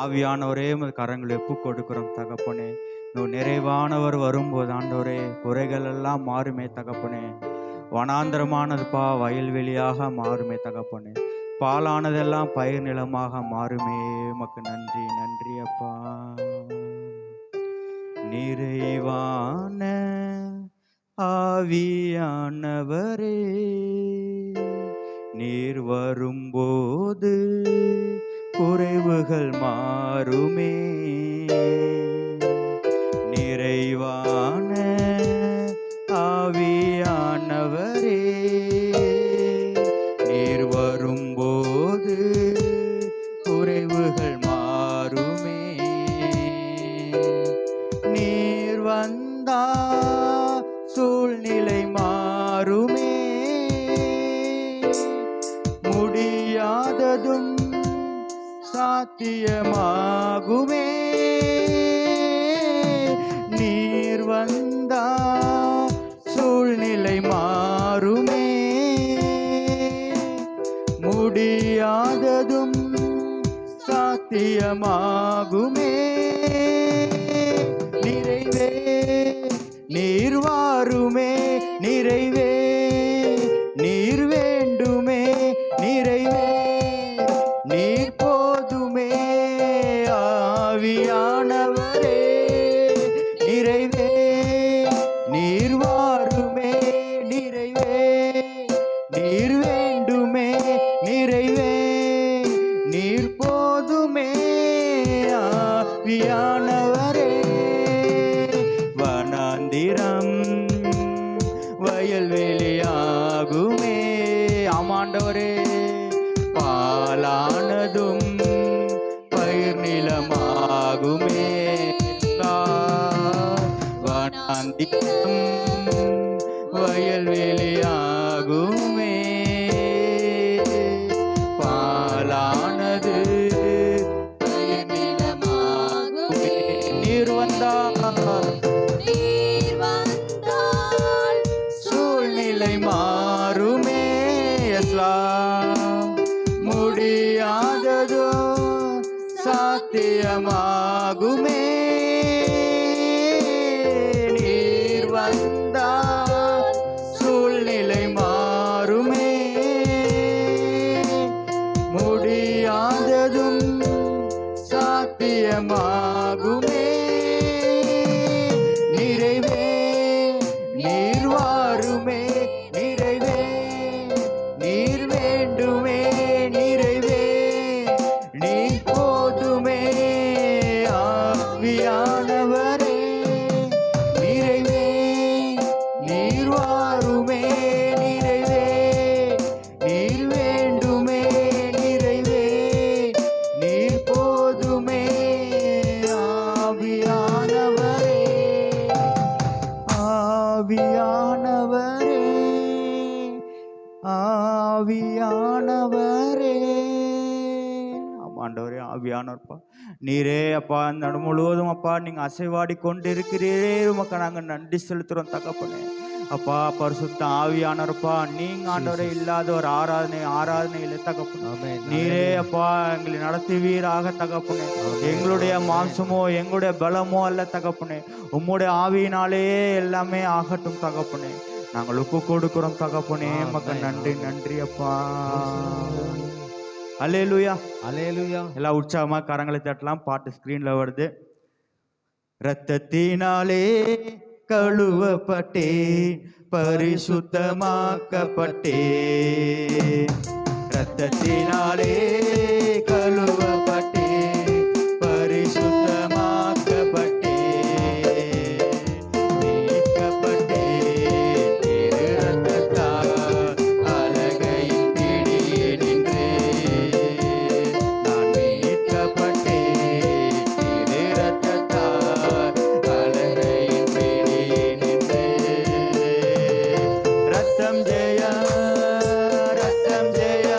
ஆவியானவரே உமது கரங்களை ஒப்பு கொடுக்கிறோம் தகப்பனே. நிறைவானவர் வரும்போது ஆண்டவரே குறைகள் எல்லாம் மாறுமே தகப்பனே. வனாந்திரமானதுப்பா வயல்வெளியாக மாறுமே தகப்பனே. பாலானதெல்லாம் பயிர் நிலமாக மாறுமே. உமக்கு நன்றி நன்றி அப்பா. நிறைவான ஆவியானவரே நீர் வரும்போது குறைவுகள் மாறுமே. நிறைவான ஆவியானவரே நீர் வரும்போது குறைவுகள் மாறுமே. நீர் வந்தா சூழ்நிலை மாறுமே. முடியாததும் சாத்தியமாகுமே. நீர் வந்தா சூழ்நிலை மாறுமே. முடியாததும் சாத்தியமாகுமே. நிறைவே நீர் வாருமே. நிறைவே நீர் வேண்டுமே. நிறைவே நீர் போதுமே. ஆவியானவரே நிறைவே நீர் வாருமே. நிறைவே நீர் வேண்டுமே. நிறைவே நீர் போதுமே. ஆவியானவரே வனாந்திரம் வயல்வெளியாகுமே. ஆமாண்டவரே பாலானதும் பயிர் நிலமாகுமே. வனாந்திரம் வயல்வெளியாகுமே. பாலானது பயிர் நிலமாகுமே. நீர் வந்தால் சூழ்நிலை மாறுமே. முடியாததோ சாத்தியமாகுமே. நீர் வந்தால் சூழ்நிலை மாறுமே. முடியாததும் சாத்தியமாகுமே. நிறைவே நீர் வாருமே. நிறைவே நீர் வேண்டுமே. நிறைவே நீர் போதுமே. ஆவியானவரே நிறைவே நீர் வாருமே. நிறைவே நீர் வேண்டுமே. நிறைவே நீர் போதுமே. ஆவியானவரே ஆவியானவரே ஆவியானவரே. ஆமாண்டவரே ஆவியானவர்ப்பா நீரே அப்பா இந்த நாடு முழுவதும் அப்பா நீங்க அசைவாடி கொண்டு இருக்கிறீரே. உமக்கு நாங்க நன்றி செலுத்துறோம் தகப்பனே. அப்பா பரிசுத்த ஆவியானவர்ப்பா நீங்க ஆண்டவரே இல்லாத ஒரு ஆராதனை இல்லை தகப்பனே. நீரே அப்பா எங்களை நடத்துவீராக தகப்பனே. எங்களுடைய மாம்சமோ எங்களுடைய பலமோ அல்ல தகப்பனே. உம்முடைய ஆவியினாலே எல்லாமே ஆகட்டும் தகப்பனே. நாங்கள் ஒப்பு கொடுக்கிறோம் தகப்பனே. மக்கள் நன்றி நன்றி அப்பா. அல்லேலூயா அல்லேலூயா. எல்லாம் உற்சாகமா கரங்களை தட்டலாம். பாட்டு ஸ்கிரீன்ல வருது. இரத்தத்தினாலே கழுவப்பட்டே பரிசுத்தமாக்கப்பட்டே. இரத்தத்தினாலே கழுவப்பட்டே பரிசுத்தமாக்கப்பட்டே. ரத்தம் ஜெய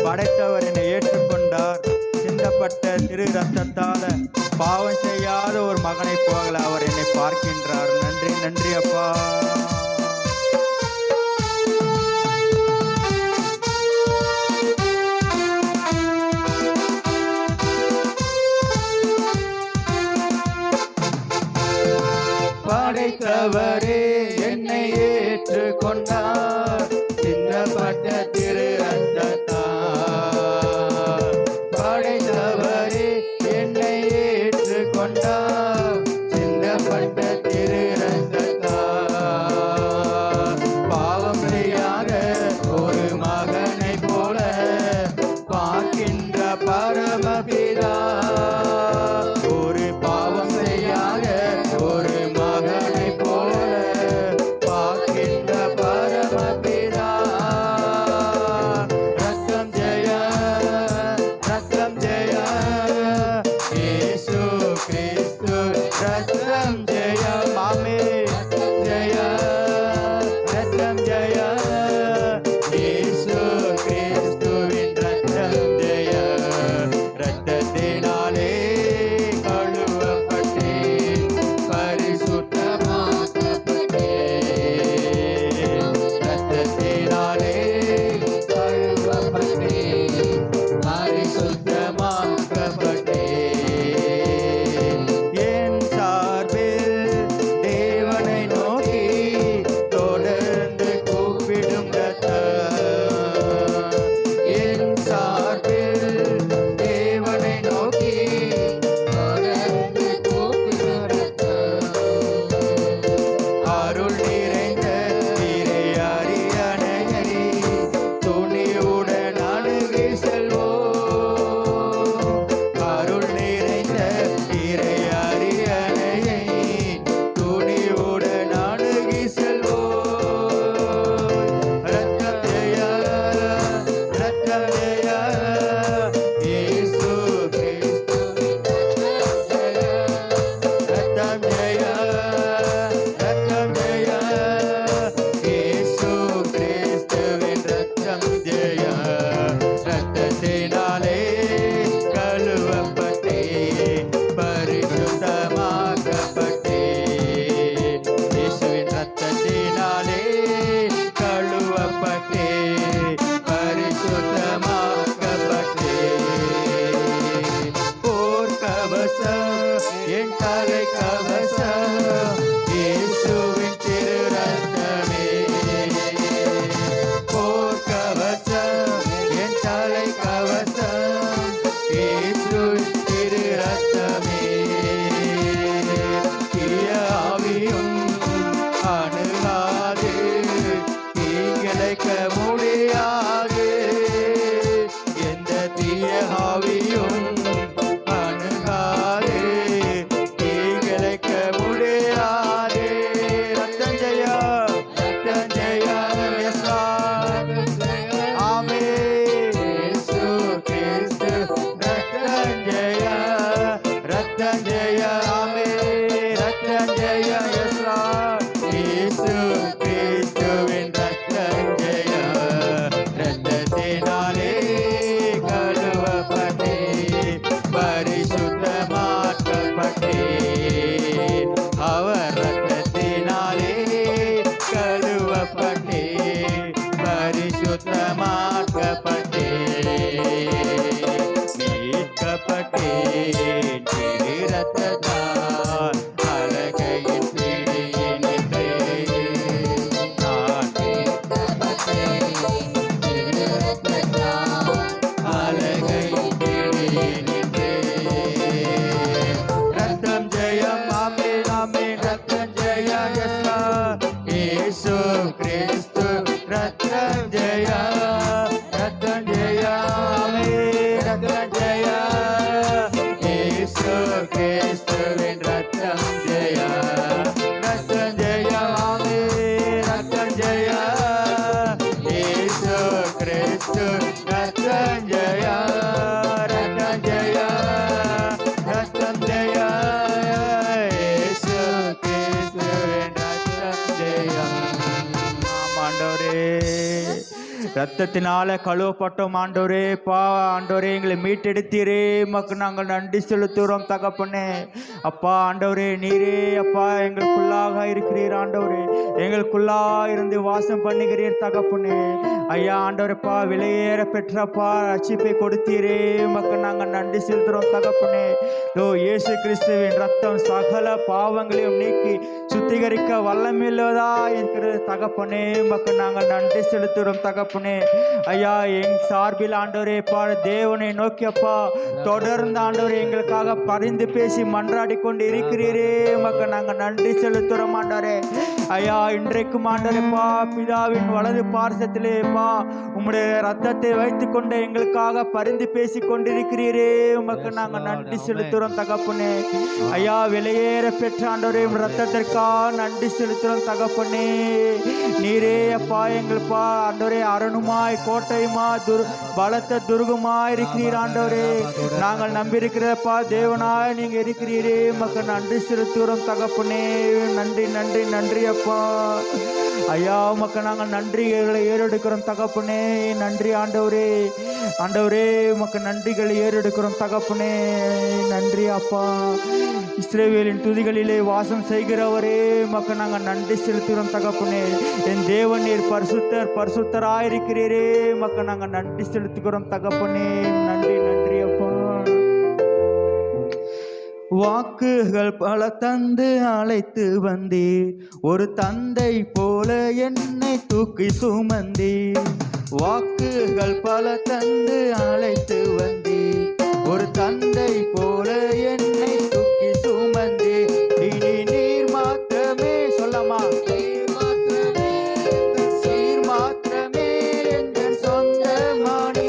படைத்தவர் என்னை ஏற்றுக்கொண்டார். சிந்தப்பட்ட திரு ரத்தத்தால பாவம் செய்யாத ஒரு மகனை போகல அவர் என்னை பார்க்கின்றார். நன்றி நன்றி அப்பா. படைத்தவரே என்னை ஏற்றுக்கொண்டார். சிந்தப்பட்ட திரு ரத்தத்தால் படைத்தவரே என்னை ஏற்றுக்கொண்டார். சிந்தப்பட்ட திரு ரத்தத்தால் பாவம் செய்யாத ஒரு மகனை போல பார்க்கின்ற பரமபிதா. ஒரு பாவம் செய்யாத ஒரு மகனை போல பார்க்கின்ற பரமபிதா. ரத்தம் ஜெய ரத்தம் ஜெய இயேசு கிறிஸ்து ரத்தம் ஜெய மாமே ஜெய ரத்தம் ஜெய இயேசு கிறிஸ்துவின் ரத்தம் ஜெய. ரத்தத்தினாலே கழுவப்பட்டேன் பரிசுத்தமாக்கப்பட்டேன். ரத்தத்தினாலே கழுவப்பட்டேன் பரிசுத்தமாக்கப்பட்டேன். என் சார்பில் தேவனை நோக்கி தொடர்ந்து கூப்பிடும் ரத்தம். என் சார்பில் தேவனை நோக்கி தொடர்ந்து கூப்பிடும் ரத்தம். அருள் நிறைந்த திரை அரியணையை துணிவுடன் அணுகி செல்வோம். அருள் நிறைந்த திரை அரியணையை துணிவுடன் அணுகி செல்வோம். ரத்தம் ஜெய ரத்தம் ஜெய இயேசு கிறிஸ்துவின் ரத்தம் ஜெய ரத்தம் ஜெய இயேசு கிறிஸ்துவின் ரத்தம் ஜெய. ரத்தத்தினாலே கழுவப்பட்டேன் பரிசுத்தமாக்கப்பட்டேன். இயேசுவின் ரத்தத்தினாலே கழுவப்பட்டேன் பரிசுத்தமாக்கப்பட்டேன். போர்க்கவசம் என் தலை கவசம் இயேசுவின் திரு ரத்தமே. போர்க்கவசம் என் தலை கவசம் இயேசுவின் திரு ரத்தமே. தீய ஆவியும் அணுகாது தீங்கிழைக்க முடியாது. எந்த தீய ஆவியும் அணுகாது தீங்கிழைக்க முடியாது. ரத்தம் ஜெய ரத்தம் ஜெய எஸ் ஆமே இயேசு கிறிஸ்து ரத்தம் ஜெய ரத்தம் ஜெய ஆமே ரத்தம் ஜெய எஸ் இயேசு கிறிஸ்துவின் ரத்தம் ஜெய. ரத்தத்தினாலே கழுவப்பட்டேன் பரிசுத்தமாக்கப்பட்டேன். அவர் ரத்தத்தினாலே கழுவப்பட்டேன் பரிசுத்தமாக்கப்பட்டேன். மீட்கப்பட்டேன் திரு ரத்தத்தால் அலகையின் பிடியினின்றேன். நான் மீட்கப்பட்டேன் திரு ரத்தத்தால் அலகையின் பிடியினின்றேன். ரத்தம் ஜெயம் ஆமென் ஆமென் ரத்தம் ஜெய எஸ் இயேசு கிறிஸ்து ரத்தம் ஜெய ரத்தம் ஜெய ஆமென் ரத்தம் ஜெய இயேசு கிறிஸ்துவின் ரத்தம் ஜெய ரத்தம் ஜெய ஆமென் ரத்தம் ஜெய இயேசு கிறிஸ்து ரத்தம் ஜெய ரத்தம் ஜெய ரத்தம் ஜெய இயேசு கிறிஸ்துவின் ரத்தம் ஜெய. ரத்தத்தினால கழுவப்பட்டோம் ஆண்டவரே. ஆண்டவரே எங்களை மீட்டெடுத்தீரே, உமக்கு நாங்கள் நன்றி செலுத்துகிறோம் தகப்பனே. அப்பா ஆண்டவரே, நீரே அப்பா எங்களுக்குள்ளாக இருக்கிறீர் ஆண்டவரே, எங்களுக்குள்ளா இருந்து வாசம் பண்ணுகிறீர் தகப்பனே. ஐயா ஆண்டவரப்பா, விலையேற பெற்றப்பா ரட்சிப்பை கொடுத்தீரே, உமக்கு நாங்கள் நன்றி செலுத்துகிறோம் தகப்பனே. இயேசு கிறிஸ்துவின் ரத்தம் சகல பாவங்களையும் நீக்கி சுத்திகரிக்க வல்லமில்லதா இருக்கிறது தகப்பனே, உமக்கு நாங்கள் நன்றி செலுத்துகிறோம் தகப்பனே. ஐயா எங் சார்பில் ஆண்டவரே தேவனை நோக்கி அப்பா தொடர்ந்து ஆண்டவரே எங்களுக்காக பரிந்து பேசி மன்றாடி கொண்டு இருக்கிறீரே, உமக்கு நாங்கள் நன்றி செலுத்துகிறோம் ஆண்டவரே. ஐயா இன்றைக்கும் ஆண்டவரேப்பா பிதாவின் வலது பார்சத்திலேப்பா உம்முடைய ரத்தத்தை வைத்து கொண்டு எங்களுக்காக பரிந்து பேசி கொண்டிருக்கிறீரே, உமக்கு நாங்கள் நன்றி செலுத்துகிறோம் தகப்பனே. ஐயா விலையேற பெற்ற ஆண்டவரே ரத்தத்திற்காக நன்றி செலுத்துகிறோம் தகப்பனே. நீரே அப்பா எங்கள்ப்பா ஆண்டவரே அரணுமாய் கோட்டையுமா பலத்த துருகமாய் இருக்கிறீர் ஆண்டவரே. நாங்கள் நம்பியிருக்கிறப்பா தேவனாய் நீங்க இருக்கிறீரே, உமக்கு நன்றி செலுத்துகிறோம் தகப்பனே. நன்றி நன்றி நன்றி அப்பா. ஐயா உமக்கு நாங்கள் நன்றிகளை ஏறெடுக்கிறோம் தகப்பனே. நன்றி ஆண்டவரே. ஆண்டவரே உமக்கு நன்றிகளை ஏறெடுக்கிறோம் தகப்பனே. நன்றி அப்பா. இஸ்ரவேலின் துதிகளிலே வாசம் செய்கிறவரே, உமக்கு நாங்கள் நன்றி செலுத்துகிறோம் தகப்பனே. என் தேவன் நீர் பரிசுத்தர் பரிசுத்தராயிருக்கிறீரே, உமக்கு நாங்கள் நன்றி செலுத்துகிறோம் தகப்பனே. நன்றி நன்றி அப்பா. வாக்குகள் பல தந்து அழைத்து வந்தீர், ஒரு தந்தை போல என்னை தூக்கி சுமந்தீர். வாக்குகள் பல தந்து அழைத்து வந்தீர், ஒரு தந்தை போல என்னை தூக்கி சுமந்தீர். இனி நீர் மாத்திரமே சொல்லமா, நீர் மாத்திரமே எங்கள் சொந்தமானி.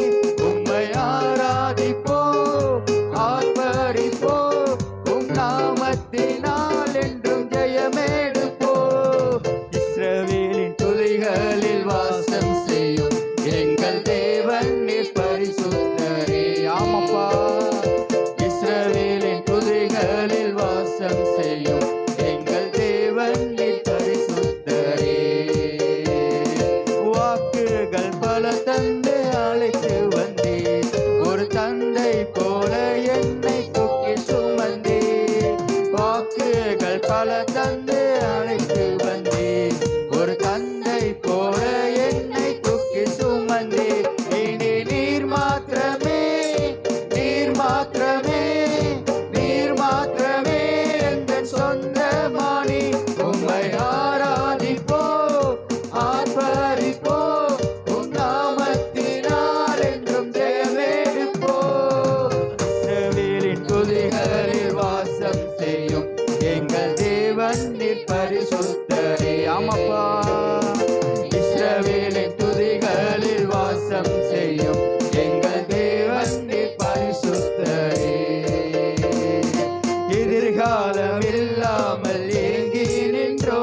உம்மை ஆராதிப்போ ஆர்ப்பரிப்போ, நாமத்தினால் என்றும் ஜெயமேடுப்போ. இஸ்ரவேலின் துதிகளில் வாசம் செய்யும் எங்கள் தேவன் நீர் பரிசுத்தரே. ஆமப்பா. இஸ்ரவேலின் துதிகளில் வாசம் செய்யும் எங்கள் தேவன் நீர் பரிசுத்தரே. வாக்குகள் பல தந்து அழைத்து வந்தீர், ஒரு தந்தை போல என்னை தூக்கி சுமந்தீர். வாக்குகள் பல தந்து அழைத்து வந்தீர், ஒரு தந்தை போல என்னை தூக்கி சுமந்தீர். இனி நீர் மாத்திரமே, நீர் மாத்திரமே, நீர் மாத்திரமே எங்கள் சொந்தமானி. உம்மை ஆராதிப்போ ஆர்ப்பரிப்போ, உம் நாமத்தினால் என்றும் ஜெயமேடுப்போ. இஸ்ரவேலின் துதிகளில் வாசம் செய்யும் எங்கள் தேவன் நீர் பரிசுத்தரே. ஆமப்பா. இஸ்ரவேலின் துதிகளில் வாசம் செய்யும் எங்கள் தேவன் நீர் பரிசுத்தரே. எதிர்காலம் இல்லாமல் ஏங்கி நின்றோ,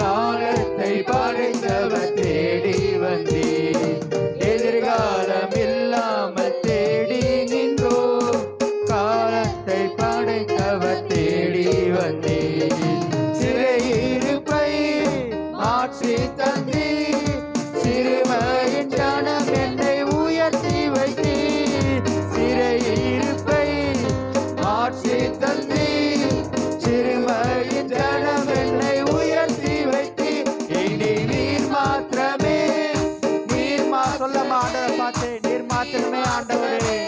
காலத்தை படைத்தவர் தேடி வந்தீர். எதிர்காலம் இல்லாமல் தேடி நின்றோ, காலத்தை படைத்தவர் தேடி வந்தீர். சிறையிருப்பை மாற்றி தந்தீர், சிறுமையின் ஜனம் என்னை உயர்த்தி வைத்தீர். சிறையிருப்பை மாற்றி தந்தீர், சிறுமையின் ஜனம் என்னை உயர்த்தி வைத்தீர். இனி நீர் மாத்திரமே, நீர் சொல்லமா ஆண்டவரை பார்த்து, நீர் மாத்திரமே ஆண்டவரே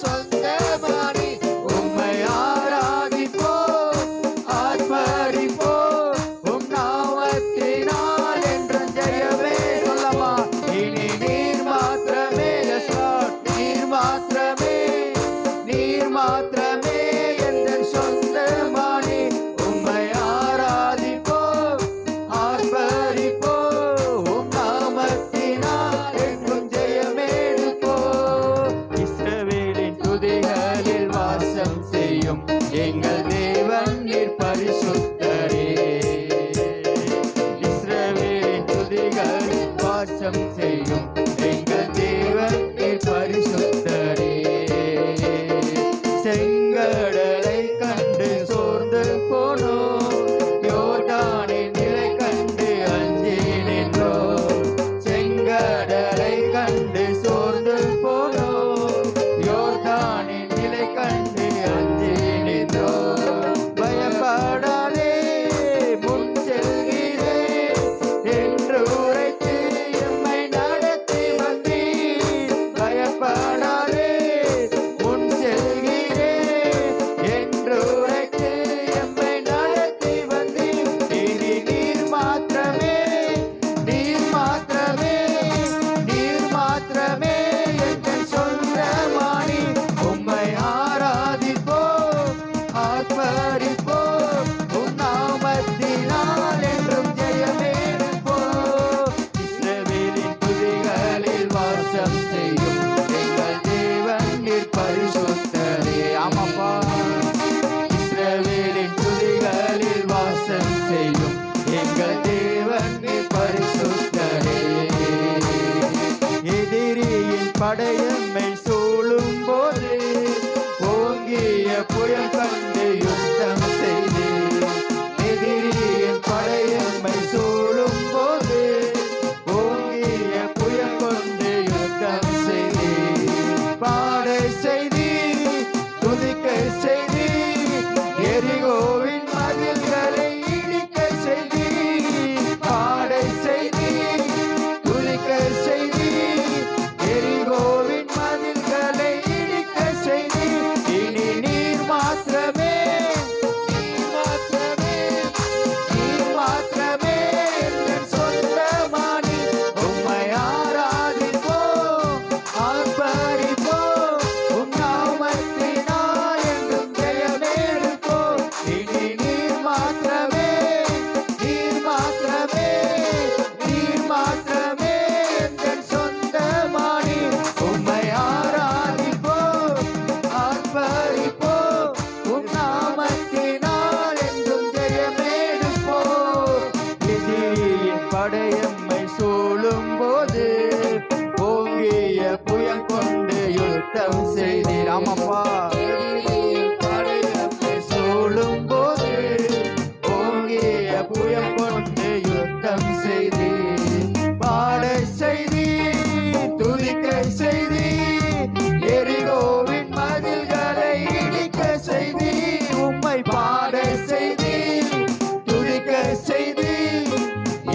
சொந்தமானி. உம்மை ஆராதிப்போ ஆர்ப்பரிப்போ, உம் நாமத்தினால் என்றும் ஜெயமே சொல்லமா. இனி நீர் மாத்திரமே, நீர் மாத்திரமே, நீர் மாத்திரமே எங்கள் சொந்தமானி. உம்மை ஆராதிப்போ ஆர்ப்பரிப்போ, உம் நாமத்தினால் என்றும் ஜெயமேடுப்போ. இஸ்ரவேலின் துதிகளில் வாசம் செய்யும் எங்கள் தேவன் நீர் பரிசுத்தரே. இஸ்ரவேலின் துதிகளில் வாசம் செய்யும் எங்கள் தேவன் நீர் பரிசுத்தரே. செங்கடலை கண்டு சோர்ந்து போனோம், யோர்தானின் நிலை கண்டு அஞ்சி நின்றோம். செங்கடலை படையம்மை சூழும் போது ஓங்கிய புயல் கண்டு யுத்தம் செய்து எதிரியின் படையம்மை சூழும் போது ஓங்கிய புயல் கொண்டு யுத்தம் செய்து பாடை செய்தி துதிக்க செய்தி எரிகோவின் மதில்களை இடிக்க செய்தி பாடை செய்தி துதிக்க செய்தி எரிகோவின் மதில்களை இடிக்க செய்தி இனி நீர் மாத்திரமே நீர் மாத்திரமே நீர் மாத்திரமே என் சொந்தமானி உம்மை ஆராதிப்போம் ஆர்ப்பரிப்போம் உம் நாமத்தினால் என்றும் ஜெயமெடுப்போம் இனி நீர் மாத்திரமே நீர் மாத்திரமே நீர் மாத்திரமே என் சொந்தமானி உம்மை ஆராதிப்போம் ஆர்ப்பரிப்போம் உம் நாமத்தினால் என்றும் ஜெயமெடுப்போம் எதிரியின் படையம்மை சூழும் போது ஓங்கிய புயல் கொண்டு யுத்தம் செய்தீர் ஆமாப்பா எதிரியின் படையம்மை சூழும் போது ஓங்கிய புயல் கொண்டு யுத்தம் செய்தீர் பாடை செய்தி துதிக்க செய்தி எரிகோவின் மதில்களை இடிக்க செய்தி உம்மை பாடை செய்தி துதிக்க செய்தி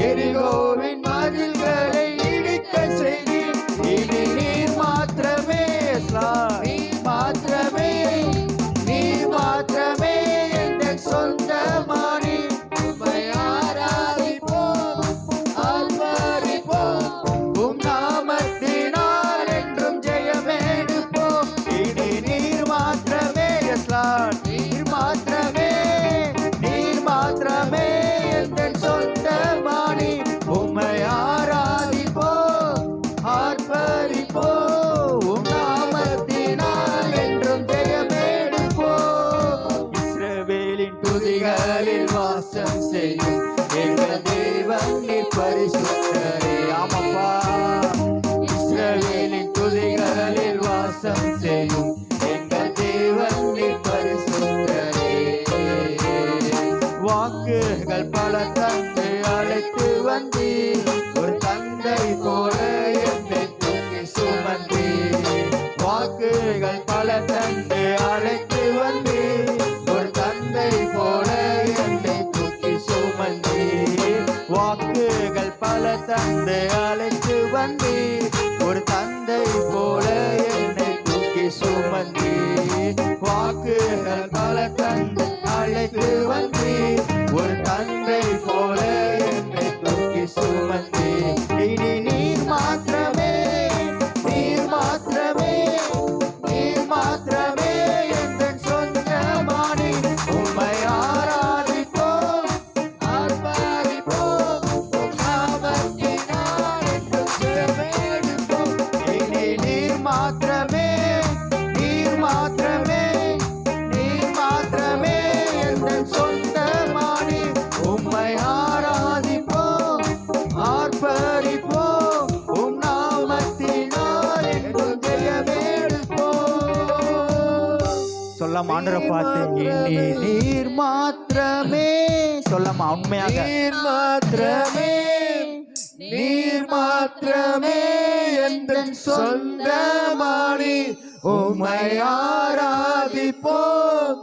எரிகோவின் மதில்களை இடிக்க செய்தி இனி நீர் மாத்திரமே நீர் மாத்திரமே நீர் மாத்திரமே என் சொந்தமானி உம்மை ஆராதிப்போம் ஆர்ப்பரிப்போம் உம் நாமத்தினால் என்றும் ஜெயமெடுப்போம் இனி நீர் மாத்திரமே நீர் மாத்திரமே நீர் மாத்திரமே என் சொந்தமானி உம்மை ஆராதிப்போம் ஆர்ப்பரிப்போம் உம் நாமத்தினால் என்றும் ஜெயமெடுப்போம் இஸ்ரவேலின் துதிகளில் வாசம் செய்யும் எங்கள் தேவன் நீர் பரிசுத்தரே ஆமாப்பா இஸ்ரவேலின் துதிகளில் வாசம் செய்யும் எங்கள் தேவன் நீர் பரிசுத்தரே வாக்குகள் பல தந்து அழைத்து வந்தீர் ஒரு தந்தை போல என்னை தூக்கி சுமந்தீர் வாக்குகள் பல தந்து அழைத்து வந்தீர் ஒரு தந்தை போல என்னை தூக்கி சுமந்தீர் வாக்குகள் பல தந்து அழைத்து வந்தீர் ஒரு தந்தை போல என்னை தூக்கி சுமந்தீர் வாக்குகள் பல தந்து அழைத்து வந்தீர் ஒரு தந்தை போல என்னை தூக்கி சுமந்தீர் இனி நீர் மாத்திரமே நீர் மாத்திரமே நீர் மாத்திரமே என் சொந்தமானி உம்மை ஆராதிப்போம் ஆர்ப்பரிப்போம் உம் நாமத்தினால் என்றும் ஜெயமெடுப்போம் இனி நீர் மாத்திரமே நீர் மாத்திரமே நீர் மாத்திரமே என் சொந்தமானி உம்மை ஆராதிப்போம் ஆர்ப்பரிப்போம் உம் நாமத்தினால் என்றும் ஜெயமெடுப்போம் சொல்லாம ஆண்டவரை பார்த்து இனி நீர் மாத்திரமே சொல்லாம உண்மையாக நீர் மாத்திரமே நீர் மாத்திரமே என் சொந்தமானி உம்மை ஆராதிப்போம்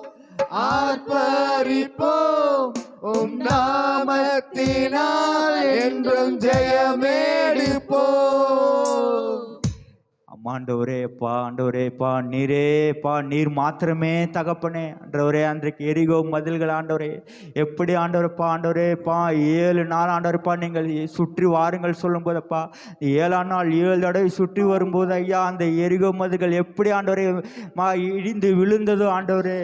ஆர்ப்பரிப்போம் உம் நாமத்தினால் என்றும் ஜெயமெடுப்போம் ஆண்டவரேப்பா நீரேப்பா நீர் மாத்திரமே தகப்பனே ஆண்டவரே அன்றைக்கு எரிகோ மதில்கள் ஆண்டவரே எப்படி ஆண்டவரேப்பா 7 நாள் ஆண்டவரப்பா நீங்கள் சுற்றி வாருங்கள் சொல்லும் போதப்பா 7ஆம் நாள் 7 தடவை சுற்றி வரும்போது ஐயா அந்த எரிகோ மதில்கள் எப்படி ஆண்டவரே இடிந்து விழுந்ததோ ஆண்டவரே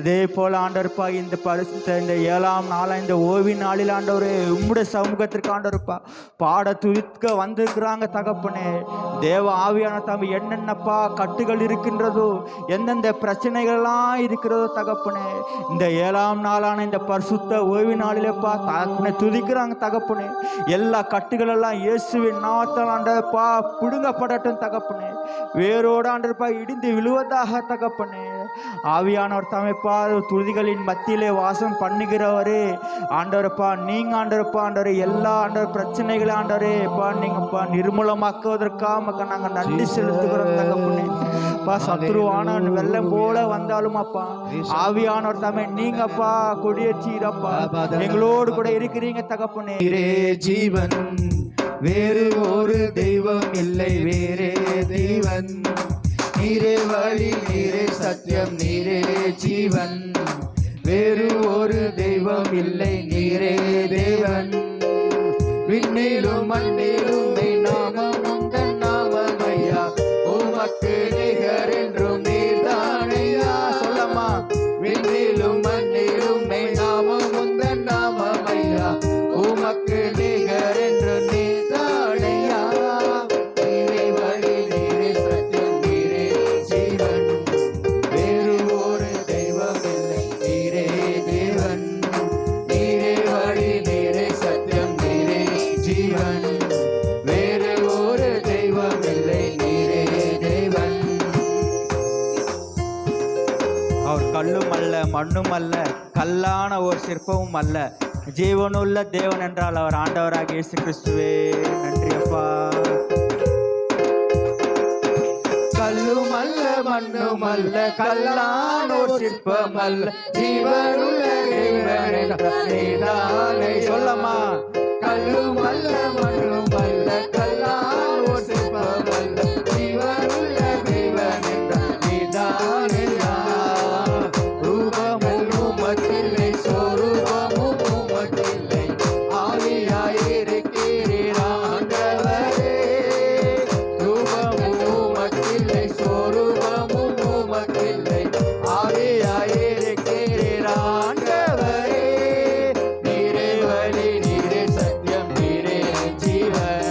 அதே போல ஆண்டவரப்பா இந்த பரிசுத்த இந்த 7ஆம் நாளாக இந்த ஓய்வின் நாளில் ஆண்டவரே உம்முடைய சமூகத்திற்கு ஆண்டவரப்பா பாட துதிக்க வந்திருக்கிறாங்க தகப்பனே தேவ ஆவியான என்னென்னப்பா கட்டுகள் இருக்கின்றதோ, எந்தெந்த பிரச்சனைகள்லாம் இருக்கிறதோ தகப்பனே, இந்த 7ஆம் நாளான இந்த பரிசுத்த ஓய்வு நாளிலேப்பா தகப்பனை துதிக்கிறாங்க தகப்பனே. எல்லா கட்டுகளெல்லாம் இயேசுவின் நாமத்தால் ஆண்டவரப்பா பிடுங்கப்படட்டும் தகப்பனே. வேரோடு ஆண்டவரப்பா இடிந்து விழுவதாக தகப்பனே. ஆவியானவர் தாமேப்பா துதிகளின் மத்தியிலே வாசம் பண்ணுகிறவரே ஆண்டவரப்பா, நீங்க ஆண்டவரப்பா ஆண்டவரே எல்லா ஆண்டவர் பிரச்சனைகளை ஆண்டவரேப்பா நீங்கப்பா நிர்மூலமாக்குவதற்காக நாங்கள் நன்றி செலுத்துகிறோம் தகப்பனே. அப்பா சத்ருவானவன் வெள்ளம் போல வந்தாலும் அப்பா ஆவியானவர் தாமே நீங்கப்பா கொடியேற்றீரப்பா, எங்களோடு கூட இருக்கிறீங்க தகப்பனே. ஜீவன் வேறு ஒரு தெய்வம் இல்லை, வேறே தெய்வன் நீரே வழி, நீரே சத்தியம், நீரே ஜீவன், வேறு ஒரு தெய்வம் இல்லை, நீரே தேவன். விண்ணிலும் மண்ணிலும் நாமம் உந்தன் நாமம் ஐயா, உமக்கு நிகர் என்றும் நீர்தானையா. சொல்லம்மா. விண்ணிலும் மண்ணிலும் நாமம் உந்தன் நாமம் ஐயா, உமக்கு நிகர் என்றும் நீர்தானையா. நீரே வழி, நீரே சத்தியம், நீரே ஜீவன், வேறு ஒரு தெய்வம் இல்லை, நீரே தேவன். நீரே வழி, நீரே சத்தியம், நீரே ஜீவன், வேறு ஒரு தெய்வம் இல்லை, நீரே தேவன். அவர் கல்லும் அல்ல மண்ணும் அல்ல, கல்லான ஒரு சிற்பமும் அல்ல, ஜீவனுள்ள தேவன் என்றால் அவர் ஆண்டவராக இயேசு கிறிஸ்துவே. நன்றி அப்பா. கல்லும் அல்ல மண்ணும் அல்ல, கல்லான ஒரு சிற்பம் அல்ல, ஜீவனுள்ள தேவன் என்றால் நீதானே. சொல்லம்மா. கல்லும் அல்ல மண்ணும் அல்ல, கல்லான ஒரு சிற்பம் அல்ல, ஜீவனுள்ள தேவன் என்றால் நீதானையா. ரூபமும் உமக்கில்லை, சொரூபமும் உமக்கில்லை, ஆவியாயிருக்கிறீர் ஆண்டவரே. ரூபமும் உமக்கில்லை, சொரூபமும் உமக்கில்லை, ஆவியாயிருக்கிறீர் ஆண்டவரே. நீரே வழி, நீரே சத்தியம், நீரே ஜீவன்,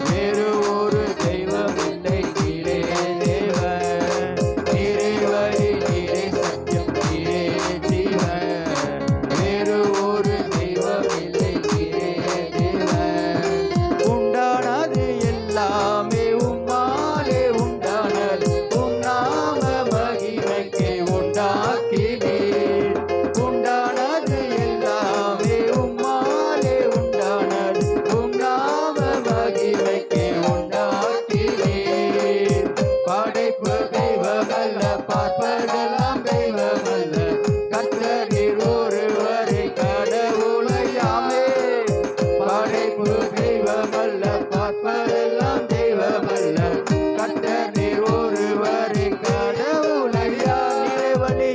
வேறு ஒரு தெய்வம் இல்லை, நீரே தேவன். நீரே வழி, நீரே சத்தியம், நீரே ஜீவன், வேறு ஒரு தெய்வம் இல்லை, நீரே தேவன். உண்டானது எல்லாமே உம்மாலே உண்டானது, உம் நாம மகிமைக்கு உண்டாக்கினீர். உண்டானது எல்லாமே உம்மாலே உண்டானது, உம் நாம மகிமைக்கு உண்டாக்கினீர். படைப்பு தெய்வமல்ல, பார்ப்பதெல்லாம் தெய்வமல்ல, கர்த்தர் நீர் ஒருவரே கடவுளையாமே. படைப்பு தெய்வமல்ல, பார்ப்பதெல்லாம் தெய்வமல்ல, கர்த்தர் நீர் ஒருவரே கடவுளையா. நீரே வழி,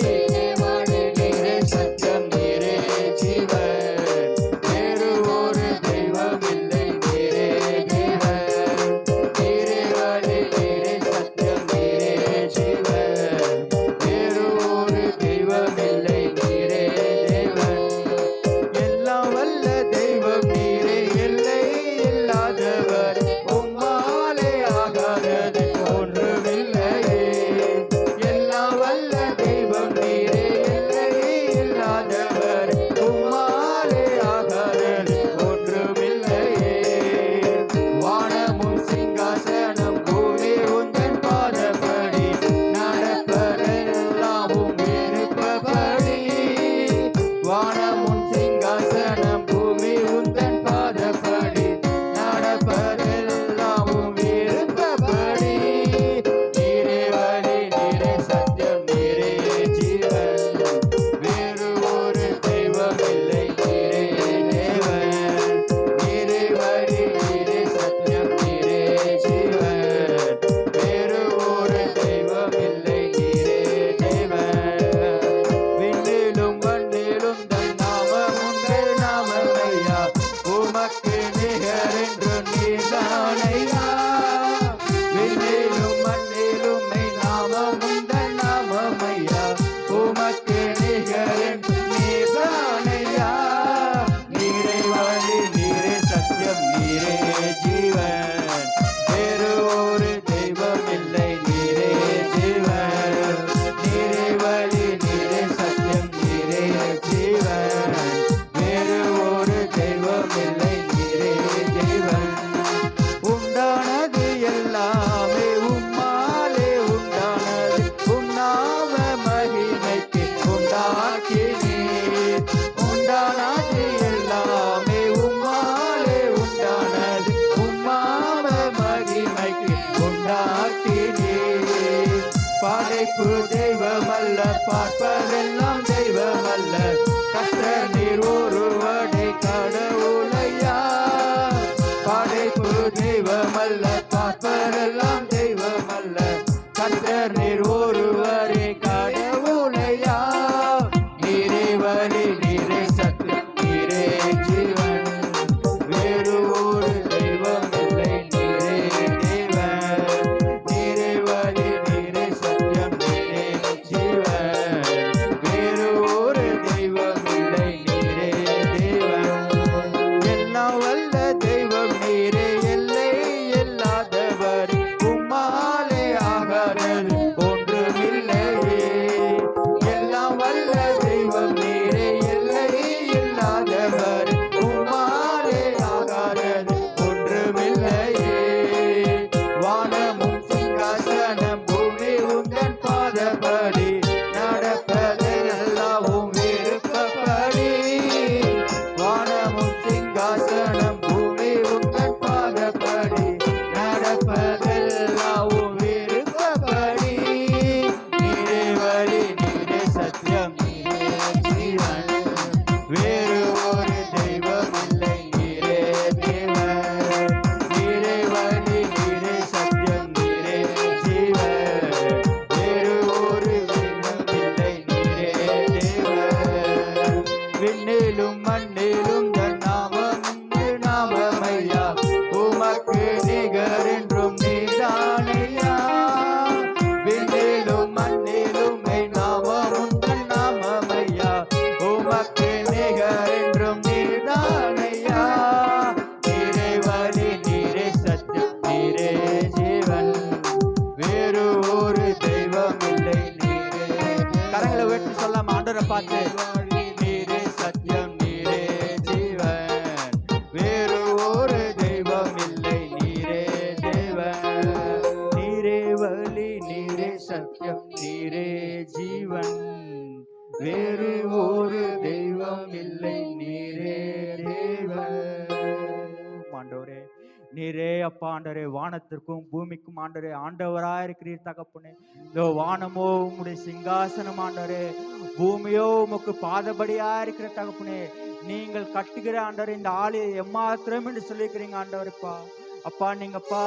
நீரே சத்தியம், நீரே ஜீவன், வேறு ஒரு தெய்வம் இல்லை, நீரே தேவன். நீரே வழி, நீரே சத்தியம், நீரே ஜீவன், வேறு ஒரு தெய்வம் இல்லை, நீரே தேவன். எல்லாம் வல்ல தெய்வம் நீரே, எல்லை இல்லாதவர், உம்மாலே ஆகாதது ஒன்றுமில்லையே. எல்லாம் வல்ல தெய்வம் நீரே, எல்லை இல்லாதவர், உம்மாலே ஆகாதது ஒன்றுமில்லையே. வானமும் சிங்காசனம், பூமி உந்தன் பாதப்படி, நடப்பதெல்லாம் உம் விருப்பப்படி. வானமும் சிங்காசனம், பூமி உந்தன் பாதப்படி, நடப்பதெல்லாம் உம் விருப்பப்படி. நீரே வழி, நீரே சத்தியம், நீரே ஜீவன், வேறு ஒரு தெய்வம் இல்லை, நீரே தேவன். நீரே வழி, நீரே சத்தியம், நீரே ஜீவன், வேறு ஒரு தெய்வம் இல்லை, நீரே தேவன். விண்ணிலும் மண்ணிலும் தன் நாமம் உங்கள் நாமம் ஐயா, உமக்கு நிகர் என்று நீதானையா. விண்ணிலும் மண்ணிலும் நாமம் உங்கள் நாமம் ஐயா, உமக்கு நிகர் என்று நீதானையா. நீரே வழி, நீரே சத்தியம், நீரே ஜீவன், வேறு ஒரு தெய்வம் இல்லை. படைப்பு தெய்வமல்ல, பார்ப்பதெல்லாம் தெய்வமல்ல, கர்த்தர் நீர் ஒருவரே கடவுளையா. படைப்பு தெய்வமல்ல, பார்ப்பதெல்லாம் தெய்வமல்ல, கர்த்தர் நீர் ஒருவரே கடவுளையா. நீரே வழி, நீரே சத்தியம், நீரே ஜீவன், வேறு ஒரு தெய்வம் இல்லை, நீரே தேவன். நீரே வழி, நீரே சத்தியம், நீரே ஜீவன், வேறு ஒரு தெய்வம் இல்லை, நீரே தேவன். எல்லாம் வல்ல தெய்வம் நீரே, எல்லை இல்லாதவர், உம்மாலே ஆகாதது ஒன்றுமில்லையே. எல்லாம் வல்ல தெய்வம் நீரே, எல்லை இல்லாதவர், உம்மாலே ஆகாதது ஒன்றுமில்லையே. வானமும் சிங்காசனம் பூமி உந்தன் பாதபடி, நடப்பதெல்லாம் விருப்பப்படி. வானமும் சிங்காசனம் பூமி உந்தன் பாதபடி, நடப்பதெல்லாம் விருப்பப்படி. நீரே வழி, நீரே சத்தியம், நீரே ஜீவன், வேறு ஒரு தெய்வம் இல்லை, நீரே தேவன். நீரே வழி, நீரே சத்தியம், நீரே ஜீவன், வேறு ஒரு தெய்வம் இல்லை, நீரே தேவன். விண்ணிலும் மண்ணிலும் தன் நாமம் உண்டு நாமமையா, உமக்கு நிகர் என்றும் நீதானையா. விண்ணிலும் மண்ணிலும் மெய் நாமம் உண்டு நாமமையா, உமக்கு நிகர் என்றும் நீதானையா. நீரே வழி, நீரே சத்தியம், நீரே ஜீவன், வேறு ஒரு தெய்வம் இல்லை, நீரே. கரங்களை உயர்த்தி சொல்லாம ஆண்டவரை பார்த்து, நீரே சத்தியம், நீரே ஜீவன், வேறு ஒரு தெய்வம் இல்லை, நீரே தேவன். நீரே வழி, நீரே சத்தியம், நீரே ஜீவன், வேறு ஒரு தெய்வம் இல்லை, நீரே தேவன். ஆண்டவரே, நீரே அப்பா ஆண்டவரே, வானத்திற்கும் பூமிக்கும் ஆண்டவரே ஆண்டவராயிருக்கிறீர் தகப்பனே. இதோ வானமோ உம்முடைய சிங்காசனம் ஆண்டவரே, பூமியோ உமக்கு பாதபடியா இருக்கிற தகப்பனே. நீங்கள் கட்டுகிற ஆண்டவரே இந்த ஆலய எம்மாத்திரம் என்று சொல்லியிருக்கிறீங்க ஆண்டவரப்பா. அப்பா நீங்கப்பா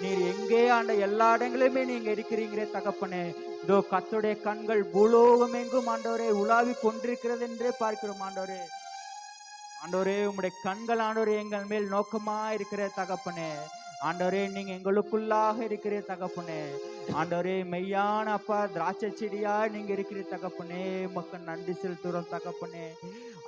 நீர் எங்கே ஆண்ட எல்லா இடங்களுமே நீங்க இருக்கிறீங்களே தகப்பனே. இதோ கர்த்தருடைய கண்கள் பூலோகம் எங்கும் ஆண்டவரே உலாவி கொண்டிருக்கிறது என்றே பார்க்கிறோம் ஆண்டவரே. ஆண்டவரே உம்முடைய கண்கள் ஆண்டவரே எங்கள் மேல் நோக்கமா இருக்கிற தகப்பனே. ஆண்டவரே நீங்க எங்களுக்குள்ளாக இருக்கிற தகப்பனே. ஆண்டவரே மெய்யான அப்பா திராட்சை செடியா நீங்க இருக்கிற தகப்பனே. மக்கள் நன்றி செலுத்துறோம் தகப்பனே.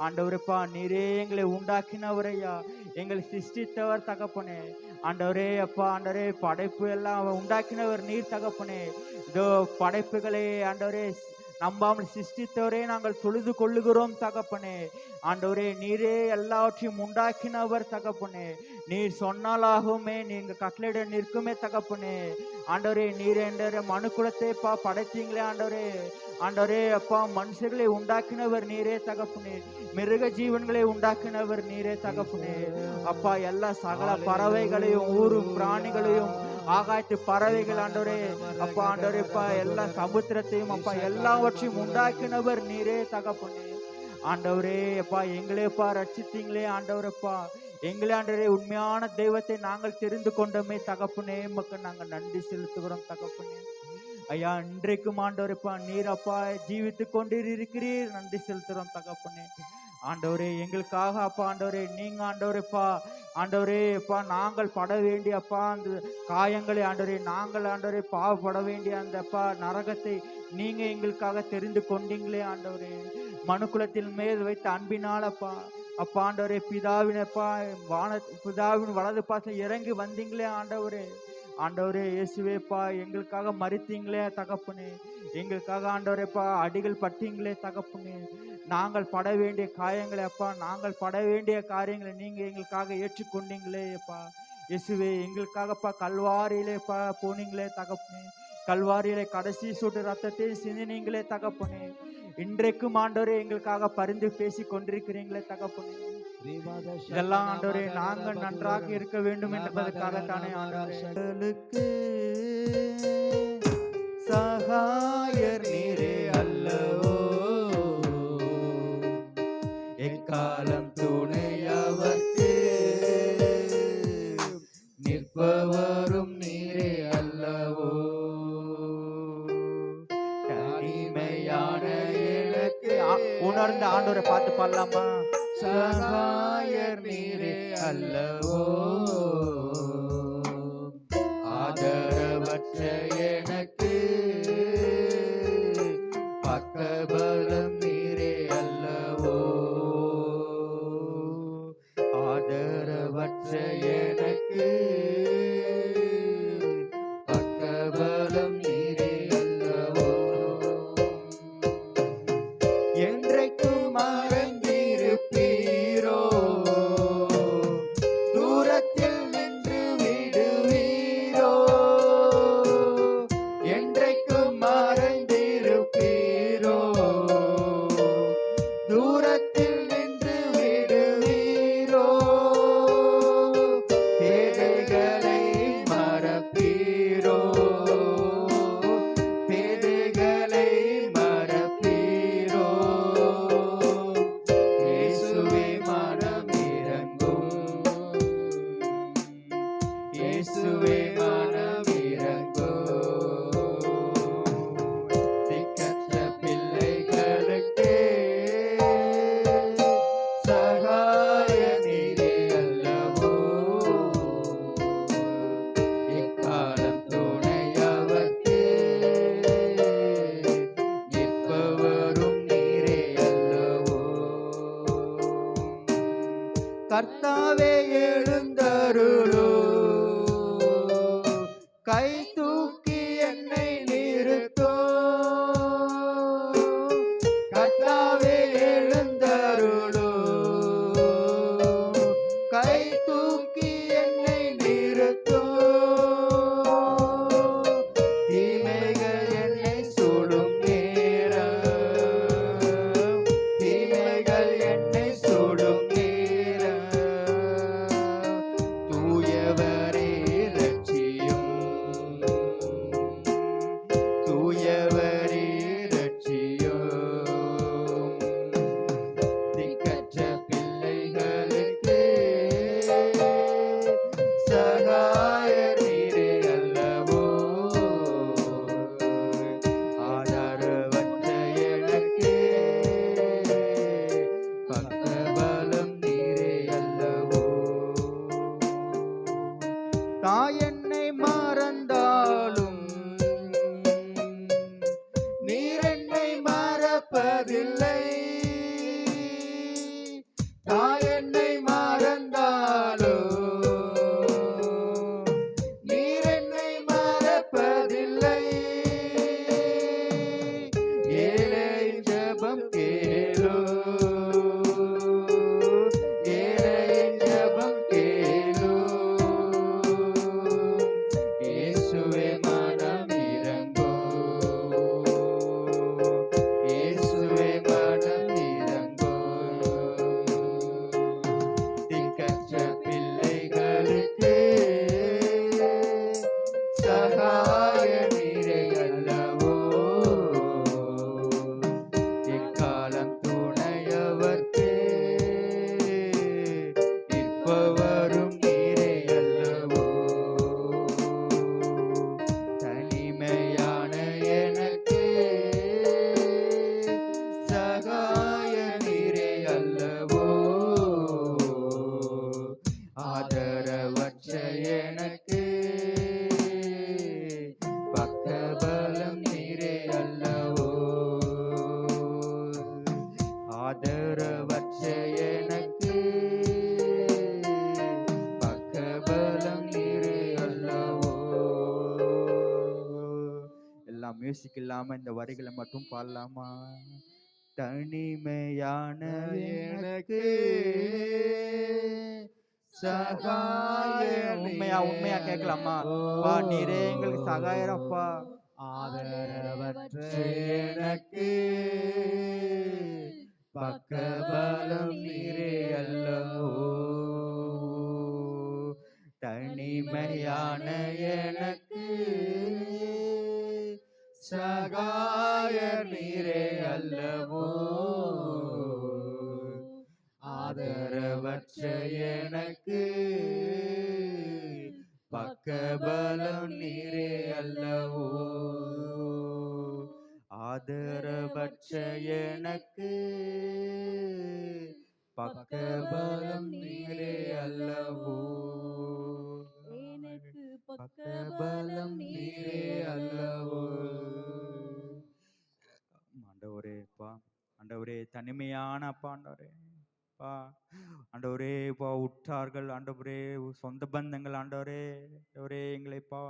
ஆண்டவரப்பா நீரே எங்களை உண்டாக்கினவரையா, எங்களை சிருஷ்டித்தவர் தகப்பனே. ஆண்டவரே அப்பா ஆண்டவரே படைப்பு எல்லாம் உண்டாக்கினவர் நீர் தகப்பனே. இதோ படைப்புகளை ஆண்டவரே நம்பாமல் சிருஷ்டித்தவரே நாங்கள் தொழுது கொள்ளுகிறோம் தகப்பனே. ஆண்டவரே நீரே எல்லாவற்றையும் உண்டாக்கினவர் தகப்பனே. நீர் சொன்னாலாகுமே, நீங்க கட்டளையிட நிற்குமே தகப்பனே. ஆண்டவரே நீர் என்ற மனு குலத்தை படைத்தீங்களே ஆண்டவரே. ஆண்டவரே அப்பா மனுஷர்களை உண்டாக்கினவர் நீரே தகப்பனே. மிருக ஜீவன்களை உண்டாக்கினவர் நீரே தகப்பனே. அப்பா எல்லா சகல பறவைகளையும் ஊரும் பிராணிகளையும் ஆகாயத்து பறவைகள் ஆண்டவரே அப்பா ஆண்டவரே அப்பா எல்லா சமுத்திரத்தையும் அப்பா எல்லாவற்றையும் உண்டாக்கினவர் நீரே தகப்பனே. ஆண்டவரே அப்பா எங்களேப்பா ரட்சித்தீங்களே ஆண்டவரப்பா. எங்களே ஆண்டவரே உண்மையான தெய்வத்தை நாங்கள் தெரிந்து கொண்டோமே தகப்பனே. மக்கள் நாங்கள் நன்றி செலுத்துகிறோம் தகப்பனே. ஐயா இன்றைக்கும் ஆண்டவரப்பா நீர் அப்பா ஜீவித்து கொண்டிருக்கிறீர், நன்றி செலுத்துறோம் தகப்பனே. ஆண்டவரே எங்களுக்காக அப்பா ஆண்டவரே நீங்க ஆண்டவரேப்பா ஆண்டவரே அப்பா நாங்கள் பட வேண்டிய அப்பா அந்த காயங்களை ஆண்டவரே நாங்கள் ஆண்டவரே பாவப்பட வேண்டிய அந்த அப்பா நரகத்தை நீங்க எங்களுக்காக தெரிந்து கொண்டீங்களே ஆண்டவரே. மனுக்குலத்தின் மேல் வைத்த அன்பினால் அப்பா அப்பா ஆண்டவரே பிதாவினப்பா பிதாவின் வலது பாசம் இறங்கி வந்தீங்களே ஆண்டவரே. ஆண்டவரே இயேசுவேப்பா எங்களுக்காக மரித்தீங்களே தகப்பனே. எங்களுக்காக ஆண்டவரேப்பா அடிகள் பட்டீங்களே தகப்பனே. நாங்கள் பட வேண்டிய காயங்களை அப்பா நாங்கள் பட வேண்டிய காரியங்களை நீங்க எங்களுக்காக ஏற்றுக்கொண்டீங்களே அப்பா. இயேசுவே எங்களுக்காகப்பா கல்வாரியிலேப்பா போனீங்களே தகப்பனே. கல்வாரியிலே கடைசி சொட்டு ரத்தத்தை சிந்தினீங்களே தகப்பனே. இன்றைக்கும் ஆண்டவரே எங்களுக்காக பரிந்து பேசி கொண்டிருக்கிறீங்களே தகப்பனே. இதெல்லாம் ஆண்டவரே நாங்கள் நன்றாக இருக்க வேண்டும் என்பதற்காக தானே ஆண்டவரே. சகாயர் நீரே அல்லவோ, எக்காலம் துணையவர்க்கு நிற்பவரும் நீரே அல்லவோ. தனிமையான எனக்கு உணர்ந்த ஆண்டவரை பார்த்து பாடலாமா? சகாயர் நீரே அல்லவோ, ஆதரவற்ற எனக்கு பக்கபலம் நீரே அல்லவோ, ஆதரவற்ற எனக்கு பக்கபலம் நீரே அல்லவோ. என்றைக்கும் மறந்திருப்பீரோ, தூரத்தில் நின்று விடுவீரோ, என்றைக்கும் மறந்திருப்பீரோ, தூரத்தில் நின்று விடுவீரோ, பேதைகளை மறப்பீரோ, பேதைகளை மறப்பீரோ, இயேசுவே மனம் இறங்கும், இயேசுவே மனம் இறங்கும், திக்கற்ற பிள்ளைகளுக்கு சகாய நீரே அல்லவோ, எக்காலம் துணையவர்க்கு நிற்பவரும் நீரே அல்லவோ. கர்த்தாவே எழுந்தருளோ, கை தூக்கி என்னை நிறுத்தோ, கர்த்தாவே எழுந்தருளோ, கை தூக்கி என்னை நிறுத்தோ, தீமைகள் என்னை சூழும் நேரம், தீமைகள் என்னை சூழும் நேரம், தூயவரே ரட்சியும், தூயவரே ரட்சியும், திக்கற்ற பிள்ளைகளுக்கு சகாயர் நீரே அல்லவோ, ஆதரவற்ற எனக்கு பக்கபலம் நீரே அல்லவோ. தாய் என்னை மறந்தாலும் நீர் என்னை மறப்பதில்லை, தாய் என்னை மறந்தாலும் நீர் என்னை மறப்பதில்லை, ஏழை ஜெபம் கேளோ, ஏழை ஜெபம் கேளோ, இயேசுவே மனம் இறங்கும், இயேசுவே மனம் இறங்கும், திக்கற்ற பிள்ளைகளுக்கு சகாய நீரே அல்லவோ, எக்காலம் துணையவர்க்கு நிற்பவரும் நீரே அல்லவோ. தனிமையான எனக்கு சகாய நீரே அல்லவோ, ஆதரவற்ற எனக்கு பக்கபலம் நீரே அல்லவோ, ஆதரவற்ற எனக்கு பக்கபலம் நீரே அல்லவோ. எல்லாம் மியூசிக் இல்லாம இந்த வரிகளை மட்டும் பாடலாமா? தனிமையான எனக்கு சகாய உண்மையா உண்மையா கேட்கலாமா? பா நீரே எங்களுக்கு சகாயரப்பா. ஆதரவற்ற எனக்கு பக்கபலம் நீரே அல்லவோ, தனிமையான எனக்கு சகாயர் நீரே அல்லவோ ஆதரவற்ற எனக்கு பக்கபலம் நீரே அல்லவோ ஆதரவற்ற எனக்கு பக்கபலம் நீரே அல்லவோ எனக்கு பக்கபலம் நீரே அல்லவோ ஆண்டவரே அப்பா, ஆண்டவரே தனிமையான அப்பா, ஆண்டவரே அப்பா, ஆண்டவரே இப்போ உற்றார்கள், ஆண்டவரே சொந்த பந்தங்கள், ஆண்டவரே ஆண்டவரே எங்களைப்பா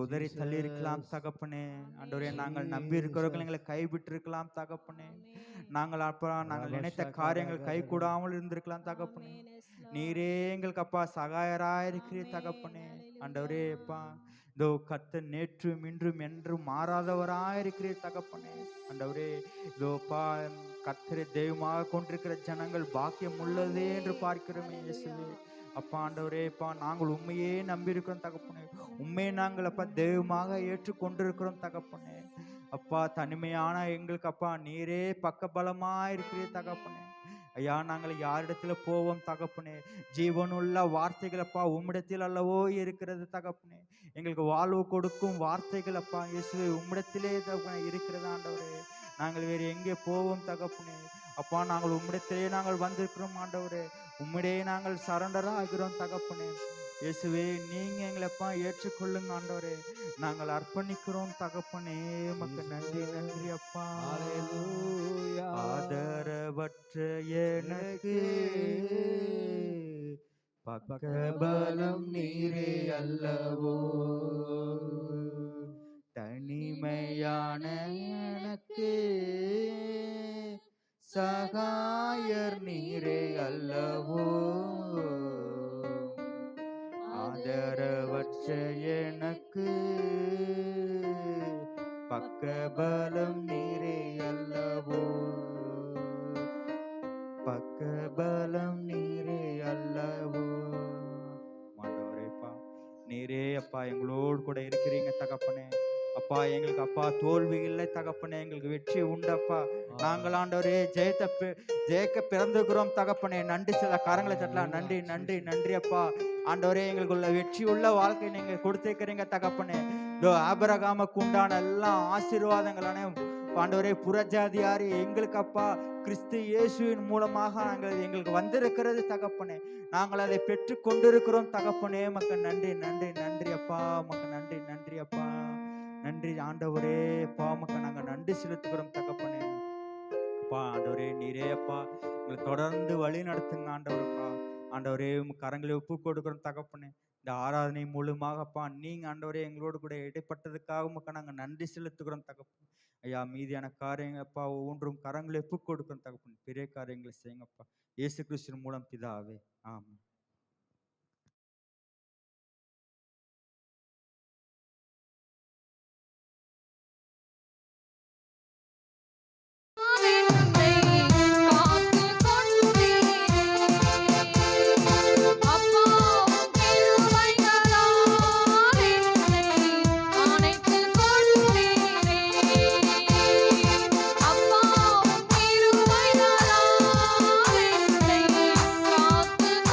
உதறி தள்ளி இருக்கலாம் தகப்பனே. ஆண்டவரே நாங்கள் நம்பி இருக்கிறவர்கள் எங்களை கைவிட்டு இருக்கலாம் தகப்பனே. நாங்கள் அப்பா நாங்கள் நினைத்த காரியங்கள் கை கூடாமல் இருந்திருக்கலாம் தகப்பனே. நீரே எங்களுக்கு அப்பா சகாயராய் இருக்கிறீர் தகப்பனே. ஆண்டவரே அப்பா இதோ கர்த்தர் நேற்றும் இன்றும் என்றும் மாறாதவராய் இருக்கிறீர் தகப்பனே. ஆண்டவரே இதோப்பா கர்த்தரை தெய்வமாக கொண்டிருக்கிற ஜனங்கள் பாக்கியம் உள்ளதே என்று பார்க்கிறோமே இயேசுவே. அப்பா ஆண்டவரே அப்பா நாங்கள் உண்மையே நம்பி இருக்கிறோம் தகப்பனே. உண்மையை நாங்கள் அப்பா தெய்வமாக ஏற்றுக்கொண்டிருக்கிறோம் தகப்பனே. அப்பா தனிமையான எங்களுக்கு அப்பா நீரே பக்கபலமா இருக்கிறீர் தகப்பனே. ஐயா நாங்கள் யாரிடத்துல போவோம் தகப்பனே? ஜீவனுள்ள வார்த்தைகள் அப்பா உம்மிடத்தில் அல்லவோ இருக்கிறது தகப்பனே. எங்களுக்கு வாழ்வு கொடுக்கும் வார்த்தைகள் அப்பா இயேசுவே உம்மிடத்திலே தகப்பனே இருக்கிறது ஆண்டவரே. நாங்கள் வேறு எங்கே போவோம் தகப்பனே? அப்பா நாங்கள் உம்மிடத்திலே நாங்கள் வந்திருக்கிறோம் ஆண்டவரே. உம்மிடையே நாங்கள் சரண்டர் ஆகிறோம் தகப்பனே. இயேசுவே நீங்க எங்களப்பா ஏற்றுக்கொள்ளுங்க ஆண்டவரே. நாங்கள் அர்ப்பணிக்கிறோம் தகப்பனே. உமக்கு நன்றி நன்றி அப்பா. ஆதரவற்ற எனக்கு பக்கபலம் நீரே அல்லவோ தனிமையான எனக்கு சகாயர் நீரே அல்லவோ ஆதரவற்ற எனக்கு பக்கபலம் நீரே அல்லவோ பக்கபலம் நீரே அல்லவோ. ஆண்டவரேப்பா நீரே அப்பா எங்களோடு கூட இருக்கிறீங்க தகப்பனே. அப்பா எங்களுக்கு அப்பா தோல்வி இல்லை தகப்பனே. எங்களுக்கு வெற்றி உண்டப்பா. நாங்கள் ஆண்டவரே ஜெயிக்க பிறந்துக்கிறோம் தகப்பனே. நன்றி சில கரங்களை தட்டலாம். நன்றி நன்றி நன்றி அப்பா. ஆண்டவரே எங்களுக்குள்ள வெற்றி உள்ள வாழ்க்கை நீங்க கொடுத்திருக்கிறீங்க தகப்பனே. இதோ ஆபிரகாமுக்கு உண்டான எல்லா ஆசீர்வாதங்களான ஆண்டவரே புறஜாதியாரி எங்களுக்கு அப்பா கிறிஸ்து இயேசுவின் மூலமாக எங்களுக்கு வந்திருக்கிறது தகப்பனே. நாங்கள் அதை பெற்று கொண்டிருக்கிறோம் தகப்பனே. மக்க நன்றி நன்றி நன்றி அப்பா. மக்க நன்றி நன்றி அப்பா. நன்றி ஆண்டவரே அப்பா. மக்க நாங்கள் நன்றி செலுத்துகிறோம் தகப்பனே. அப்பா ஆண்டவரே நீரே அப்பா எங்களை தொடர்ந்து வழி நடத்துங்க ஆண்டவரப்பா. ஆண்டவரே கரங்களை ஒப்பு கொடுக்கிறோம் தகப்பனே. இந்த ஆராதனை மூலமாக அப்பா நீங்க ஆண்டவரே எங்களோடு கூட இடைப்பட்டதுக்காக மக்கள் நாங்கள் நன்றி செலுத்துகிறோம் தகப்பனே. ஐயா மீதியான காரியங்கள் அப்பா ஒவ்வொன்றும் கரங்களை ஒப்பு கொடுக்கிறோம் தகப்பனே. பெரிய காரியங்களை செய்யுங்கப்பா. இயேசு கிறிஸ்துவின் மூலம் பிதாவே ஆமென்.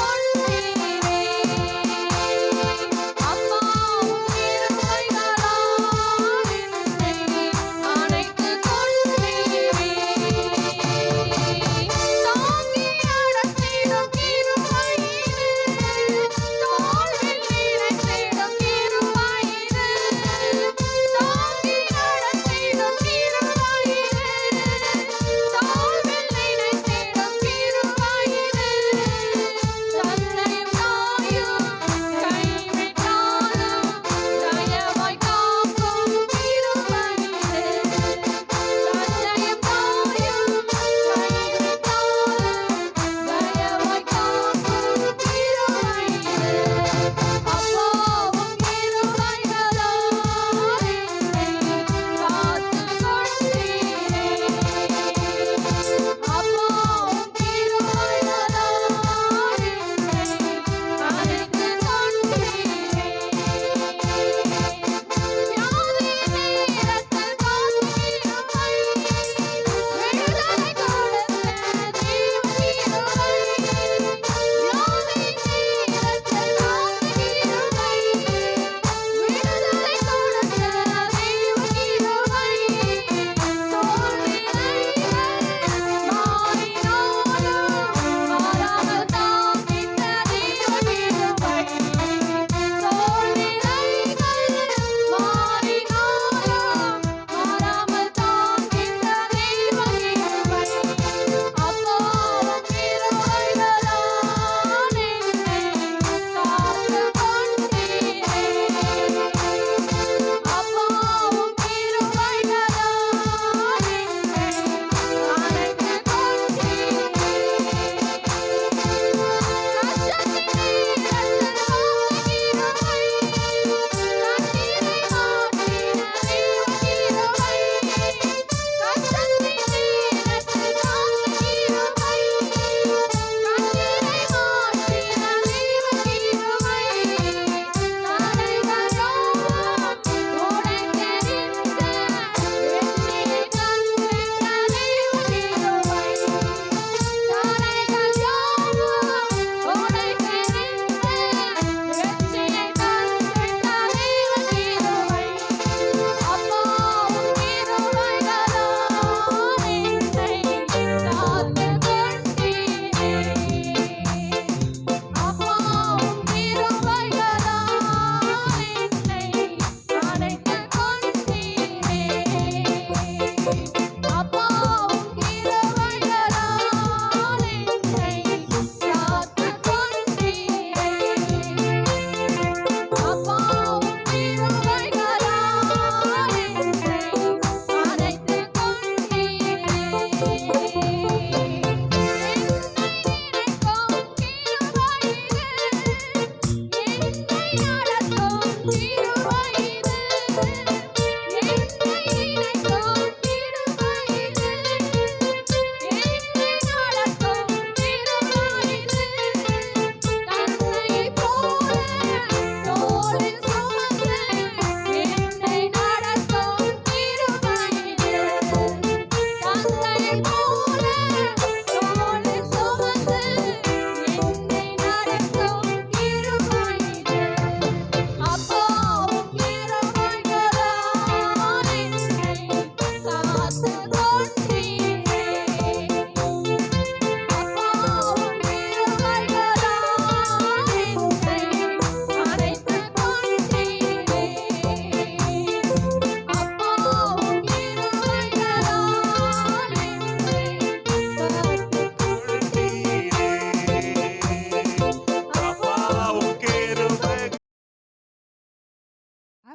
அப்பா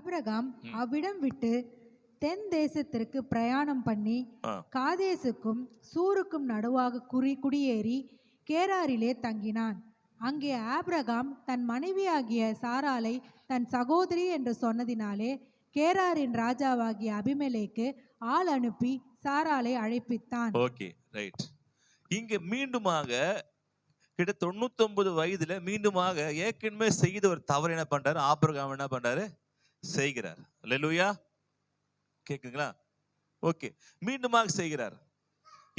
ஆபிரகாம் அவ்விடம் விட்டு தென் தேசத்திற்கு பிரயாணம் பண்ணி காதேசுக்கும் சூருக்கும் நடுவாக குடியேறி கேராரிலே தங்கினான். அங்கே ஆபிரகாம் தன் மனைவியாகிய சாராளை தன் சகோதரி என்று சொன்னதினாலே கேராரின் ராஜாவாகிய அபிமெலேக்கு ஆள் அனுப்பி சாராளை அழைப்பித்தான். Okay, right. இங்க மீண்டுமாக கிட்ட 99 வயதுல மீண்டுமாக ஏற்கனவே செய்த ஒரு தவறு என்ன பண்றாரு ஆபிரகாம், என்ன பண்றாரு, செய்கிறார். அல்லேலூயா, கேக்குங்களா? ஓகே, மீண்டுமாக செய்கிறார்.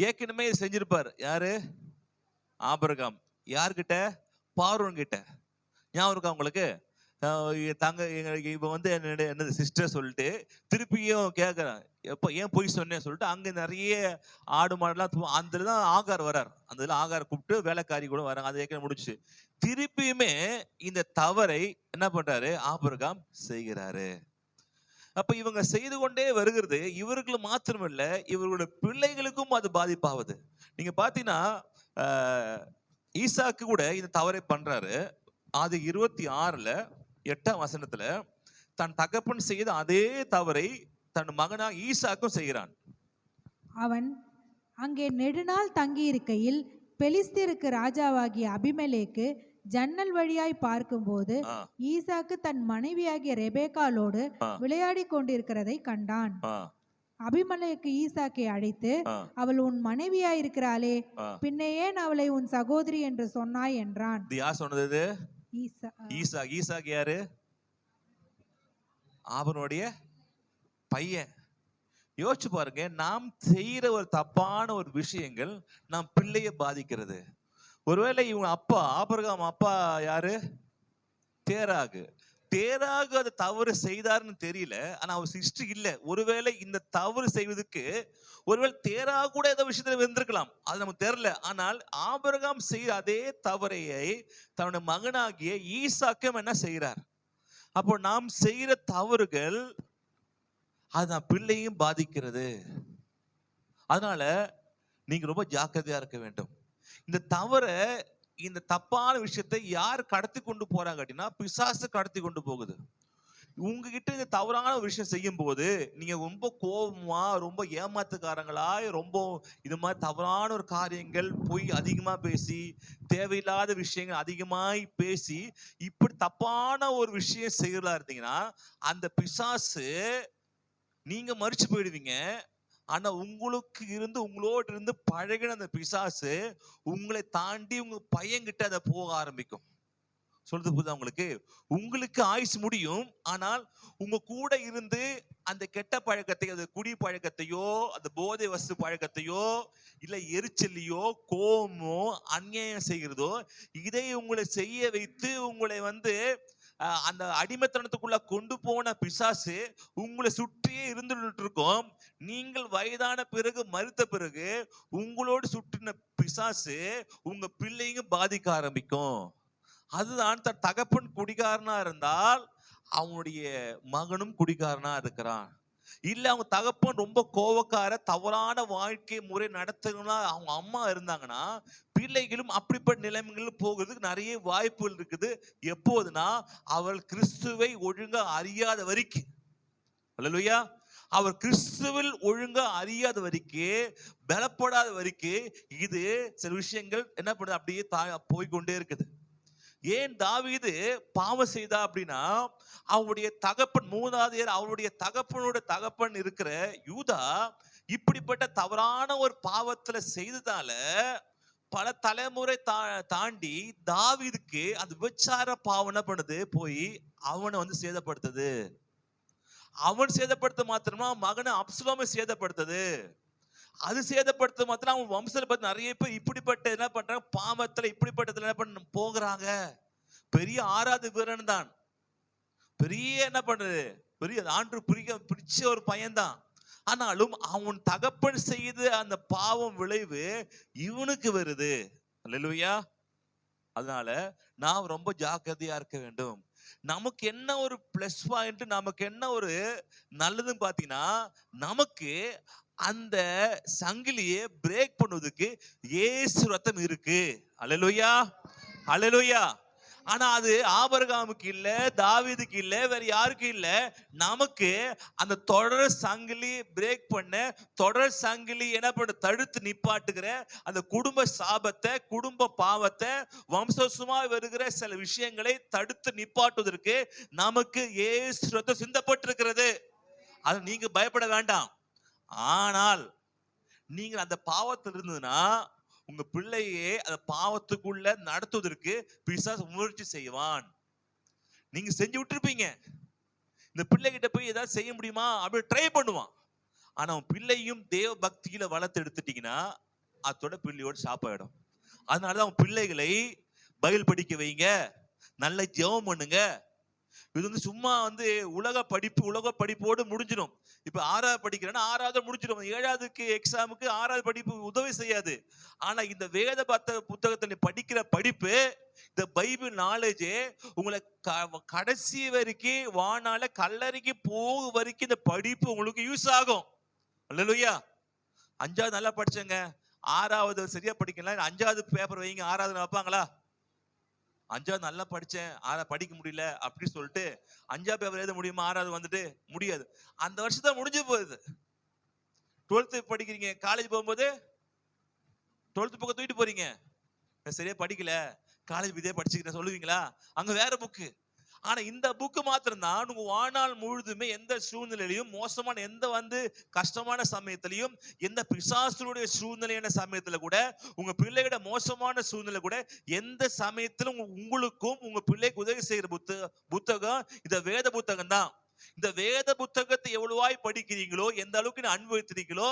ஏற்கனவே செஞ்சிருப்பார். யாரு? ஆபிரகாம். யார்கிட்ட? பார்வோன் கிட்ட. ஞாபகம் இருக்கா உங்களுக்கு? தாங்க இப்ப வந்து என்னது சிஸ்டர் சொல்லிட்டு திருப்பியும் கேட்கறான், எப்ப ஏன் போய் சொன்னேன்னு சொல்லிட்டு அங்க நிறைய ஆடு மாடுலாம் அந்த தான் ஆகார் வர்றார். அந்த ஆகார் கூப்பிட்டு வேலைக்காரி கூட வராங்க. அது ஏற்கனவே முடிச்சு. திருப்பியுமே இந்த தவறை என்ன பண்றாரு ஆபிரகாம் செய்கிறாரு. அப்ப இவங்க செய்து கொண்டே வருகிறது. இவர்களுக்கு மாத்திரமில்ல, இவர்களுடைய பிள்ளைகளுக்கும் அது பாதிப்பாகுது. நீங்க பாத்தீங்கன்னா ஈசாக்கு கூட இந்த தவறை பண்றாரு. அது 26:8 தன் தகப்பன் செய்த அதே தவறை தன் மகனா ஈசாக்கும் செய்கிறான். அவன் அங்கே நெடுநாள் தங்கியிருக்கையில் பெலிஸ்தருக்கு ராஜாவாகிய அபிமெலேக்கு ஜன்னல் வழியாய் பார்க்கும்போது ஈசாக்கு தன் மனைவியாகிய ரெபேக்காளோடு விளையாடி கொண்டிருக்கிறதை கண்டான். அபிமெலேக்கு ஈசாக்கை அழைத்து, அவள் உன் மனைவியாயிருக்கிறாளே, பின்னே ஏன் அவளை உன் சகோதரி என்று சொன்னாய் என்றான். யார் சொன்னது? ஈசாக்கு. யாரு? ஆபனுடைய பையன். யோசிச்சு பாருங்க, நாம் செய்யற ஒரு தப்பான ஒரு விஷயங்கள் நாம் பிள்ளைய பாதிக்கிறது. ஒருவேளை இவங்க அப்பா ஆபிரகாம் அப்பா யாரு? தேராகு. தேராகு அது தவறு செய்தாருன்னு தெரியல, ஆனா அவர் ஹிஸ்டரி இல்ல. ஒருவேளை இந்த தவறு செய்வதற்கு ஒருவேளை தேராகு கூட ஏதோ விஷயத்துல வந்திருக்கலாம், அது நமக்கு தெரியல. ஆனால் ஆபிரகாம் செய்த அதே தவறையை தன்னுடைய மகனாகிய ஈசாக்கும் என்ன செய்கிறார்? அப்போ நாம் செய்யற தவறுகள் அது நான் பிள்ளையும் பாதிக்கிறது. அதனால நீங்க ரொம்ப ஜாக்கிரதையா இருக்க வேண்டும். இந்த தவறை, இந்த தப்பான விஷயத்தை யார் கடத்தி கொண்டு போறாங்க அப்படின்னா பிசாசு கடத்தி கொண்டு போகுது. உங்ககிட்ட இந்த தவறான விஷயம் செய்யும் போது நீங்க ரொம்ப கோபமா, ரொம்ப ஏமாத்துக்காரங்களா, ரொம்ப இது மாதிரி தவறான ஒரு காரியங்கள் போய் அதிகமா பேசி, தேவையில்லாத விஷயங்கள் அதிகமாய் பேசி, இப்படி தப்பான ஒரு விஷயம் செய்யறதா இருந்தீங்கன்னா அந்த பிசாசு நீங்க மறிச்சு போயிடுவீங்க. ஆனா உங்களுக்கு இருந்து, உங்களோடு இருந்து பழகின அந்த பிசாசு உங்களை தாண்டி உங்க பையன்கிட்ட அதை போக ஆரம்பிக்கும். சொல்றது புரியுதா உங்களுக்கு? உங்களுக்கு ஆயுசு முடியும், ஆனால் உங்க கூட இருந்து அந்த கெட்ட பழக்கத்தை, அந்த குடி பழக்கத்தையோ, அந்த போதை வஸ்து பழக்கத்தையோ, இல்ல எரிச்சலையோ, கோபமோ, அநியாயம் செய்கிறதோ, இதை உங்களை செய்ய வைத்து உங்களை வந்து அந்த அடிமைத்தனத்துக்குள்ள கொண்டு போன பிசாசு உங்களை சுற்றியே இருந்துட்டு இருக்கும். நீங்கள் வயதான பிறகு, மறுத்த பிறகு உங்களோடு சுற்றின பிசாசு உங்க பிள்ளைங்க பாதிக்க ஆரம்பிக்கும். அதுதான் தன் தகப்பன் குடிகாரனா இருந்தால் அவனுடைய மகனும் குடிகாரனா இருக்கிறான். இல்ல அவங்க தகப்பன் ரொம்ப கோவக்கார தவறான வாழ்க்கை முறை நடத்துனா அவங்க அம்மா இருந்தாங்கன்னா பிள்ளைகளும் அப்படிப்பட்ட நிலைமைகள் போகிறதுக்கு நிறைய வாய்ப்புகள் இருக்குது. எப்போதுனா அவள் கிறிஸ்துவை ஒழுங்கா அறியாத வரைக்கும். அல்லேலூயா. அவர் கிறிஸ்துவில் ஒழுங்கா அறியாத வரைக்கும், பலப்படாத வரைக்கும் இது சில விஷயங்கள் என்ன பண்ணுது, அப்படியே போய்கொண்டே இருக்குது. ஏன் தாவீது பாவம் செய்தா அப்படின்னா அவருடைய தகப்பன், மூணாவது அவருடைய தகப்பனோட தகப்பன் இருக்கிற யூதா இப்படிப்பட்ட தவறான ஒரு பாவத்துல செய்ததால பல தலைமுறை தாண்டி தாவீதுக்கு அந்த விபச்சார பாவம் என்ன பண்ணுது, போய் அவனை வந்து சேதப்படுத்துது. அவன் சேதப்படுத்த மாத்திரமா மகனை அப்சலோமை சேதப்படுத்துது. அது சேதப்படுத்த மாத்திரம் அவன் வம்சத்தை பத்தி நிறைய பேர் இப்படிப்பட்ட என்ன பண்றாங்க, பாவத்துல இப்படிப்பட்டதுல என்ன பண்ண போகிறாங்க. பெரிய ஆராத வீரன் தான், பெரிய என்ன பண்றது, பெரிய ஆண்டு பிடிச்ச ஒரு பையன்தான். ஆனாலும் அவன் தகப்பன் செய்த அந்த பாவம் விளைவு இவனுக்கு வருது. அல்லேலூயா. அதனால நாம் ரொம்ப ஜாக்கிரதையா இருக்க வேண்டும். நமக்கு என்ன ஒரு பிளஸ் பாயிண்ட், நமக்கு என்ன ஒரு நல்லதுன்னு பாத்தீங்கன்னா, நமக்கு அந்த சங்கிலியை பிரேக் பண்ணுவதற்கு இயேசு ரத்தம் இருக்கு. அல்லேலூயா, அல்லேலூயா. ஆனா அது ஆபிரகாமுக்கு இல்ல, தாவீதுக்கு இல்ல, வேற யாருக்கும் இல்ல. நமக்கு அந்த தொடர் சங்கிலி பிரேக் பண்ண, தொடர் சங்கிலி என்ன பண்ண தடுத்து நிப்பாட்டுகிற அந்த குடும்ப சாபத்தை, குடும்ப பாவத்தை, வம்சமா வருகிற சில விஷயங்களை தடுத்து நிப்பாட்டுவதற்கு நமக்கு இயேசு ரத்தம் சிந்தப்பட்டிருக்கிறது. அது நீங்க பயப்பட வேண்டாம். ஆனால் நீங்க அந்த பாவத்தில் இருந்ததுன்னா உங்க பிள்ளையே அந்த பாவத்துக்குள்ள நடத்துவதற்கு பிசாசு முயற்சி செய்வான். நீங்க செஞ்சு விட்டுருப்பீங்க, இந்த பிள்ளை கிட்ட போய் ஏதாவது செய்ய முடியுமா அப்படி ட்ரை பண்ணுவான். ஆனா உன் பிள்ளையும் தேவ பக்தியில வளர்த்து எடுத்துட்டீங்கன்னா அதோட பிள்ளையோட சாப்பாயிடும். அதனாலதான் உன் பிள்ளைகளை பைபிள் படிக்க வைங்க, நல்ல ஜெபம் பண்ணுங்க. இது வந்து சும்மா வந்து உலக படிப்போடு முடிஞ்சிடும். இப்ப 6வது படிக்கிறேன்னா 6வது முடிஞ்சிடும். 7வதுக்கு எக்ஸாமுக்கு 6வது படிப்பு உதவி செய்யாது. ஆனா இந்த வேத புத்தகத்தை நீ படிக்கிற படிப்பு, இந்த பைபிள் நாலேஜ் உங்களை கடைசி வரைக்கும் வானால கல்லறைக்கு போக வரைக்கும் இந்த படிப்பு உங்களுக்கு யூஸ் ஆகும். அல்லேலூயா. 5வது நல்லா படிச்சங்க, 6வது சரியா படிக்கல, 5வது பேப்பர் வைங்க, 6வது வைப்பாங்களா? 5வது நல்லா படிச்சேன், 6வது படிக்க முடியல அப்படி சொல்லிட்டு 5வது பேப்பர் எழுத முடியுமா? 6வது வந்துட்டு முடியாது. அந்த வருஷத்தை முடிஞ்சு போகுது. 12th படிக்கிறீங்க, காலேஜ் போகும்போது 12th புக்கை தூக்கிட்டு போறீங்க, சரியா படிக்கல, காலேஜ் இதே படிச்சுக்கிட்ட சொல்லுவீங்களா? அங்க வேற புக்கு. ஆனா இந்த புக்கு மாத்திரம் தான் உங்க வாழ்நாள் முழுதுமே எந்த சூழ்நிலையிலையும், மோசமான எந்த வந்து கஷ்டமான சமயத்திலையும், எந்த பிசாசுடைய சூழ்நிலையான சமயத்துல கூட, உங்க பிள்ளையோட மோசமான சூழ்நிலை கூட எந்த சமயத்திலும் உங்களுக்கும் உங்க பிள்ளைக்கு உதவி செய்யற புத்தகம் இந்த வேத புத்தகம் தான். இந்த வேத புத்தகத்தை எவ்வளவாய் படிக்கிறீங்களோ, எந்த அளவுக்கு அனுபவிக்கிறீங்களோ,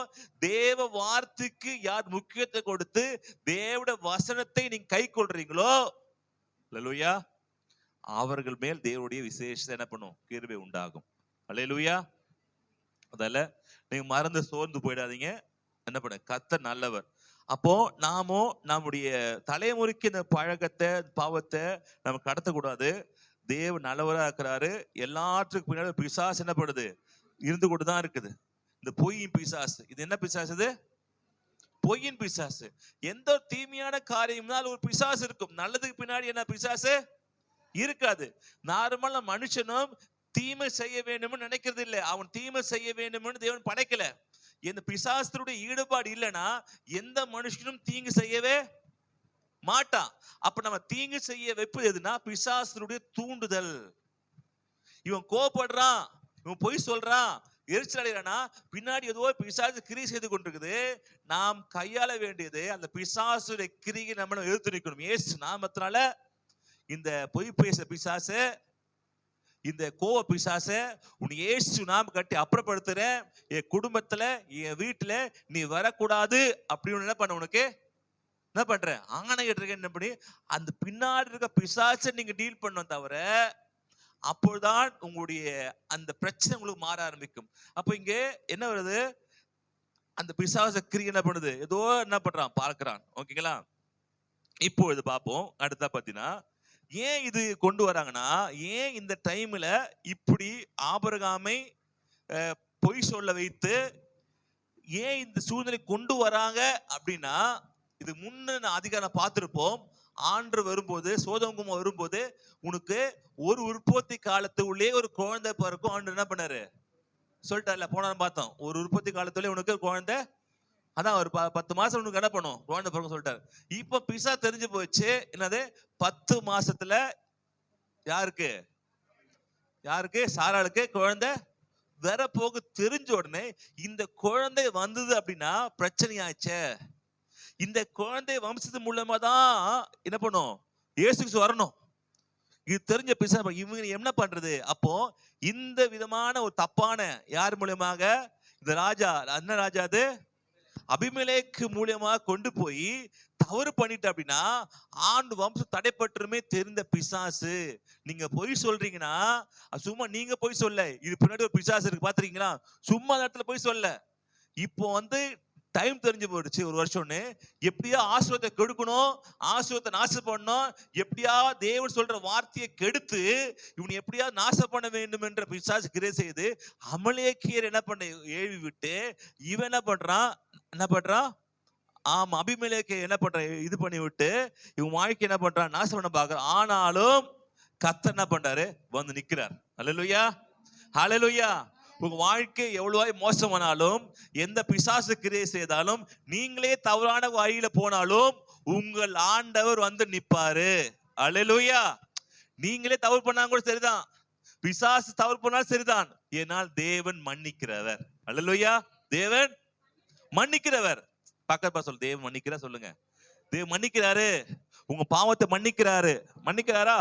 தேவ வார்த்தைக்கு யார் முக்கியத்துவம் கொடுத்து தேவட வசனத்தை நீங்க கை கொள்றீங்களோ, அல்லேலூயா, அவர்கள் மேல் தேவனுடைய விசேஷத்தை என்ன பண்ணும்? கிருபை உண்டாகும். அல்லேலூயா. அதால நீங்க மறந்து சோர்ந்து போயிடாதீங்க. என்ன பண்ண, கர்த்தர் நல்லவர். அப்போ நாமோ நம்முடைய தலைமுறைக்கு இந்த பழக்கத்தை, பாவத்தை நம்ம கடத்தக்கூடாது. தேவன் நல்லவரா இருக்கிறாரு. எல்லாத்துக்கும் பின்னாடி பிசாசு என்ன பண்ணுது? இருந்து கொண்டு தான் இருக்குது. இந்த பொய்யின் பிசாசு. இது என்ன பிசாசு? இது பொய்யின் பிசாசு. எந்த தீமையான காரியம்னாலும் ஒரு பிசாசு இருக்கும். நல்லதுக்கு பின்னாடி என்ன பிசாசு இருக்காது. நார்மலா மனுஷனும் தீமை செய்ய வேண்டும்னு நினைக்கிறது இல்லை. அவன் தீமை செய்ய வேண்டும்னு தேவன் படைக்கல. இந்த பிசாசனுடைய ஈடுபாடு இல்லைன்னா எந்த மனுஷனும் தீங்கு செய்யவே மாட்டான். அப்ப நம்ம தீங்கு செய்ய வைப்பது எதுனா பிசாசனுடைய தூண்டுதல். இவன் கோபப்படுறான், இவன் பொய் சொல்றான், எரிச்சல் அடைகிறானா, பின்னாடி ஏதோ பிசாசு கிரியை செய்து கொண்டிருக்குது. நாம் கையாள வேண்டியது அந்த பிசாசுடைய கிரியை நம்ம எதிர்த்து நிற்கணும். இயேசு நாமத்தினால இந்த பொய் பேச பிசாசு, இந்த கோவ பிசாசு உன் இயேசு நாம கட்டி அப்புறப்படுத்துறேன். என் குடும்பத்துல, என் வீட்டுல நீ வரக்கூடாது அப்படின்னு என்ன பண்ண, உனக்கு என்ன பண்ற, ஆணையிட்டு இருக்க. என்ன பண்ணி அந்த பின்னாடி இருக்க பிசாசை நீங்க டீல் பண்ண தவிர அப்போதான் உங்களுடைய அந்த பிரச்சனை உங்களுக்கு மாற ஆரம்பிக்கும். அப்ப இங்க என்ன வருது? அந்த பிசாச கிரியை என்ன பண்ணுது? ஏதோ என்ன பண்றான், பார்க்கிறான். ஓகேங்களா? இப்போ இது பார்ப்போம். அடுத்தா பாத்தீங்கன்னா, ஏன் இது கொண்டு வராங்கன்னா, ஏன் இந்த டைம்ல இப்படி ஆபிரகாமை பொய் சொல்ல வைத்து ஏன் இந்த சூழ்நிலை கொண்டு வராங்க அப்படின்னா, இது முன்ன அதிகாரம் பார்த்திருப்போம். ஆண்டு வரும்போது, சோதோம் வரும்போது, உனக்கு ஒரு உற்பத்தி காலத்து உள்ளே ஒரு குழந்தை பிறக்கும் ஆண்டு என்ன பண்ணாரு சொல்லிட்டார்ல, போன பார்த்தோம். ஒரு உற்பத்தி காலத்துள்ளே உனக்கு குழந்தை, அதான் ஒரு 10 மாசம் உனக்கு என்ன பண்ணும், குழந்தை பிறகு சொல்லிட்டாரு. இப்ப பிசா தெரிஞ்சு போச்சு. என்னது? 10 மாசத்துல யாருக்கு யாருக்கு சாராளுக்கு குழந்தை வர போக தெரிஞ்ச உடனே இந்த குழந்தை வந்தது அப்படின்னா பிரச்சனையாச்சே. இந்த குழந்தை வம்சத்து மூலமா தான் என்ன பண்ணும், இயேசு வரணும். இது தெரிஞ்ச பிசா இவங்க என்ன பண்றது? அப்போ இந்த விதமான ஒரு தப்பான யார் மூலமாக, இந்த ராஜா, அண்ணன் ராஜா அது அபிமெலேக்கு மூலியமா கொண்டு போய் தவறு பண்ணிட்டு அப்படின்னா ஆண்டு வம்சம் தடைப்பட்டுமே தெரிந்த பிசாசு. நீங்க பொய் சொல்றீங்கன்னா சும்மா நீங்க பொய் சொல்ல, இது பின்னாடி ஒரு பிசாசு இருக்கு பாத்துறீங்களா? சும்மா இடத்துல பொய் சொல்ல. இப்போ வந்து டைம் தெரிஞ்சு போயிடுச்சு. ஒரு வருஷம்னு எப்படியா ஆசீர்வாதத்தை கெடுக்கணும், ஆசீர்வாதத்தை நாசம் பண்ணணும், எப்படியா தேவன் சொல்ற வார்த்தையை கெடுத்து இவனை எப்படியா நாசம் பண்ண வேண்டும் என்ற பிசாசு கிரியை செய்து அமலேக்கியர் என்ன பண்ண ஏவி விட்டு இவன் என்ன பண்றான், ஆமா, அபிமெலேக்கு என்ன பண்ற, இது பண்ணி விட்டு இவன் வாழ்க்கை என்ன பண்றான், நாசம் பண்ண பாக்குறான். ஆனாலும் கர்த்தர் என்ன பண்றாரு, வந்து நிக்கிறார். அல்லேலூயா, ஹalleluya. உங்க வாழ்க்கை எவ்வளவு மோசமானாலும், எந்த பிசாசு கிரியை செய்தாலும், நீங்களே தவறான வழியில போனாலும் உங்கள் ஆண்டவர் வந்து நிப்பாரு. அல்லேலூயா. நீங்களே தவறு பண்ணாங்க கூட சரிதான், பிசாசு தவறு பண்ணாலும் சரிதான், ஏனால் தேவன் மன்னிக்கிறவர். அல்லேலூயா. தேவன் மன்னிக்கிறவர். பக்கத்துல சொல்லு, தேவன் மன்னிக்கிறார் சொல்லுங்க. தேவன் மன்னிக்கிறாரு, உங்க பாவத்தை மன்னிக்கிறாரு. மன்னிக்கிறாரா?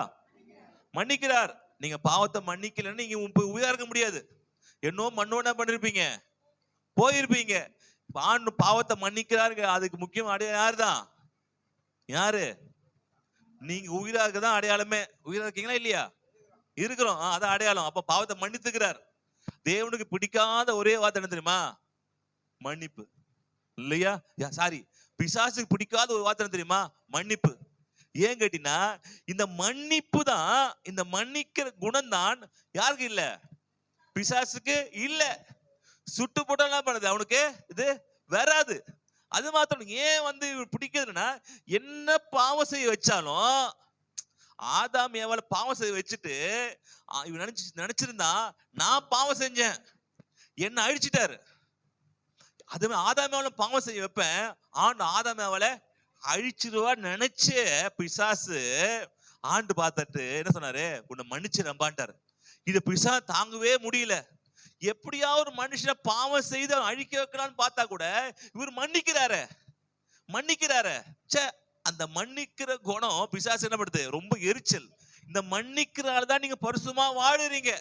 மன்னிக்கிறார். நீங்க பாவத்தை மன்னிக்கலன்னு நீங்க உயிரா இருக்க முடியாது. என்னோ மண்ணோட பண்ணிருப்பீங்க, போயிருப்பீங்க. ஆண்டு பாவத்தை மன்னிக்கிறாருங்க, அதுக்கு முக்கியம் அடையாளம் யாருதான்? யாரு? நீங்க உயிராக தான் அடையாளமே. உயிரா இருக்கீங்களா இல்லையா? இருக்கிறோம், அதான் அடையாளம். அப்ப பாவத்தை மன்னித்துக்கிறார். தேவனுக்கு பிடிக்காத ஒரே வார்த்தை என்ன தெரியுமா? மன்னிப்பு. இல்லையா? சாரி, பிசாசுக்கு பிடிக்காத ஒரு வார்த்தை என்ன தெரியுமா? மன்னிப்பு. ஏன் கேட்டீங்கன்னா, இந்த மன்னிப்பு தான், இந்த மன்னிக்கிற குணம் தான் யாருக்கு இல்ல? பிசாசுக்கு இல்ல. சுட்டு போட்டா பண்ணுது, அவனுக்கு இது வராது. அது மாத்திரம் ஏன் வந்து பிடிக்குதுன்னா, என்ன பாவம் செய்ய வச்சாலும், ஆதாம் ஏவாளை பாவம் செய்ய வச்சுட்டு இவன் நினைச்சிருந்தா நான் பாவம் செஞ்சேன், என்ன அழிச்சிட்டாரு. அது ஆதாம் ஏவாளை பாவம் செய்ய வைப்பேன், ஆதாம் ஏவாளை அழிச்சிருவா நினைச்ச பிசாசு ஆண்டு பார்த்துட்டு என்ன சொன்னாரு, உன்னை மன்னிச்சு நம்பான்ட்டாரு. இது பிசா தாங்கவே முடியல. எப்படியா ஒரு மனுஷனை பாவம் செய்து அழிக்க வைக்கலான்னு பார்த்தா கூட இவர் மன்னிக்கிறாரு. அந்த மன்னிக்கிற குணம் பிசாசு என்ன பண்ணுது, ரொம்ப எரிச்சல். இந்த மன்னிக்கிறனாலதான் நீங்க பரிசுத்தமா வாழுறீங்க.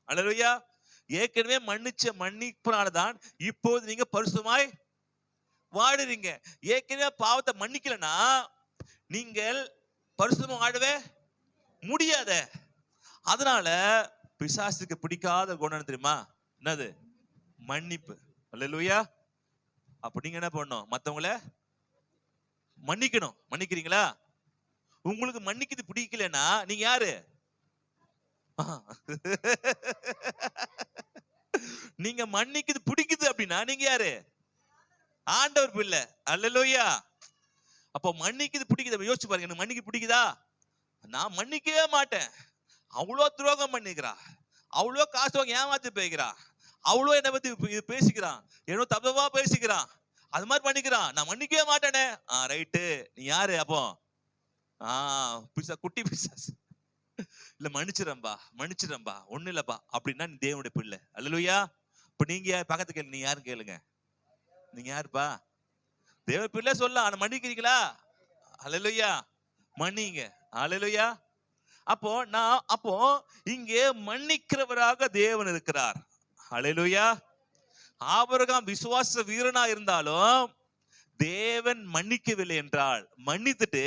அல்லேலூயா. ஏற்கனவே மன்னிப்பனாலதான் இப்போது நீங்க பரிசுத்தமாய் வாழுறீங்க. ஏற்கனவே பாவத்தை மன்னிக்கலனா நீங்கள் பரிசுத்தமா வாழவே முடியாத. அதனால பிசாசுக்கு பிடிக்காத குணம் தெரியுமா? என்னது? மன்னிப்பு. அல்லேலூயா. அப்ப நீங்க என்ன பண்ணணும்? மத்தவங்கள மன்னிக்கணும். மன்னிக்கிறீங்களா? உங்களுக்கு மன்னிக்கிறது பிடிக்கலன்னா நீங்க யாரு? நீங்க மன்னிக்கிறது பிடிக்குது அப்படின்னா நீங்க யாரு? ஆண்டவர் பிள்ளை. அல்லேலூயா. அப்ப மன்னிக்கிறது பிடிக்குது. யோசிச்சு பாருங்க, எனக்கு மன்னிக்க பிடிக்குதா? நான் மன்னிக்கவே மாட்டேன். அவ்வளோ துரோகம் பண்ணிக்கிறா, அவ்வளோ காசு வாங்க ஏமாத்தி போய்க்கிறா, அவ்வளோ என்னை பத்தி பேசிக்கிறான், என்னோ தப்பா பேசிக்கிறான், அது மாதிரி பண்ணிக்கிறான், நான் மன்னிக்கவே மாட்டேனே. ரைட்டு, நீ யாரு அப்போ? குட்டி பிசாசு. இல்ல மன்னிச்சிடம்பா ஒண்ணு இல்லப்பா அப்படின்னா நீ தேவனுடைய பிள்ளை. அல்லேலூயா. இப்ப நீங்க பக்கத்து கேள்வி, நீங்க யாரும் கேளுங்க, நீங்க யாருப்பா? தேவ பிள்ளை சொல்லலாம். ஆனா மன்னிக்கிறீங்களா? அல்லேலூயா. மன்னிங்க. அல்லேலூயா. அப்போ இங்கே மன்னிக்கிறவராக தேவன் இருக்கிறார். அல்லேலூயா. ஆபிரகாம் விசுவாச வீரனா இருந்தாலும் தேவன் மன்னிக்கவில்லை என்றால், மன்னித்துட்டு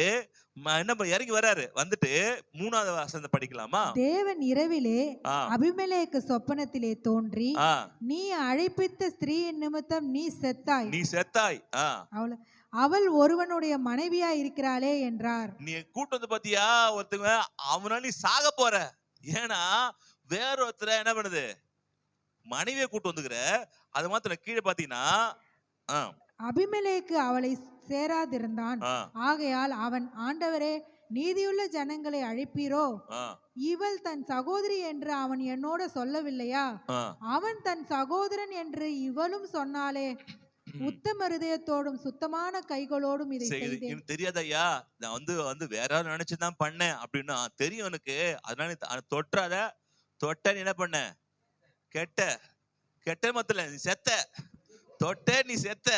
என்ன இறங்கி வராரு. வந்துட்டு 3வது வசனத்தை படிக்கலாமா? தேவன் இரவிலே அபிமெலேக்கு சொப்பனத்திலே தோன்றி, நீ அழைப்பித்த ஸ்திரீயின் நிமித்தம் நீ செத்தாய், அவள் ஒருவனுடைய மனைவியா இருக்கிறாளே என்றார். நீ கூட்டு வந்து பாத்தியா ஒருத்தங்க, அவனால நீ சாக போற. ஏன்னா வேற ஒருத்தர என்ன பண்ணுது, மனைவியை கூட்டு வந்துக்கிற. அது மாத்திரம் கீழே பாத்தீங்கன்னா, அபிமெலேக்கு அவளை சேராதிருந்தான். ஆகையால் அவன், ஆண்டவரே, நீதியுள்ள ஜனங்களை அழைப்பீரோ? இவள் தன் சகோதரி என்று அவன் என்னோட சொல்லவில்லையா? அவன் தன் சகோதரன் என்று இவளும் சொன்னாலே. உத்தம இருதயத்தோடும் சுத்தமான கைகளோடும் இதை செய்தேன். தெரியாதையா, நான் வந்து வேற நினைச்சுதான் பண்ணேன் அப்படின்னா தெரியும் எனக்கு. அதனால தொற்றாத. தொட்ட நீ என்ன பண்ண? கெட்ட மத்தல நீ செத்த. தொட்ட நீ செத்த.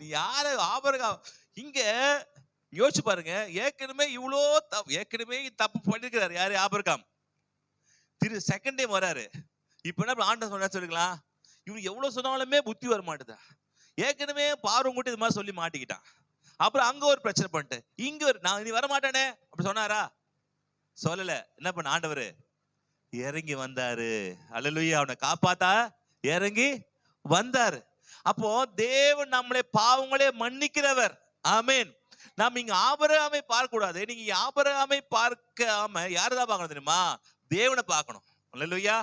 நீ யாரு? ஆபிரகாம். இங்க யோசிச்சு பாருங்க, ஏற்கனவே தப்பு பண்ணிருக்கிறாரு. யாரு? ஆபிரகாம். செகண்ட் டைம் வராரு. இப்ப என்ன ஆண்டவர் சொன்னா சொல்லிக்கலாம், இவனுக்கு எவ்வளவு சொன்னாலுமே புத்தி வர மாட்டுதா. ஏற்கனவே பார்வம் கூட்டி இது மாதிரி சொல்லி மாட்டிக்கிட்டான். அப்புறம் அங்க ஒரு பிரச்சனை பண்ணிட்டு இங்க நான் நீ வரமாட்டானே அப்படி சொன்னாரா? சொல்லல. என்ன பண்ண ஆண்டவர்? இறங்கி வந்தாரு. அல்லேலூயா. அவனை காப்பாத்தா இறங்கி வந்தாரு. அப்போ தேவன் நம்மளை பாவங்களே மன்னிக்கிறவர். ஆமென். நாம் இங்க ஆபிரகாமை பார்க்க கூடாது. நீங்க ஆபிரகாமை பார்க்காம யாரதான் பார்க்கணும் தெரியுமா? தேவனை பார்க்கணும். அல்லேலூயா.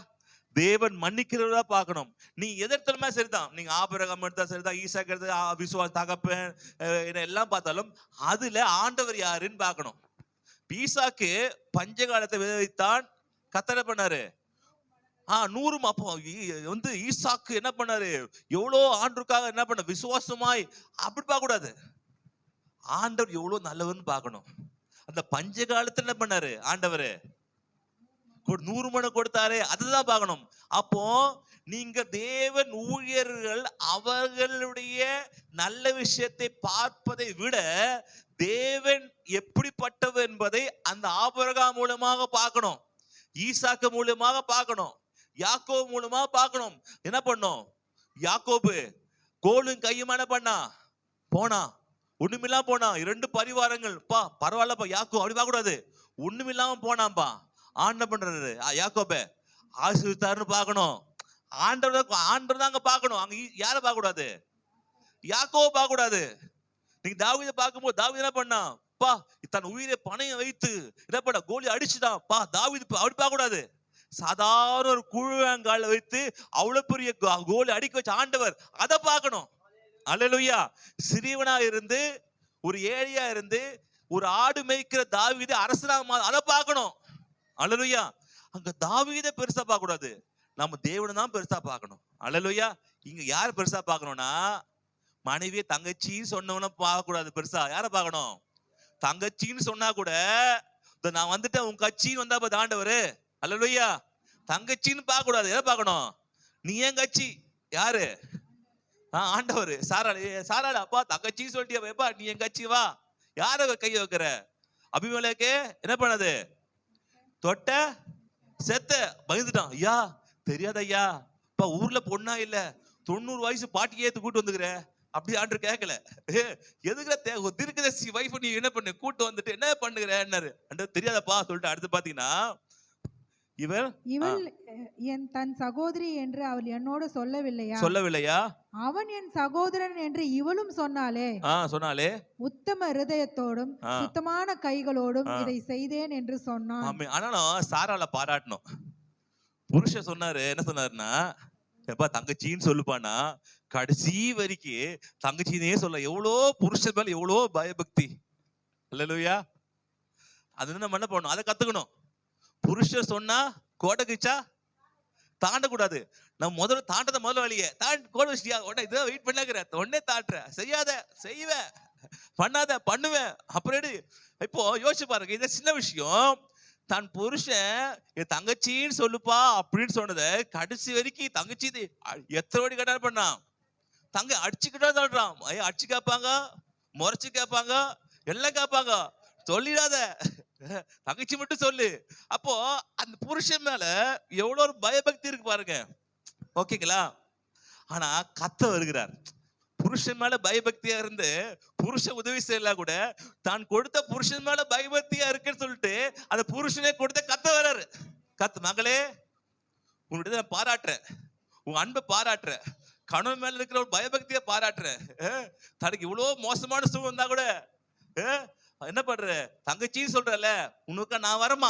தேவன் மன்னிக்கிறவரா பார்க்கணும். நீ எதிர்த்தலுமே சரிதான், நீங்க ஆபிரகாம் எடுத்தா சரிதான், ஈசாக்கு எடுத்தா விசுவாச தகப்பன் எல்லாம் பார்த்தாலும் அதுல ஆண்டவர் யாருன்னு பார்க்கணும். ஈசாக்கு பஞ்சகாலத்தை விதைத்தான், கத்தரை பண்ணாரு 100. அப்போ வந்து ஈசாக்கு என்ன பண்ணாரு, எவ்வளோ ஆண்டுக்காக என்ன பண்ண விசுவாசமாய் அப்படி பார்க்க கூடாது. ஆண்டவர் எவ்வளவு நல்லவர்னு பார்க்கணும். அந்த பஞ்ச காலத்துல என்ன பண்ணாரு ஆண்டவர், 100 மணி கொடுத்தாரு, அதுதான் பார்க்கணும். அப்போ நீங்க தேவன் ஊழியர்கள் அவர்களுடைய நல்ல விஷயத்தை பார்ப்பதை விட தேவன் எப்படிப்பட்டவர் என்பதை அந்த ஆபிரகாம் மூலமாக பார்க்கணும், ஈசாக்கு மூலமாக பார்க்கணும், யாக்கோபு மூலமாக பார்க்கணும். என்ன பண்ணோம், யாக்கோபு கோலும் கையும் என்ன பண்ணா, போனா ஒண்ணுமில்லாம போனா. 2 பரிவாரங்கள் பரவாயில்லப்பா யாக்கோ அப்படி பார்க்க கூடாது, ஒண்ணுமில்லாம போனாம்பா. ஆண்டவர் பண்றாரு யாக்கோபே ஆசீர்வதித்தாருன்னு பார்க்கணும். ஆண்டவர் தான் அங்க பார்க்கணும். அங்க யாரை பார்க்க கூடாது, யாக்கோவை பார்க்க கூடாது. நீங்க தாவீதை பார்க்கும்போது தாவீது என்ன பண்ணா, தன் உயிரை பணைய வைத்து என்ன பண்ண கோலி அடிச்சுதான் தாவீது அப்படி பார்க்க கூடாது. சாதாரண ஒரு கூழாங்கால வைத்து அவ்வளவு பெரிய கோலி அடிக்க வச்ச ஆண்டவர், அதை பார்க்கணும். அல்லேலூயா. சிறியவனா இருந்து ஒரு ஏழையா இருந்து ஒரு ஆடு மேய்க்கிற தாவீது அரசனாக அதை பார்க்கணும். அல்லேலூயா. அங்க தாவீதை பெருசா பார்க்க கூடாது, நம்ம தேவனை தான் பெருசா பார்க்கணும். அல்லேலூயா. இங்க யார பெருசா பார்க்கணும்னா, மனைவியை தங்கச்சின்னு சொன்னவன பார்க்க கூடாது. பெருசா யார பார்க்கணும், தங்கச்சின்னு சொன்னா கூட நான் வந்துட்டேன் உன் கட்சின்னு வந்தா ஆண்டவரு. அல்லேலூயா. தங்கச்சின்னு பார்க்க கூடாது, எதை பார்க்கணும், நீ ஏன் கட்சி, யாரு, ஆண்டவர். சாராள அப்பா தங்கச்சின்னு சொல்லிட்டியா, நீ என் கட்சி வா, யார கைய வைக்கிற. அபிமெலேக்கு என்ன பண்ணது, தொட்ட செத்த பயந்துட்டான். ஐயா தெரியாத ஐயா, ஊர்ல பொண்ணா இல்ல 90 வயசு பாட்டியே கூட்டு வந்துக்கிற, அப்படி ஆண்டு கேட்கல. எதுக்குற தீர்க்கதரிசி வைஃப் நீ என்ன பண்ணு கூட்டு வந்துட்டு என்ன பண்ணுகிற தெரியாதப்பா சொல்லிட்டு அடுத்து பாத்தீங்கன்னா, இவள் என் தன் சகோதரி என்று அவள் என்னோடு சொல்லவில்லையா, அவன் என் சகோதரன் என்று இவளும் சொன்னாலே உத்தம இருதயத்தோடும் சுத்தமான கைகளோடும் இதை செய்தேன் என்று சொன்னான். ஆனாலும் சாரால பாராட்டணும். புருஷன் சொன்னாரு, என்ன சொன்னாருன்னா, எப்பா தங்கச்சின்னு சொல்லுப்பானா, கடைசி வரைக்கும் தங்கச்சினே சொல்ல. எவ்வளோ புருஷன் மேல எவ்வளோ பயபக்தி. அல்லேலூயா. அது நம்ம என்ன பண்ணணும், அதை கத்துக்கணும். புருஷன் சொன்னா கோடகிச்சா தாண்டக்கூடாது. நம்ம முதல்ல வழியே கோட வச்சியா, உடனே இதை வெயிட் பண்ணாக்குற, உடனே தாட்டுற, செய்யாத செய்வேன், பண்ணாத பண்ணுவேன். அப்புறம் இப்போ யோசிச்சு பாருங்க, இது சின்ன விஷயம். தன் புருஷன் என் தங்கச்சின்னு சொல்லுப்பா அப்படின்னு சொன்னதை கடைசி வரைக்கும் தங்கச்சி எத்தனை வாட்டி கட்டால் பண்ணான், தங்க அடிச்சுக்கிட்டா தாடுறான். அடிச்சு கேட்பாங்க, முறைச்சு கேட்பாங்க, எல்லாம் கேட்பாங்க. சொல்லிடாத, தங்கச்சி மட்டும் சொல்லு. அப்போ அந்த புருஷன் மேல எவ்வளவு ஒரு பயபக்தி இருக்கு பாருங்க. ஓகேங்களா. ஆனா கத்த வருகிறார், புருஷன் மேல பயபக்தியா இருந்து புருஷன் உதவி செய்யலாம் கூட தான் கொடுத்த புருஷன் மேல பயபக்தியா இருக்குன்னு சொல்லிட்டு அந்த புருஷனே கொடுத்த கத்த வர்றாரு. மகளே உன்னுடைய நான் பாராட்டுறேன், உன் அன்பை பாராட்டுறேன், கணவன் மேல இருக்கிற ஒரு பயபக்தியை பாராட்டுறேன். தனக்கு இவ்வளவு மோசமான சூழ் வந்தா கூட என்ன பண்ற, தங்கச்சின்னு சொல்றல, உனக்கு நான் வரமா.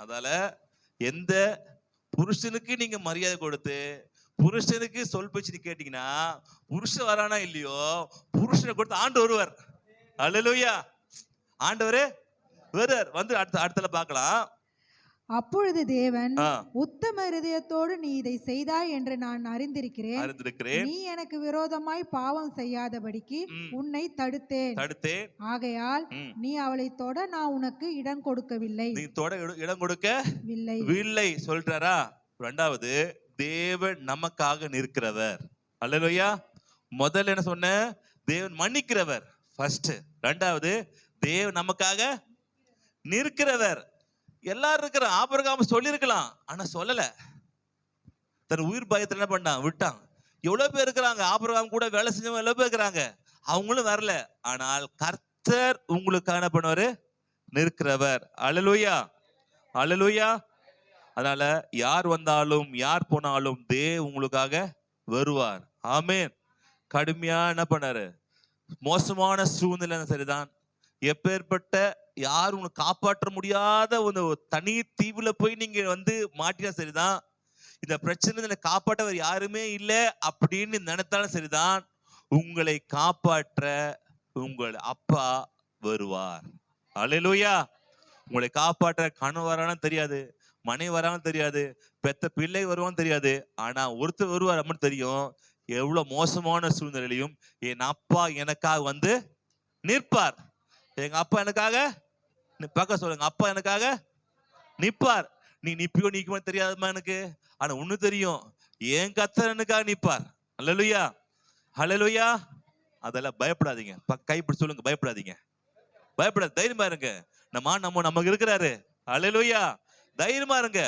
அதால எந்த புருஷனுக்கு நீங்க மரியாதை கொடுத்து புருஷனுக்கு சொல் பேச்சு கேட்டீங்கன்னா, புருஷன் வரானா இல்லையோ, புருஷனை கொடுத்து ஆண்டு வருவார். அல்லேலூயா. ஆண்டவரே வருவார். வந்து அடுத்தல பார்க்கலாம். அப்பொழுது தேவன், உத்தம இருதயத்தோடு நீ இதை செய்தாய் என்று நான் அறிந்திருக்கிறேன். நீ எனக்கு விரோதமாய் பாவம் செய்யாதபடிக்கு உன்னை தடுத்தேன். ஆகையால் நீ அவளை தொட நான் உனக்கு இடம் கொடுக்கவில்லை. நீ தொட இடம் கொடுக்கவில்லை சொல்றாரா. இரண்டாவது, தேவன் நமக்காக நிற்கிறவர். அல்லேலூயா. முதல்ல என்ன சொன்ன, தேவன் மன்னிக்கிறவர் ஃபர்ஸ்ட். இரண்டாவது, தேவன் நமக்காக நிற்கிறவர். எல்லாரும் இருக்கிற ஆபிரகாம் சொல்லியிருக்கலாம், ஆனா சொல்லல. தன் உயிர் பயத்துல என்ன பண்ணான், விட்டான். எவ்வளவு பேர் இருக்கிறாங்க, ஆபிரகாம் கூட வேலை செஞ்சவங்க எவ்வளவு பேர் இருக்கிறாங்க, அவங்களும் வரல. ஆனால் கர்த்தர் உங்களுக்கு என்ன பண்ணுவாரு, நிற்கிறவர். அல்லேலூயா, அல்லேலூயா. அதனால யார் வந்தாலும் யார் போனாலும் உங்களுக்காக வருவார். ஆமென். கடுமையா என்ன பண்ணாரு, மோசமான சூழ்நிலை சரிதான், எப்பேற்பட்ட யாரும் காப்பாற்ற முடியாத ஒரு தனி தீவுல போய் நீங்க வந்து மாட்டினா சரிதான், இந்த பிரச்சனை காப்பாற்றவர் யாருமே இல்லை அப்படின்னு நினைத்தாலும் சரிதான், உங்களை காப்பாற்ற உங்கள் அப்பா வருவார். அல்லேலூயா. உங்களை காப்பாற்ற கணவன் வரான்னு தெரியாது, மனைவி வரான்னு தெரியாது, பெத்த பிள்ளை வருவான்னு தெரியாது. ஆனா ஒருத்தர் வருவார் அப்படின்னு தெரியும். எவ்வளவு மோசமான சூழ்நிலையிலையும் என் அப்பா எனக்காக வந்து நிற்பார். எங்க அப்பா எனக்காக பக்கம் சொல்லுங்க, அப்பா எனக்காக நிற்பார். நீ நிப்பியோ நிக்குமோ தெரியாதுமா எனக்கு, ஆனா ஒண்ணு தெரியும், என் கர்த்தர் எனக்காக நிற்பார். அல்லேலூயா, அல்லேலூயா. அதெல்லாம் பயப்படாதீங்க. கைப்பிடி சொல்லுங்க, பயப்படாதீங்க, பயப்படாது, தைரியமா இருங்க. நமக்கு இருக்கிறாரு. அல்லேலூயா. தைரியமா இருங்க,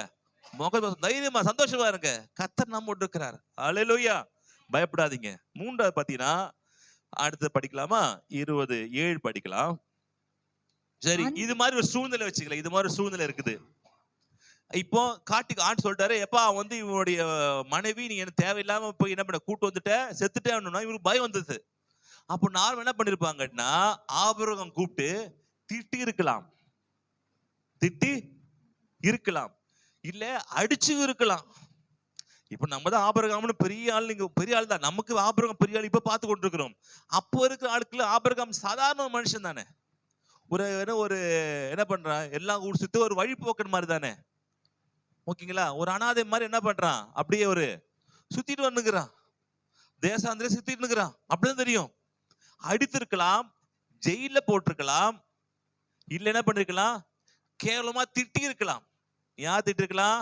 தைரியமா சந்தோஷமா இருங்க. கர்த்தர் நம்மோடு இருக்கிறார். அல்லேலூயா. பயப்படாதீங்க. மூன்றாவது பாத்தீங்கன்னா, அடுத்து படிக்கலாமா? 27 படிக்கலாம். சரி, இது மாதிரி ஒரு சூழ்நிலை வச்சுக்கல, இது மாதிரி சூழ்நிலை இருக்குது. இப்போ காட்டுக்கு ஆண்டு சொல்லிட்டாரு, எப்பா வந்து இவனுடைய மனைவி நீ எனக்கு தேவையில்லாம போய் என்ன பண்ண கூட்டு வந்துட்ட, செத்துட்டேன்னா இவருக்கு பயம் வந்தது. அப்போ நார்மல் என்ன பண்ணிருப்பாங்கன்னா, ஆபிரகாம் கூப்பிட்டு திட்டி இருக்கலாம், திட்டி இருக்கலாம், இல்ல அடிச்சு இருக்கலாம். இப்ப நம்ம தான் ஆபிரகாம்னு பெரிய ஆள், நீங்க பெரிய ஆள் தான், நமக்கு ஆபிரகாம் பெரிய ஆள் இப்ப பார்த்து கொண்டிருக்கிறோம். அப்போ இருக்கிற ஆளுக்குள்ள ஆபிரகாம் சாதாரண மனுஷன் தானே, ஒரு என்ன பண்றான், எல்லாம் ஊர் சுத்தி ஒரு வழிபோக்கன் மாதிரி தானே, ஓகேங்களா? ஒரு அனாதை மாதிரி என்ன பண்றான், அப்படியே ஒரு சுத்திட்டு வந்துக்கிறான், தேசாந்திரே சுத்திட்டு இருக்கிறான். அப்படிதான் தெரியும். அடித்திருக்கலாம், ஜெயில போட்டிருக்கலாம், இல்ல என்ன பண்ணிருக்கலாம், கேவலமா திட்டி இருக்கலாம். யார் திட்டி இருக்கலாம்?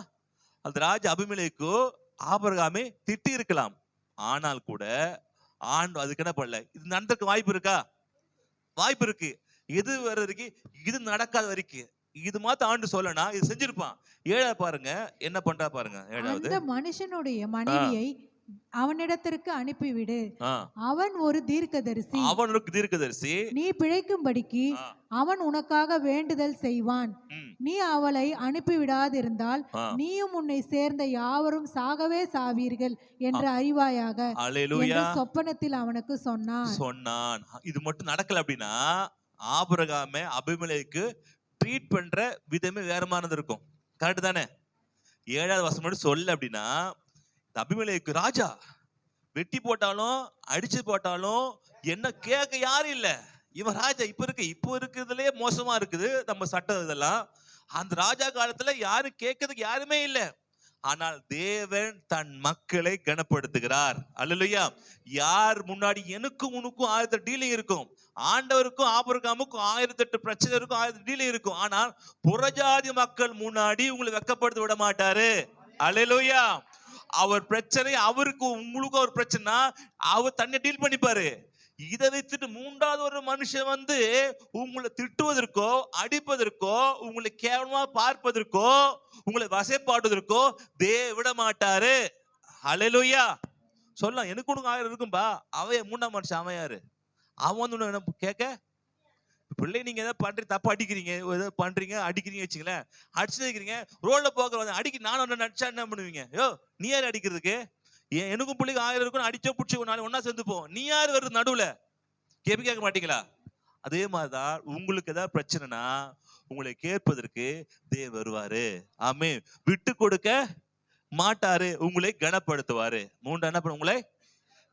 அந்த ராஜா அபிமெலேக்கு ஆபிரகாமே திட்டி இருக்கலாம். ஆனால் கூட ஆண்டு அதுக்கு என்ன பண்ணல. இது நடந்திருக்க வாய்ப்பு இருக்கா? வாய்ப்பு இருக்கு. எது வர வரைக்கும், இது நடக்காத வரைக்கும் இது மாத்த ஆண்டு சொல்லனா இது செஞ்சிருப்பான். 7 பாருங்க என்ன பண்றா பாருங்க. 7வது, அந்த மனுஷனுடைய மனைவியை அவனிடத்திற்கு அனுப்பிவிடு, அவன் ஒரு தீர்க்கதரிசி, அவன் ஒரு தீர்க்கதரிசி, நீ பிழைக்கும்படிக்கு அவன் உனக்காக வேண்டுதல் செய்வான். நீ அவளை அனுப்பிவிடாதிருந்தால் நீயும் உன்னை சேர்ந்த யாவரும் சாகவே சாவீர்கள் என்று அறிவாயாக என்று சொப்பனத்தில் அவனுக்கு சொன்னான். இது மட்டும் நடக்கல அப்படின்னா ஆபிரகாமே அபிமெலேக்கு ட்ரீட் பண்ற விதமே வேற மாதிரி இருக்கும். கரெக்ட் தானே? 7வது வசனம் மட்டும் சொல்ல அப்படின்னா, அபிமெலேக்கு ராஜா வெட்டி போட்டாலும் அடிச்சு போட்டாலும் என்ன கேட்க யாரும் இல்ல. இவன் ராஜா இப்போ இருக்கிறதுலயே மோசமா இருக்குது நம்ம சட்டம் இதெல்லாம். அந்த ராஜா காலத்துல யாரும் கேட்கறதுக்கு யாருமே இல்ல. ஆனால் தேவன் தன் மக்களை கனப்படுத்துகிறார். அல்லேலூயா. யார் முன்னாடி எனக்கும் உனக்கும் 1000 டீலிங் இருக்கும், ஆண்டவருக்கும் ஆபிரகாமுக்கும் 1008 பிரச்சனை இருக்கும், 1000 டீலிங் இருக்கும். ஆனால் புறஜாதி மக்கள் முன்னாடி உங்களை வெட்கப்படுத்த விட மாட்டாரு. அல்லேலூயா. அவர் பிரச்சனை அவருக்கு உங்களுக்கு ஒரு பிரச்சனை, அவர் தன்னை டீல் பண்ணிப்பாரு. இதை வைத்துட்டு 3வது ஒரு மனுஷன் வந்து உங்களை திட்டுவதற்கோ அடிப்பதற்கோ உங்களை கேவலமா பார்ப்பதற்கோ உங்களை வசைப்பாடுவதற்கோ விட மாட்டாரு. அல்லேலூயா. சொல்லலாம், எனக்கு கொடுங்க 1000 இருக்கும்பா, அவன் 3ஆம் மனுஷன், அவன் யாரு? அவன் வந்து என்ன கேட்க? பிள்ளை நீங்க ஏதாவது பண்றீங்க, தப்பா அடிக்கிறீங்க, ஏதாவது பண்றீங்க அடிக்கிறீங்க வச்சுங்களேன், அடிச்சு வைக்கிறீங்க, ரோட்ல போக அடிக்க நானும் நடிச்சா என்ன பண்ணுவீங்க? யோ நீ யாரு அடிக்கிறதுக்கு? எனக்கும் பிள்ளைக்கு 1000 இருக்கும், அடிச்சோ பிடிச்சோ நாளைக்கு ஒன்னா சேர்ந்துப்போம், நீ யாரு வருது நடுவுல? கேட்க மாட்டீங்களா? அதே மாதிரிதான் உங்களுக்கு ஏதாவது பிரச்சனைனா உங்களை கேட்பதற்கு தேவன் வருவாரு. ஆமே. விட்டு கொடுக்க மாட்டாரு, உங்களை கனப்படுத்துவாரு. 3 என்ன பண்ண, உங்களை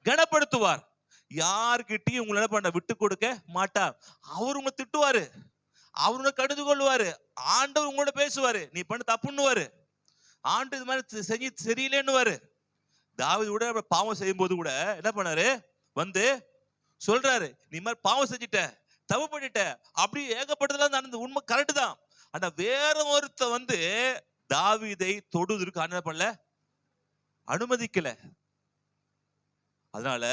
கனப்படுத்துவார். யார்கிட்டயும் உங்களை என்ன பண்ண விட்டு கொடுக்க மாட்டார். அவர் உங்களை திட்டுவாரு, அவரு கடிந்து கொள்வாரு, ஆண்டவர் உங்களோட பேசுவாரு, நீ பண்ண தப்புன்னுவாரு, ஆண்டு இது மாதிரி செஞ்சு சரியில்லைன்னுவாரு. தாவீது கூட பாவம் செய்யும் போது கூட என்ன பண்ணாரு, வந்து சொல்றாரு, நீ மாதிரி பாவம் செஞ்சுட்ட, தப்பு பண்ணிட்ட, அப்படி ஏகப்பட்டதெல்லாம் நடந்து உண்மை கரெக்ட் தான். ஆனா வேற ஒருத்த வந்து தாவீதை தொடுவதற்கு என்ன பண்ணல, அனுமதிக்கல. அதனால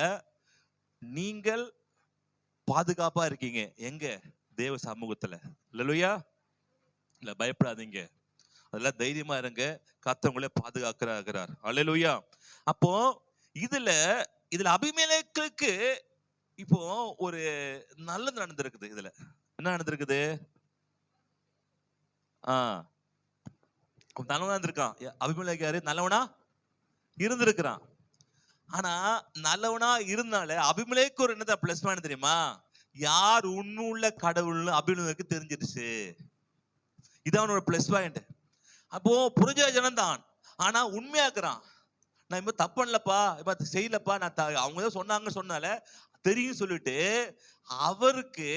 நீங்கள் பாதுகாப்பா இருக்கீங்க எங்க? தேவ சமூகத்துல. அல்லேலூயா. இல்ல பயப்படாதீங்க, அதெல்லாம் தைரியமா இருங்க, கர்த்தர் உங்களை பாதுகாக்கிறார். அல்லேலூயா. அப்போ இதுல அபிமெலேக்குக்கு இப்போ ஒரு நல்லது நடந்திருக்குது. இதுல என்ன நடந்திருக்குது? நல்லவனா இருந்திருக்கான். அபிமெலேக்கு யாரு? நல்லவனா இருந்திருக்கிறான். ஆனா நல்லவனா இருந்தாலே அபிமெலேக்கு ஒரு என்னதான் பிளஸ் பாயிண்ட் தெரியுமா? யார் உண்மையுள்ள கடவுள்னு அபிமெலேக்கு தெரிஞ்சிருச்சு. இது அவனோட பிளஸ் பாயிண்ட். அப்போ புறஜாதி ஜனம் தான், ஆனா உண்மையாக்குறான். நான் இப்ப தப்பு பண்ணலப்பா, இப்ப செய்யலப்பா, நான் அவங்க தான் சொன்னால தெரியும் சொல்லிட்டு அவருக்கு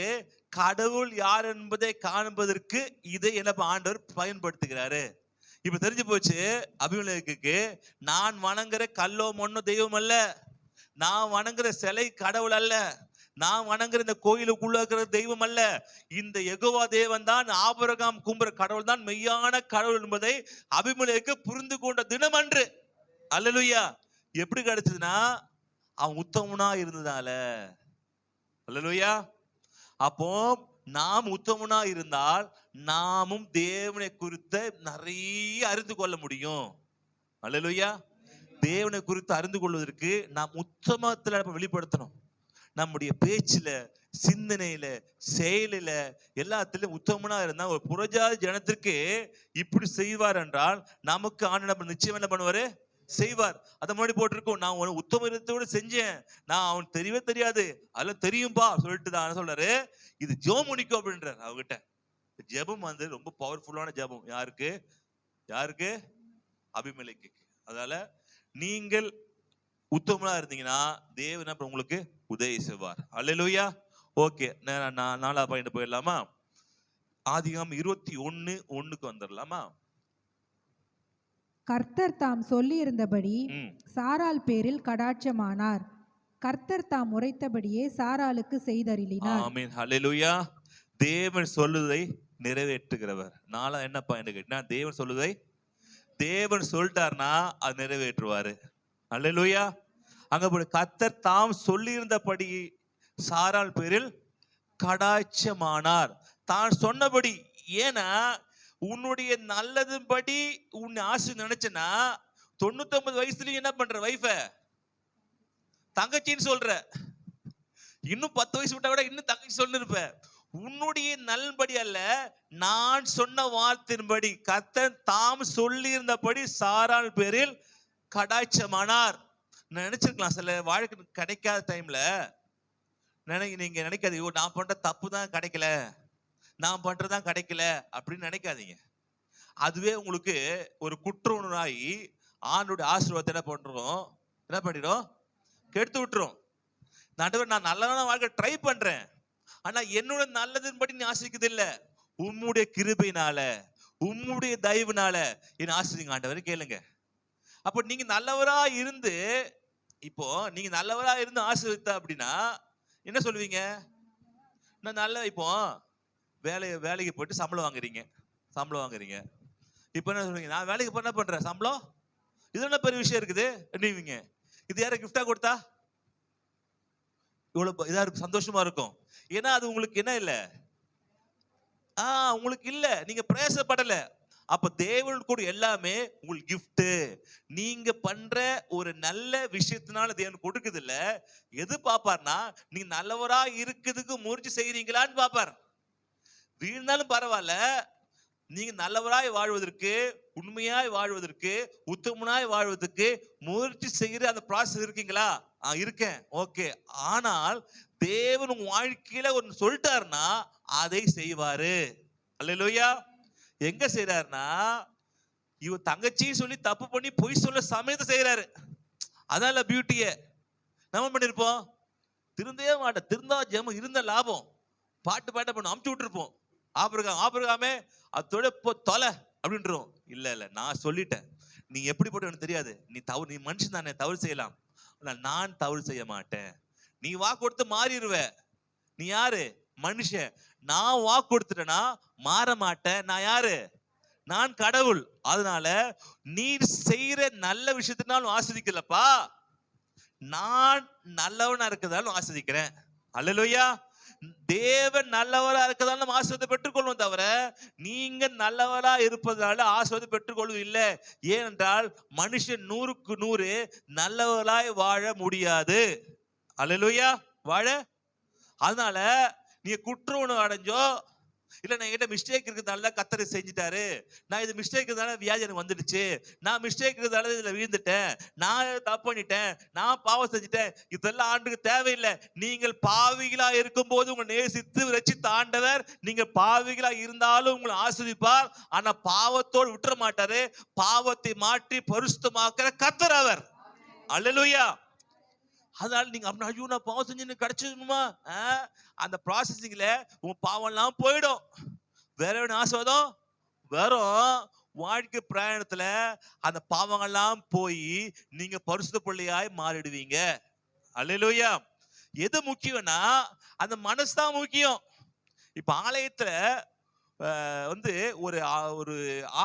கடவுள் யார் என்பதை காண்பதற்கு இதை என்ன ஆண்டவர் பயன்படுத்துகிறாரு. இப்ப தெரிஞ்சு போச்சு அபிமெலேக்குக்கு, நான் வணங்குற கல்லோ மண்ணோ தெய்வம் அல்ல, நான் வணங்குற சிலை கடவுள் அல்ல, நான் வணங்குற இந்த கோயிலுக்குள்ள இருக்கிற தெய்வம் அல்ல, இந்த யெகோவா தேவன் தான், ஆபிரகாம் கும்புற கடவுள் தான் மெய்யான கடவுள் என்பதை அபிமெலேக்கு புரிந்து கொண்ட தினம் அன்று. அல்லேலூயா. எப்படி கிடைச்சதுன்னா அவன் உத்தமனா இருந்ததால. அல்லேலூயா. அப்போ நாம் உத்தமனா இருந்தால் நாமும் தேவனை குறித்த நிறைய அறிந்து கொள்ள முடியும். அல்லேலூயா. தேவனை குறித்து அறிந்து கொள்வதற்கு நாம் உத்தமத்துல வெளிப்படுத்தணும். நம்முடைய பேச்சுல, சிந்தனையில, செயலில, எல்லாத்திலும் உத்தமனா இருந்தா ஒரு புறஜாதி ஜனத்திற்கு இப்படி செய்வார் என்றால் நமக்கு ஆண்டவர் நிச்சயம் என்ன பண்ணுவாரு? செய்வார். அதை முன்னாடி போட்டிருக்கோம், நான் உன உத்தமத்தோடு செஞ்சேன், நான் அவன் தெரியவே தெரியாது, அதெல்லாம் தெரியும்பா சொல்லிட்டு தான் சொல்றாரு, இது ஜெபம் முடிக்கும் அப்படின்றார் அவகிட்ட. ஜெபம் வந்து ரொம்ப பவர்ஃபுல்லான ஜெபம். யாருக்கு? யாருக்கு? அபிமெலேக்கு. அதனால நீங்கள் உத்தமனா இருந்தீங்கன்னா தேவன் உங்களுக்கு உதவி செய்வார். அல்லேலூயா. ஓகே, நான் 4வது பாயிண்ட் போயிடலாமா? ஆதியாகமம் 21:1 வந்துடலாமா? கர்த்தர் தாம் சொல்லியிருந்தபடி சாராள் பேரில் கடாட்சமானார். கர்த்தர் தாம் உரைத்தபடியே சாராளுக்கு செய்தருளினார். ஆமென். ஹல்லேலூயா. தேவன் சொல்லுவதை நிறைவேற்றுகிறவர். 4 என்ன பாயிண்ட் கேட்டா, தேவன் சொல்லுவதை, தேவன் சொல்லிட்டார்னா அது நிறைவேற்றுவாரு. அல்லேலூயா. அங்க போய் கர்த்தர் தாம் சொல்லியிருந்தபடி சாராள் பேரில் கடாட்சமானார். தான் சொன்னபடி. ஏன்னா உன்னுடைய நல்லதுபடி உன்னை ஆசை நினைச்சனா 99 வயசுலயும் என்ன பண்ற? வைஃப தங்கச்சின்னு சொல்ற. இன்னும் 10 வயசு விட்டா கூட இன்னும் தங்கச்சி சொல்லிருப்ப. உன்னுடைய நல்படி அல்ல, நான் சொன்ன வார்த்தையின்படி கர்த்தர் தாம் சொல்லி இருந்தபடி சாராள் பேரில் கடாட்சமானார். நினைச்சிருக்கலாம் சில வாழ்க்கை கிடைக்காத டைம்ல நீங்க நினைக்காதீங்க, நான் பண்ற தப்பு தான் கிடைக்கல, நான் பண்றதுதான் கிடைக்கல அப்படின்னு நினைக்காதீங்க. அதுவே உங்களுக்கு ஒரு குற்ற உணர்வாகி ஆண்டோட ஆசீர்வாதத்தை என்ன பண்ணிடும்? கெடுத்து விட்டுரும். நடுவர் நான் நல்லதான வாழ்க்கை ட்ரை பண்றேன், ஆனா என்னோட நல்லதுன்படி நீ ஆசிரிக்குது இல்ல, உம்முடைய கிருபையினால, உம்முடைய தயவுனால என் ஆசிரியங்க ஆண்டவர் கேளுங்க. அப்ப நீங்க நல்லவரா இருந்து, இப்போ நீங்க நல்லவரா இருந்து ஆசீர்வதித்த அப்படின்னா என்ன சொல்லுவீங்க? நான் நல்ல, இப்போ வேலைக்கு போயிட்டு சம்பளம் வாங்குறீங்க. இப்ப என்ன சொல்லுவீங்க? நான் வேலைக்கு போய் என்ன பண்றேன்? சம்பளம், இது என்ன பெரிய விஷயம் இருக்குது அப்படிவீங்க. இது யார கிஃப்டா கொடுத்தா இவ்வளவு இதா இருக்கும், சந்தோஷமா இருக்கும். ஏன்னா அது உங்களுக்கு என்ன இல்ல, உங்களுக்கு இல்ல, நீங்க பிரயாசப்படல. அப்ப தேவன் கூட எல்லாமே உங்களுக்கு கிஃப்ட். நீங்க பண்ற ஒரு நல்ல விஷயத்தினால தேவன் கொடுக்குது இல்ல. எது பாப்பார்னா நீங்க நல்லவரா இருக்குதுக்கு முயற்சி செய்றீங்களான்னு பாப்பார். வீழ்ந்தாலும் பரவாயில்ல, நீங்க நல்லவராய் வாழ்வதற்கு, உண்மையாய் வாழ்வதற்கு, உத்தமனாய் வாழ்வதற்கு முயற்சி செய்கிற அந்த ப்ராசஸ் இருக்கீங்களா? இருக்கேன். ஓகே. ஆனால் தேவன் உங்க வாழ்க்கையில ஒன்னு சொல்லிட்டாருன்னா அதை செய்வாரு. அல்லேலூயா. எங்க செய்யறாருன்னா, இவ தங்கச்சின்னு சொல்லி தப்பு பண்ணி பொய் சொல்ல சமயத்தை செய்யறாரு. அதான் பியூட்டிய. நம்ம பண்ணிருப்போம், திருந்தவே மாட்டேன், திருந்தா ஜெபம் இருந்த லாபம், பாட்டு பண்ண அமுச்சு விட்டுருப்போம். ஆபிரகாமே அதோட தொலை அப்படின்றோம். இல்ல நான் சொல்லிட்டேன், நீ எப்படிப்பட்ட எனக்கு தெரியாது, நீ மனுஷன் தானே, தவறு செய்யலாம், நான் தவறு செய்ய மாட்டேன். நீ வாக்கு கொடுத்து மாறிடுவ. நீ யாரு? மனுஷன். நான் வாக்கு கொடுத்துட்டேன்னா மாற மாட்டேன். நான் யாரு? நான் கடவுள். அதனால நீ செய்யற நல்ல விஷயத்தினாலும் ஆஸ்வதிக்கலப்பா, நான் நல்லவனா இருக்கிறதாலும் ஆஸ்வதிக்கிறேன். அல்லேலூயா. தேவன் நல்லவரா இருக்கிறதாலும் ஆசீர்வாதத்தை பெற்றுக்கொள்வோம் தவிர நீங்க நல்லவரா இருப்பதனால ஆசீர்வாதத்தை பெற்றுக்கொள்வது இல்லை. ஏனென்றால் மனுஷன் 100க்கு 100 நல்லவராய் வாழ முடியாது. அல்லேலூயா. வாழ. அதனால நீங்க குற்ற உணர்வு அடைஞ்சோ, இல்ல நான் என்கிட்ட மிஸ்டேக் இருக்கிறதுனால கத்தரை செஞ்சுட்டாரு, நான் இது மிஸ்டேக் இருக்கிறதுனால வியாதி எனக்கு வந்துடுச்சு, நான் மிஸ்டேக் இருக்கிறதால இதுல விழுந்துட்டேன், நான் தப்பு பண்ணிட்டேன், நான் பாவம் செஞ்சுட்டேன், இதெல்லாம் ஆண்டுக்கு தேவையில்லை. நீங்கள் பாவிகளா இருக்கும் போது உங்களை நேசித்து ரட்சித்த ஆண்டவர் நீங்க பாவிகளா இருந்தாலும் உங்களை ஆசீர்வதிப்பார். ஆனா பாவத்தோடு விட்டுற மாட்டாரு. பாவத்தை மாற்றி பரிசுத்தமாக்குற கர்த்தர் அவர். அல்லேலூயா. அதனால நீங்க அப்படி ஐயோ நான் பாவம் செஞ்சு கிடைச்சிடணுமா, அந்த ப்ராசஸிங்ல உங்க பாவம் எல்லாம் போயிடும். வேற என்ன ஆசீர்வாதம் வரும். வாழ்க்கை பிரயாணத்துல அந்த பாவங்கள்லாம் போய் நீங்க பரிசுத்த பிள்ளையாய் மாறிடுவீங்க. அல்லேலூயா. எது முக்கியம்னா அந்த மனசு தான் முக்கியம். இப்ப ஆலயத்துல வந்து ஒரு ஒரு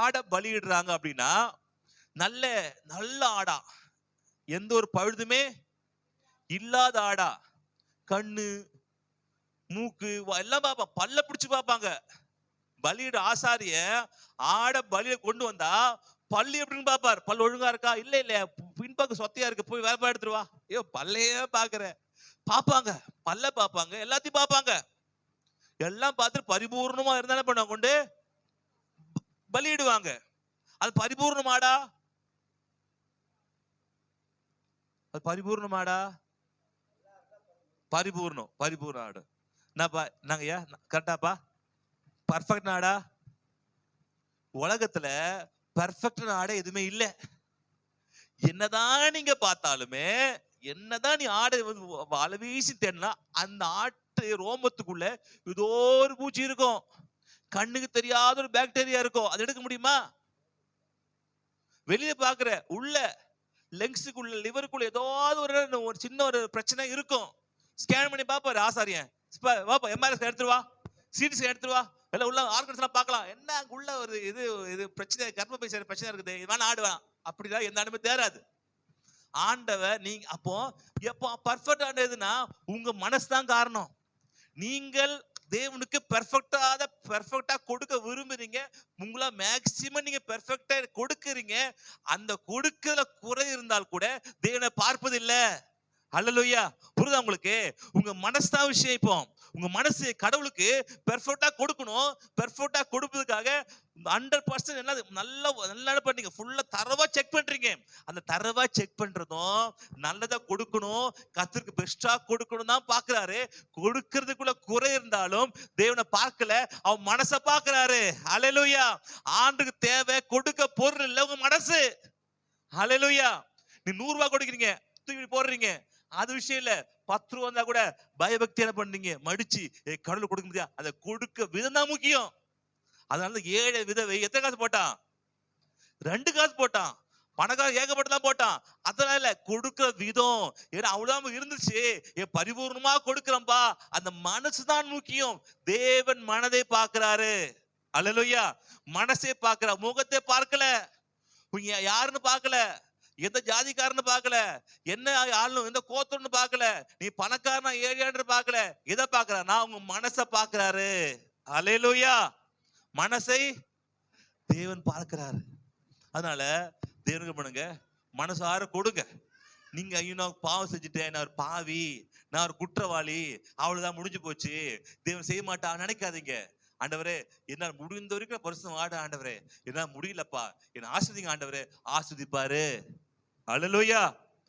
ஆடை பலியிடுறாங்க அப்படின்னா நல்ல நல்ல ஆடா, எந்த ஒரு பழுதுமே இல்லாத ஆடா, கண்ணு மூக்கு எல்லாம் பார்ப்பாங்க, பல்ல பிடிச்சு பார்ப்பாங்க. பலியிட ஆசாரிய ஆட பலிய கொண்டு வந்தா பல்லு எப்படின்னு பாப்பார். பல் ஒழுங்கா இருக்கா, இல்ல இல்ல பின்பக்கம் சொத்தையா இருக்கு, போய் வேப்பா எடுத்துருவா. ஐயோ பல்லையே பாக்குற பாப்பாங்க, பல்ல பாப்பாங்க, எல்லாத்தையும் பாப்பாங்க. எல்லாம் பார்த்துட்டு பரிபூர்ணமா இருந்தா என்ன பண்ண கொண்டு பலியிடுவாங்க. அது பரிபூர்ணமாடா, அது பரிபூர்ணமாடா, பரிபூர்ணம் பரிபூர்ண ஆடு. நாங்க கரெக்டாப்பா பர்ஃபெக்ட் நாடா? உலகத்துல பர்ஃபெக்ட் ஆடை எதுவுமே இல்ல. என்னதான் நீங்க பார்த்தாலுமே, என்னதான் நீ ஆடை வலை வீசி தேடினா அந்த ஆட்டு ரோமத்துக்குள்ள ஏதோ ஒரு பூச்சி இருக்கும், கண்ணுக்கு தெரியாத ஒரு பாக்டீரியா இருக்கும். அது எடுக்க முடியுமா? வெளியே பாக்குற உள்ள லெங்ஸுக்குள்ள லிவருக்குள்ள ஏதாவது ஒரு சின்ன ஒரு பிரச்சனை இருக்கும். ஸ்கேன் பண்ணி பாப்பாரு ஆசாரியன், எம்ஆர்எஸ் எடுத்துருவா, சிடி எடுத்துருவா, எல்லாம் உள்ள ஆர்கன்ஸ் எல்லாம் பார்க்கலாம். என்ன உள்ள ஒரு இது இது பிரச்சனை, கர்ப்பப்பை சரி பிரச்சனை இருக்குது, இதுதான் ஆடுவான். அப்படிதான் எந்த ஆண்டுமே தேராது. ஆண்டவர் நீங்க அப்போ எப்போ பர்ஃபெக்ட் ஆனதுன்னா உங்க மனசு தான் காரணம். நீங்கள் தேவனுக்கு பெர்ஃபெக்டா கொடுக்க விரும்புறீங்க. உங்களா மேக்சிமம் நீங்க பெர்ஃபெக்டா கொடுக்கறீங்க. அந்த கொடுக்கல குறை இருந்தால் கூட தேவனை பார்ப்பது இல்ல. அல்லேலூயா. புரியுதா உங்களுக்கு? உங்க மனசு தான் விஷயம். இப்போ உங்க மனசு கடவுளுக்கு பெர்ஃபெக்டா கொடுக்கணும். பெர்ஃபெக்டா கொடுப்பதுக்காக 100% நல்லா பண்ணீங்க, ஃபுல்லா தரவா செக் பண்றீங்க. அந்த தரவா செக் பண்றதும் நல்லதா கொடுக்கணும், கர்த்தருக்கு பெஸ்டா கொடுக்கணும் தான் பாக்குறாரு. கொடுக்கறதுக்குள்ள குறை இருந்தாலும் தேவனை பார்க்கல, அவன் மனசை பாக்குறாரு. அல்லேலூயா. ஆண்டுக்கு தேவை கொடுக்க பொருள் இல்ல, உங்க மனசு. அல்லேலூயா. நீ 100 ரூபாய் கொடுக்குறீங்க, தூக்கி போடுறீங்க, அது விஷயம் இல்ல. 10 ரூபா வந்தா கூட பயபக்தி என்ன பண்றீங்க, மடிச்சு கடவுள் கொடுக்க முடியாது. அதை கொடுக்க விதம் தான் முக்கியம். அதனால 7 விதவை எத்தனை காசு போட்டான்? 2 காசு போட்டான். பணக்காரன் ஏகப்பட்டதான் போட்டான். அதனால கொடுக்கிற விதம், ஏன்னா அவ்வளவு இருந்துச்சு, பரிபூர்ணமா கொடுக்கிறம்பா, அந்த மனசுதான் முக்கியம். தேவன் மனதை பார்க்கிறாரு. அல்லேலூயா. மனசே பார்க்கிற, முகத்தை பார்க்கல, யாருன்னு பார்க்கல, எந்த ஜாதிக்காரன்னு பார்க்கல, என்ன ஆளும் எந்த கோத்தம்னு பார்க்கல, நீ பணக்காரனா ஏழையான்னு பார்க்கல. எதை பார்க்கற? நான் உங்க மனசை பார்க்கிறாரு. அல்லேலூயா. மனசை தேவன் பார்க்கிறாரு. அதனால தேவனுக்கு பண்ணுங்க, மனசார கொடுங்க. நீங்க ஐயோ நான் பாவம் செஞ்சுட்டேன், நான் ஒரு பாவி, நான் ஒரு குற்றவாளி, அவ்வளவுதான் முடிஞ்சு போச்சு, தேவன் செய்ய மாட்டா நினைக்காதீங்க. ஆண்டவரே என்னால் முடிந்த வரைக்கும் பரிசுத்தம் ஆட, ஆண்டவரே என்னால் முடியலப்பா, என்ன ஆஸ்வதிங்க ஆண்டவரே. ஆஸ்வதிப்பாரு. அல்லேலூயா.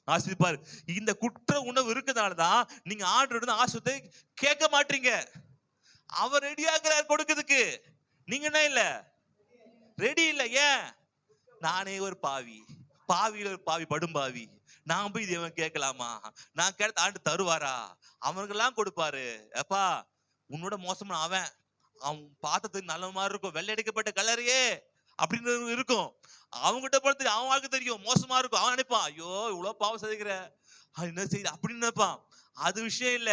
ஆஸ்வதிப்பாரு. இந்த குற்ற உணவு இருக்கிறதுனாலதான் நீங்க ஆண்டவரோட ஆஸ்வத்தை கேட்க மாட்டீங்க. அவர் ரெடியாகிறார் கொடுக்கிறதுக்கு, நீங்க என்ன இல்ல ரெடி இல்ல. ஏன்? நானே ஒரு பாவி, பாவியில ஒரு பாவி, படும்பாவி, நான் போய் தேவன் கேட்கலாமா? நான் கேட்ட ஆண்டு தருவாரா? அவனுக்கெல்லாம் கொடுப்பாரு. அப்பா உன்னோட மோசமான அவன் பார்த்ததுக்கு நல்ல மாதிரி இருக்கும், வெள்ளை அடிக்கப்பட்ட கலரையே அப்படின்னு இருக்கும். அவங்ககிட்ட பார்த்து அவன் வாழ்க்கை தெரியும், மோசமா இருக்கும். அவன் நினைப்பான், ஐயோ இவ்வளவு பாவம் செய்கிற, என்ன செய்யுது அப்படின்னு நினைப்பான். அது விஷயம் இல்ல,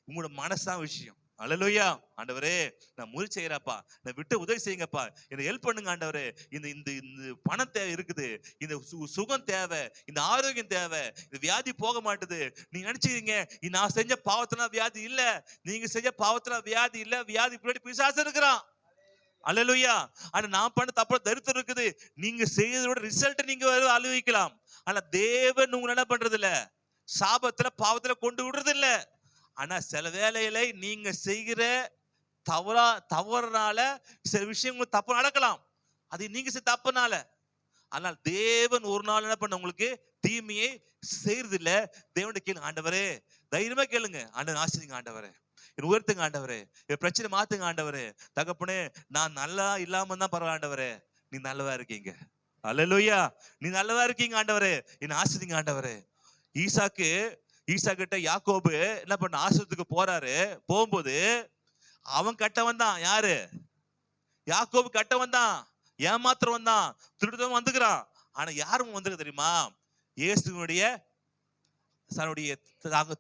உங்களோட மனசுதான் விஷயம். அல்லேலூயா. ஆண்டவரே நான் முயற்சி செய்யறப்பா, நான் விட்டு உதவி செய்யுங்கப்பா, என்னை ஹெல்ப் பண்ணுங்க ஆண்டவரே. இந்த இந்த இந்த பணம் தேவை இருக்குது, இந்த சுகம் தேவை, இந்த ஆரோக்கியம் தேவை, இந்த வியாதி போக மாட்டுது. நீங்க நினைச்சுக்கிறீங்க நான் செஞ்ச பாவத்தினா வியாதி இல்ல, நீங்க செஞ்ச பாவத்தினா வியாதி இல்ல, வியாதி பின்னாடி பிசாசு இருக்கிறான். அல்லேலூயா. ஆனா நான் பண்ண தப்பு தரித்திரம் இருக்குது, நீங்க செய்யறதோட ரிசல்ட் நீங்க அனுபவிக்கலாம். ஆனா தேவன் உங்களை என்ன பண்றது இல்ல, சாபத்துல பாவத்துல கொண்டு விடுறது இல்ல. ஆனா சில வேளையில நீங்க செய்கிற தவறுனால சில விஷயங்கள் தப்பு நடக்கலாம். அது நீங்க செய்த தப்புனால. ஆனால் தேவன் ஒரு நாள் என்ன பண்ண உங்களுக்கு தீமையை செய்யறது இல்ல. தேவனுடைய கேளுங்க, ஆண்டவரே தைரியமா கேளுங்க, ஆண்டவர் ஆசீர்வதிங்க ஆண்டவரே, என் உயர்த்துங்க ஆண்டவரே, என் பிரச்சனை மாத்துங்க ஆண்டவரே, தகப்பனே நான் நல்லா இல்லாம தான் பரவாயில்ல ஆண்டவரே, நீ நல்லவா இருக்கீங்க. அல்லேலூயா, நீ நல்லவா இருக்கீங்க ஆண்டவரே, என்ன ஆசீர்வதிங்க ஆண்டவரே. ஈசாக்கிட்ட யாக்கோபு என்ன பண்ண ஆசீர்வத்துக்கு போறாரு. போகும்போது அவன் கட்டவன் தான். யாரு? யாக்கோபு கட்டவன் தான், ஏமாத்திரவன் தான், திருடுதவன் வந்துக்கிறான். ஆனா யாரும் வந்துருக்கு தெரியுமா? இயேசுனுடைய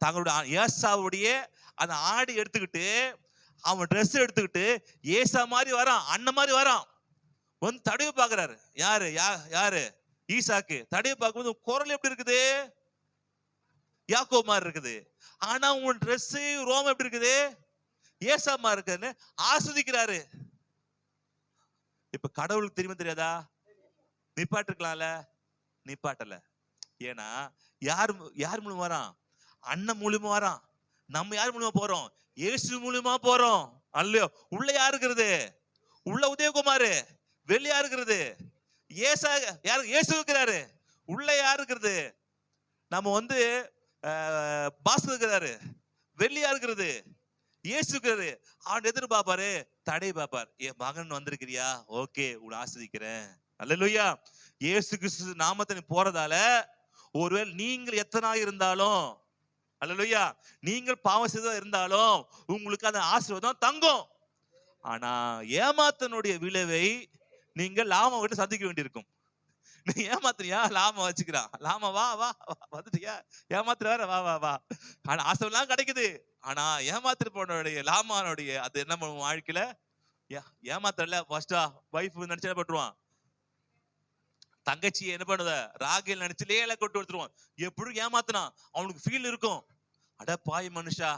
தங்களுடைய ஏசாவுடைய அந்த ஆடி எடுத்துக்கிட்டு அவன் ட்ரெஸ் எடுத்துக்கிட்டு ஏசா மாதிரி வரான், அண்ணன் மாதிரி வரான். வந்து தடவை பாக்குறாரு. யாரு? ஈசாக்கு. தடவை பார்க்கும்போது குரல் எப்படி இருக்குது? யாக்கோபு மாதிரி இருக்குது. ஆனா உன் ட்ரெஸ் ரோமம் எப்படி இருக்குது? ஏசா மாதிரி இருக்குன்னு ஆஸ்வதிக்கிறாரு. இப்ப கடவுளுக்கு தெரியுமா தெரியாதா? நிப்பாட்டிருக்கலாம்ல, நிப்பாட்டல. ஏன்னா யார் மூலமா வரான்? அண்ணன் மூலியமா வரான். நம்ம யார் மூலியமா போறோம்? இயேசு மூலியமா போறோம். அல்லையோ? உள்ள யாரு இருக்கிறது? உள்ள உதயகுமாரு. வெளியா இருக்கிறது ஏசா. யாரு? இயேசு இருக்கிறாரு. உள்ள யாரு இருக்கிறது? நம்ம வந்து பாஸ்கர் இருக்கிறாரு. வெளியா இருக்கிறது இயேசு இருக்கிறாரு. அவன் எதிர்பார்ப்பாரு, தடை பார்ப்பார். என் மகன் வந்திருக்கிறியா? ஓகே, உன்னை ஆஸ்வதிக்கிறேன். அல்லேலூயா. இயேசு கிறிஸ்து நாமத்தை போறதால ஒருவேளை நீங்கள் எத்தனை இருந்தாலும், அல்லேலூயா, நீங்கள் பாவம் செய்தா இருந்தாலும் உங்களுக்கு அந்த ஆசீர்வாதம் தங்கும். ஆனா ஏமாத்தனுடைய விளைவை நீங்கள் லாம விட்டு சந்திக்க வேண்டியிருக்கும். நீ ஏமாத்துறியா? லாம வச்சுக்கிறான். லாம வா வா வந்துட்டியா? ஏமாத்துற வேற, வா வா வா. ஆனா ஆசைலாம் கிடைக்குது. ஆனா ஏமாத்திட்டு போனோடைய லாமானுடைய அது என்ன பண்ணுவோம் வாழ்க்கையில? ஏமாத்தல ஃபர்ஸ்டா வைஃப் நினைச்சா பட்டுருவான். தங்கச்சி என்ன பண்ணுத? ராகேல் நினைச்சு லேல கொண்டு கொடுத்துருவான். எப்படி ஏமாத்தினா அவனுக்கு ஃபீல் இருக்கும். அட பாய் மனுஷா,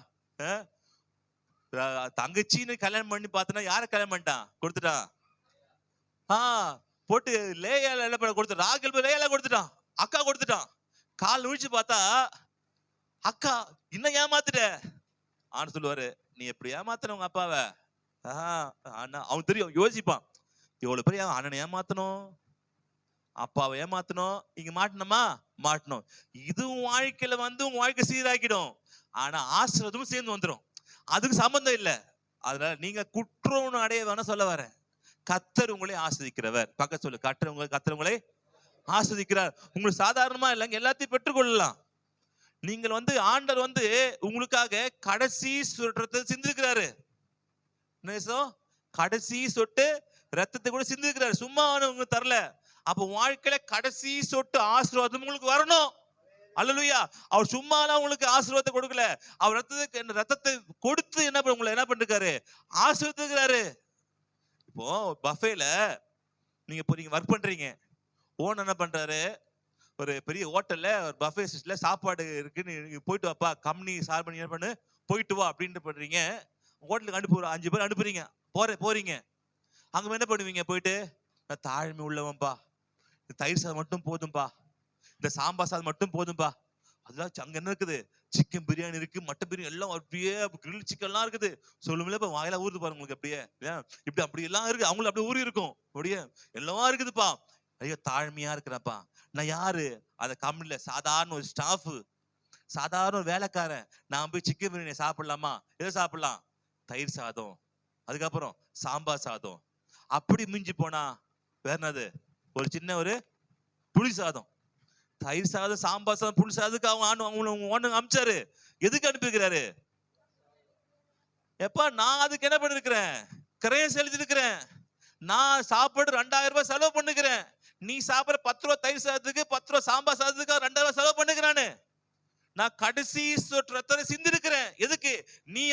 தங்கச்சின்னு கல்யாணம் பண்ணி பார்த்தனா யார கல்யாணம் பண்ணிட்டான்? கொடுத்துட்டான். போட்டு லேயால என்ன பண்ண கொடுத்து, ராகேல் போய் லேயால கொடுத்துட்டான். அக்கா கொடுத்துட்டான். கால் விழிச்சு பார்த்தா அக்கா இன்னும் ஏமாத்துட்ட. ஆன்னு சொல்லுவாரு, நீ எப்படி ஏமாத்தன உங்க அப்பாவை? அவன் தெரியும், யோசிப்பான், எவ்வளவு பெரிய அண்ணனை ஏமாத்தணும், அப்பாவை ஏமாத்தணும், இங்க மாட்டணுமா? மாட்டணும். இது வாழ்க்கையில வந்து உன் வாழ்க்கை சீராக்கிடும். ஆனா ஆசீர்வாதமும் சேர்ந்து வந்துடும். அதுக்கு சம்பந்தம் இல்லை. அதனால நீங்க குற்றம் அடைய வேணா சொல்ல வரேன். கர்த்தர் உங்களை ஆஸ்வதிக்கிறவர். பக்கத்து சொல்லு, கர்த்தர் உங்களை ஆஸ்வதிக்கிறார். உங்களுக்கு சாதாரணமா இல்லைங்க, எல்லாத்தையும் பெற்றுக்கொள்ளலாம். நீங்கள் வந்து ஆண்டவர் வந்து உங்களுக்காக கடைசி சொட்டு சிந்திருக்கிறாரு. கடைசி சொட்டு ரத்தத்தை கூட சிந்திருக்கிறாரு. சும்மா உங்களுக்கு தரல. அப்ப வாழ்க்கையில கடைசி சொட்டு ஆசீர்வாதம் உங்களுக்கு வரணும். அல்லேலூயா. அவர் சும்மாலாம் உங்களுக்கு ஆசீர்வாதத்தை கொடுக்கல. அவர் ரத்தத்தை கொடுத்து உங்களை என்ன பண்ணிருக்காரு? ஆசீர்வதிக்கிறாரு. இப்போ பஃபேல நீங்க போறீங்க, ஒர்க் பண்றீங்க. ஓன் என்ன பண்றாரு? ஒரு பெரிய ஹோட்டல்ல ஒரு பஃபே சிஸ்டம்ல சாப்பாடு இருக்குன்னு போயிட்டு வாப்பா, கம்பெனி சார் பண்ணி என்ன பண்ணு, போயிட்டு வா அப்படின்ட்டு பண்றீங்க. ஹோட்டலுக்கு அனுப்புற 5 பேர் அனுப்புறீங்க. போறீங்க. அங்க என்ன பண்ணுவீங்க? போயிட்டு, நான் தாழ்மை உள்ளவன்பா, இந்த தயிர் சாதம் மட்டும் போதும்பா, இந்த சாம்பார் சாதம் மட்டும் போதும்பா. அதெல்லாம் அங்க என்ன இருக்குது? சிக்கன் பிரியாணி இருக்கு, மட்டன் பிரியாணி எல்லாம் அப்படியே கிரில் சிக்கன் எல்லாம் இருக்குது. சொல்லுங்களே, இப்ப வாயில ஊறுது பாருங்க உங்களுக்கு. அப்படியே இப்படி அப்படி எல்லாம் இருக்கு. அவங்களுக்கு அப்படியே ஊறி இருக்கும். அப்படியே எல்லாம் இருக்குதுப்பா. ஐயோ, தாழ்மையா இருக்கிறப்பா. நான் யாரு? அந்த கம்பெனில சாதாரண ஒரு ஸ்டாஃப், சாதாரண ஒரு வேலைக்காரன். நான் போய் சிக்கன் பிரியாணி சாப்பிடலாமா? எதை சாப்பிடலாம்? தயிர் சாதம், அதுக்கப்புறம் சாம்பார் சாதம். அப்படி மிஞ்சி போனா வேற என்னது? ஒரு சின்ன ஒரு புளி சாதம். தயிர் சாதம், சாம்பார் சாதம், புளி சாதத்துக்கு அவங்க அமிச்சாரு. எதுக்கு அனுப்பியிருக்கிறாரு? எப்பா நான் அதுக்கு என்ன பண்ணிருக்கிறேன்? கிரயம் செலுத்திருக்கிறேன். நான் சாப்பாடு 2000 ரூபாய் செலவு பண்ணுகிறேன். நீ சாப்பிட 10 ரூபாய் தயிர் சாதத்துக்கு, 10 ரூபாய் சாம்பார் சாதத்துக்கு 2000 ரூபாய் செலவு பண்ணுகிறானு. நான் கடைசி ரத்தத்தை சிந்திருக்கிறேன். எதுக்கு? நீ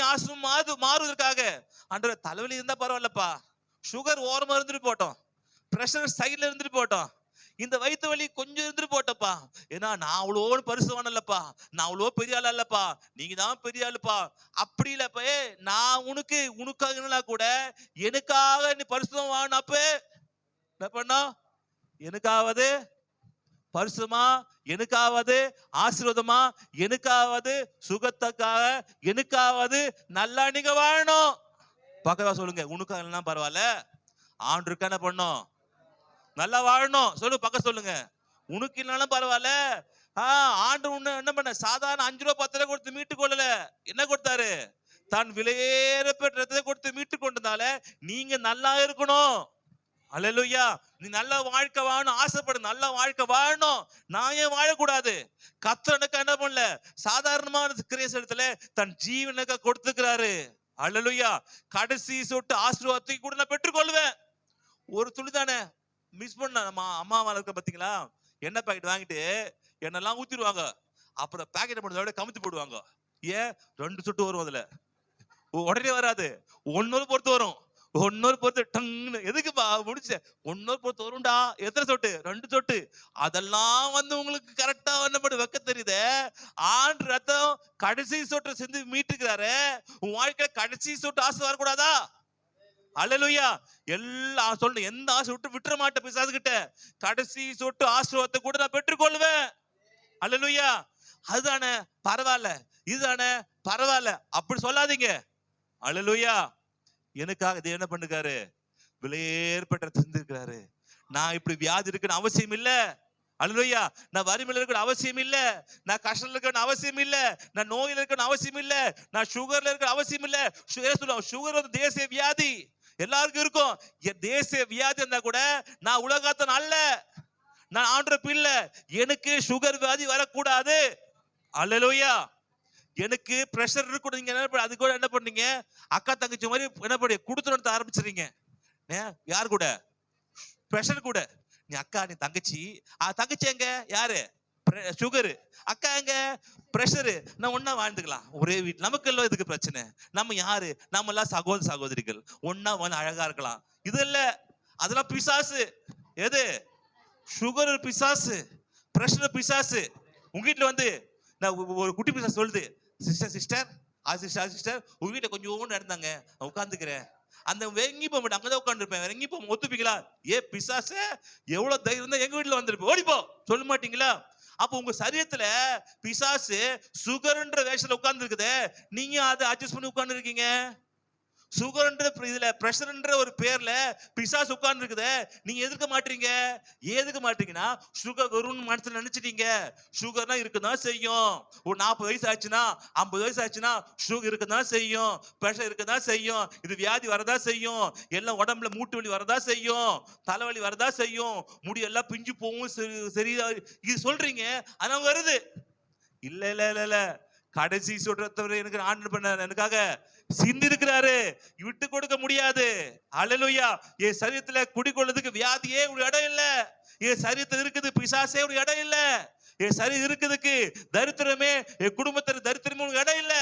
மாறுவதற்காக. அன்ற தலைவலி இருந்தா பரவாயில்லப்பா, சுகர் ஓரமா இருந்துட்டு போட்டோம், பிரஷர் சைட்ல இருந்துட்டு போட்டோம், இந்த வயிற்று வலி கொஞ்சம் இருந்துட்டு போட்டப்பா. ஏன்னா நான் அவ்வளோ பரிசுவான இல்லப்பா, நான் அவ்வளோ பெரிய ஆள் அல்லப்பா, நீங்க தான் பெரிய ஆளுப்பா. அப்படி இல்லப்ப, நான் உனக்காக கூட எனக்காக நீ பரிசுத்தம் வாங்கினப்ப என்ன பண்ணா? எனக்காவது பரிசுமா, எனக்காவது ஆசீர்வாதமா, எனக்காவது சுகத்துக்காக, எனக்காவது நல்லா நீங்க வாழணும். பக்கவா சொல்லுங்க, உனக்கு எல்லாம் பரவாயில்ல, ஆண்டு இருக்கா என்ன பண்ணும், நல்லா வாழணும். சொல்லு, பக்கம் சொல்லுங்க, உனக்கு இல்லைனாலும் பரவாயில்ல, ஆண்டு உன்ன என்ன பண்ண, சாதாரண 5 ரூபா 10 ரூபா கொடுத்து மீட்டு கொள்ளல, என்ன கொடுத்தாரு, தான் விலையேறப்பட்ட ரத்தத்தை கொடுத்து மீட்டு கொண்டதால நீங்க நல்லா இருக்கணும். அல்லேலூயா. நீ நல்ல வாழ்க்கை வாழணும், ஆசைப்படு, நல்ல வாழ்க்கை வாழணும். நான் ஏன் வாழக்கூடாது? கர்த்தர் எனக்கு என்ன பண்ணல, சாதாரணமான கிரேசத்துல தன் ஜீவனுக்கு கொடுத்துக்கிறாரு. அல்லேலூயா. கடைசி சொட்டு ஆசீர்வாதத்தை கூட நான் பெற்றுக்கொள்வேன். ஒரு துளி தானே மிஸ் பண்ண, நம்ம அம்மா இருக்க பாத்தீங்களா, எண்ணெய் பாக்கெட் வாங்கிட்டு எண்ணெல்லாம் ஊத்திடுவாங்க, அப்புறம் பாக்கெட் பண்ணதோட கமுத்தி போடுவாங்க. ஏன்? 2 சொட்டு வரும், அதுல உடனே வராது, 1 பொறுத்து வரும், 1 பொறுத்து டங்னு. எதுக்குப்பா முடிச்ச? 1 பொறுத்து வரும்டா. எத்தனை சொட்டு? 2 சொட்டு. அதெல்லாம் வந்து உங்களுக்கு கரெக்டா என்ன பண்ணி வைக்க தெரியுது. ஆண்டு ரத்தம் கடைசி சொட்டு செஞ்சு மீட்டுக்கிறாரு. உன் வாழ்க்கையில கடைசி சொட்டு ஆசை வரக்கூடாதா? அல்லேலூயா. எல்லாம் சொல்லு, எந்த ஆசை விட்டு விட்டுற மாட்டேன் பிசாசு கிட்ட. கடைசி சொட்டு ஆசீர்வாதத்தை கூட நான் பெற்றுக்கொள்வேன். அல்லேலூயா. அதுதானே பரவாயில்ல, இதுதானே பரவாயில்ல, அப்படி சொல்லாதீங்க. அல்லேலூயா. எனக்காக தேவன் என்ன பண்ணுறாரு, விலையேற்பட்ட தந்திருக்கிறாரு. நான் இப்படி வியாதி இருக்குன்னு அவசியம் இல்ல. அல்லேலூயா. நான் வறுமையில இருக்கணும் அவசியம் இல்ல, நான் கஷ்டத்துல இருக்கணும் அவசியம் இல்ல, நான் நோயில இருக்கணும் அவசியம் இல்ல, நான் சுகர்ல இருக்க அவசியம் இல்ல. சுகர் வந்து தேசிய வியாதி, எல்லாருக்கும் இருக்கும். தேசிய வியாதி இருந்தா கூட நான் உலகத்தன் அல்ல, நான் ஆண்டவர் பிள்ளை, எனக்கு சுகர் வியாதி வரக்கூடாது. அல்லேலூயா. எனக்கு பிரஷர் இருக்கணும். நீங்க என்ன, அது கூட என்ன பண்ணீங்க, அக்கா தங்கச்சி மாதிரி என்ன பண்ணி கொடுத்துட்டு ஆரம்பிச்சிருங்க. யாரு கூட? பிரஷர் கூட. நீ அக்கா, நீ தங்கச்சி. தங்கச்சி எங்க? யாரு? சுகரு. அக்கா எங்க? பிரஷரு. நான் ஒன்னா வாழ்ந்துக்கலாம் ஒரே வீட்டு. நமக்கு எல்லாம் இதுக்கு பிரச்சனை. நம்ம யாரு? நம்ம எல்லாம் சகோதர சகோதரிகள், ஒன்னா வந்து அழகா இருக்கலாம். இது இல்ல, அதெல்லாம் பிசாசு. எது? சுகர் பிசாசு, பிரஷர் பிசாசு. உங்க வீட்டுல வந்து நான் ஒரு குட்டி பிசாசு சொல்லுது, சிஸ்டர் சிஸ்டர் சிஸ்டர் உங்க வீட்டுல கொஞ்சம் நடந்தாங்க, உட்காந்துக்கிறேன். அந்த வெங்கி போக மாட்டேன், அங்கதான் உட்காந்துருப்பேன். வெங்கி போக ஒத்துப்பீங்களா? பிசாசு, எவ்வளவு தைரியம் தான் எங்க வீட்டுல வந்துருப்பேன், ஓடிப்போ சொல்ல மாட்டீங்களா? அப்ப உங்க சரீரத்துல பிசாசு சுகர்ன்ற வேஷத்துல உட்கார்ந்து இருக்குது, நீங்க அதை அட்ஜஸ்ட் பண்ணி உட்கார்ந்து இருக்கீங்க. சுகர்ன்ற இதுல பிரஷர்ன்ற ஒரு பேர்ல பிசாசு உட்கார்ந்து இருக்குது, நீங்க எதிர்க்க மாட்டீங்க. எதுக்கு மாட்டீங்கன்னா, சுகர் வரும்னு மனசுல நினைச்சிட்டீங்க. சுகர்னா இருக்குதான் செய்யும். ஒரு 40 வயசு ஆச்சுன்னா 50 வயசு ஆச்சுன்னா சுகர் இருக்குதான் செய்யும், பிரஷர் இருக்குதான் செய்யும், இது வியாதி வரதா செய்யும், எல்லாம் உடம்புல மூட்டு வலி வரதா செய்யும், தலைவலி வரதா செய்யும், முடி எல்லாம் பிஞ்சு போகும். சரியா இது சொல்றீங்க, ஆனா வருது. இல்ல இல்ல இல்ல இல்ல, கடைசி சொல்றத எனக்கு ஆண்டு பண்ண எனக்காக சிந்தி இருக்கிறாரு, விட்டு கொடுக்க முடியாது. அல்லேலூயா. என் சரீரத்துல குடிக்கொள்றதுக்கு வியாதியே ஒரு இடம் இல்ல, என் சரீரத்துல இருக்குது பிசாசே ஒரு இடம் இல்ல, என் சரீரம் இருக்குதுக்கு தரித்திரமே, என் குடும்பத்துல தரித்திரமே ஒரு இடம் இல்ல.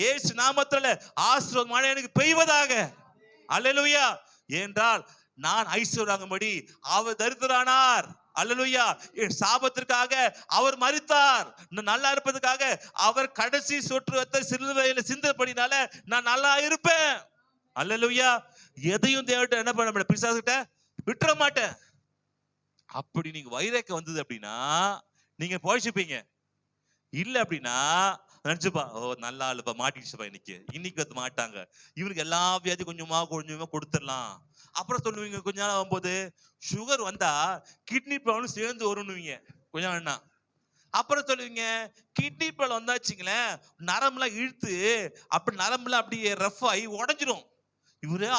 இயேசு நாமத்துல ஆசீர்வாதம் மழை எனக்கு பெய்வதாக. அல்லேலூயா. என்றால் நான் ஐஸ்வர்யமாகும்படி அவர் தரித்திரானார். அல்லேலூயா. என் சாபத்திற்காக அவர் மரித்தார், நான் நல்லா இருப்பதற்காக அவர் கடைசி சொட்டு ரத்தத்தை சிலுவையில சிந்தப்படினால நான் நல்லா இருப்பேன். அல்லேலூயா. எதையும் தேவட்ட என்ன பண்ண மாட்டேன், பிசாசுகிட்ட விட்டுற மாட்டேன். அப்படி நீங்க வைரக்க வந்தது அப்படின்னா நீங்க போயிச்சுப்பீங்க. இல்ல அப்படின்னா நினைச்சுப்பா, நல்லா ஆளுப்பா, மாட்டிடுச்சுப்பா, இன்னைக்கு வந்து மாட்டாங்க, இவருக்கு எல்லா வியாதி கொஞ்சமா கொஞ்சமா கொடுத்துடலாம். அப்புறம் சொல்லுவீங்க, கொஞ்ச நாள் ஆகும்போது சுகர் வந்தா கிட்னி ப்ராப்ளம் சேர்ந்து வரும்னுவீங்க கொஞ்சம் வேணா. அப்புறம் சொல்லுவீங்க, கிட்னி ப்ராப்ளம் வந்தாச்சுங்களேன், நரம்புலாம் இழுத்து அப்படி நரம்புலாம் அப்படியே ரஃப் ஆகி உடஞ்சிரும். இவரே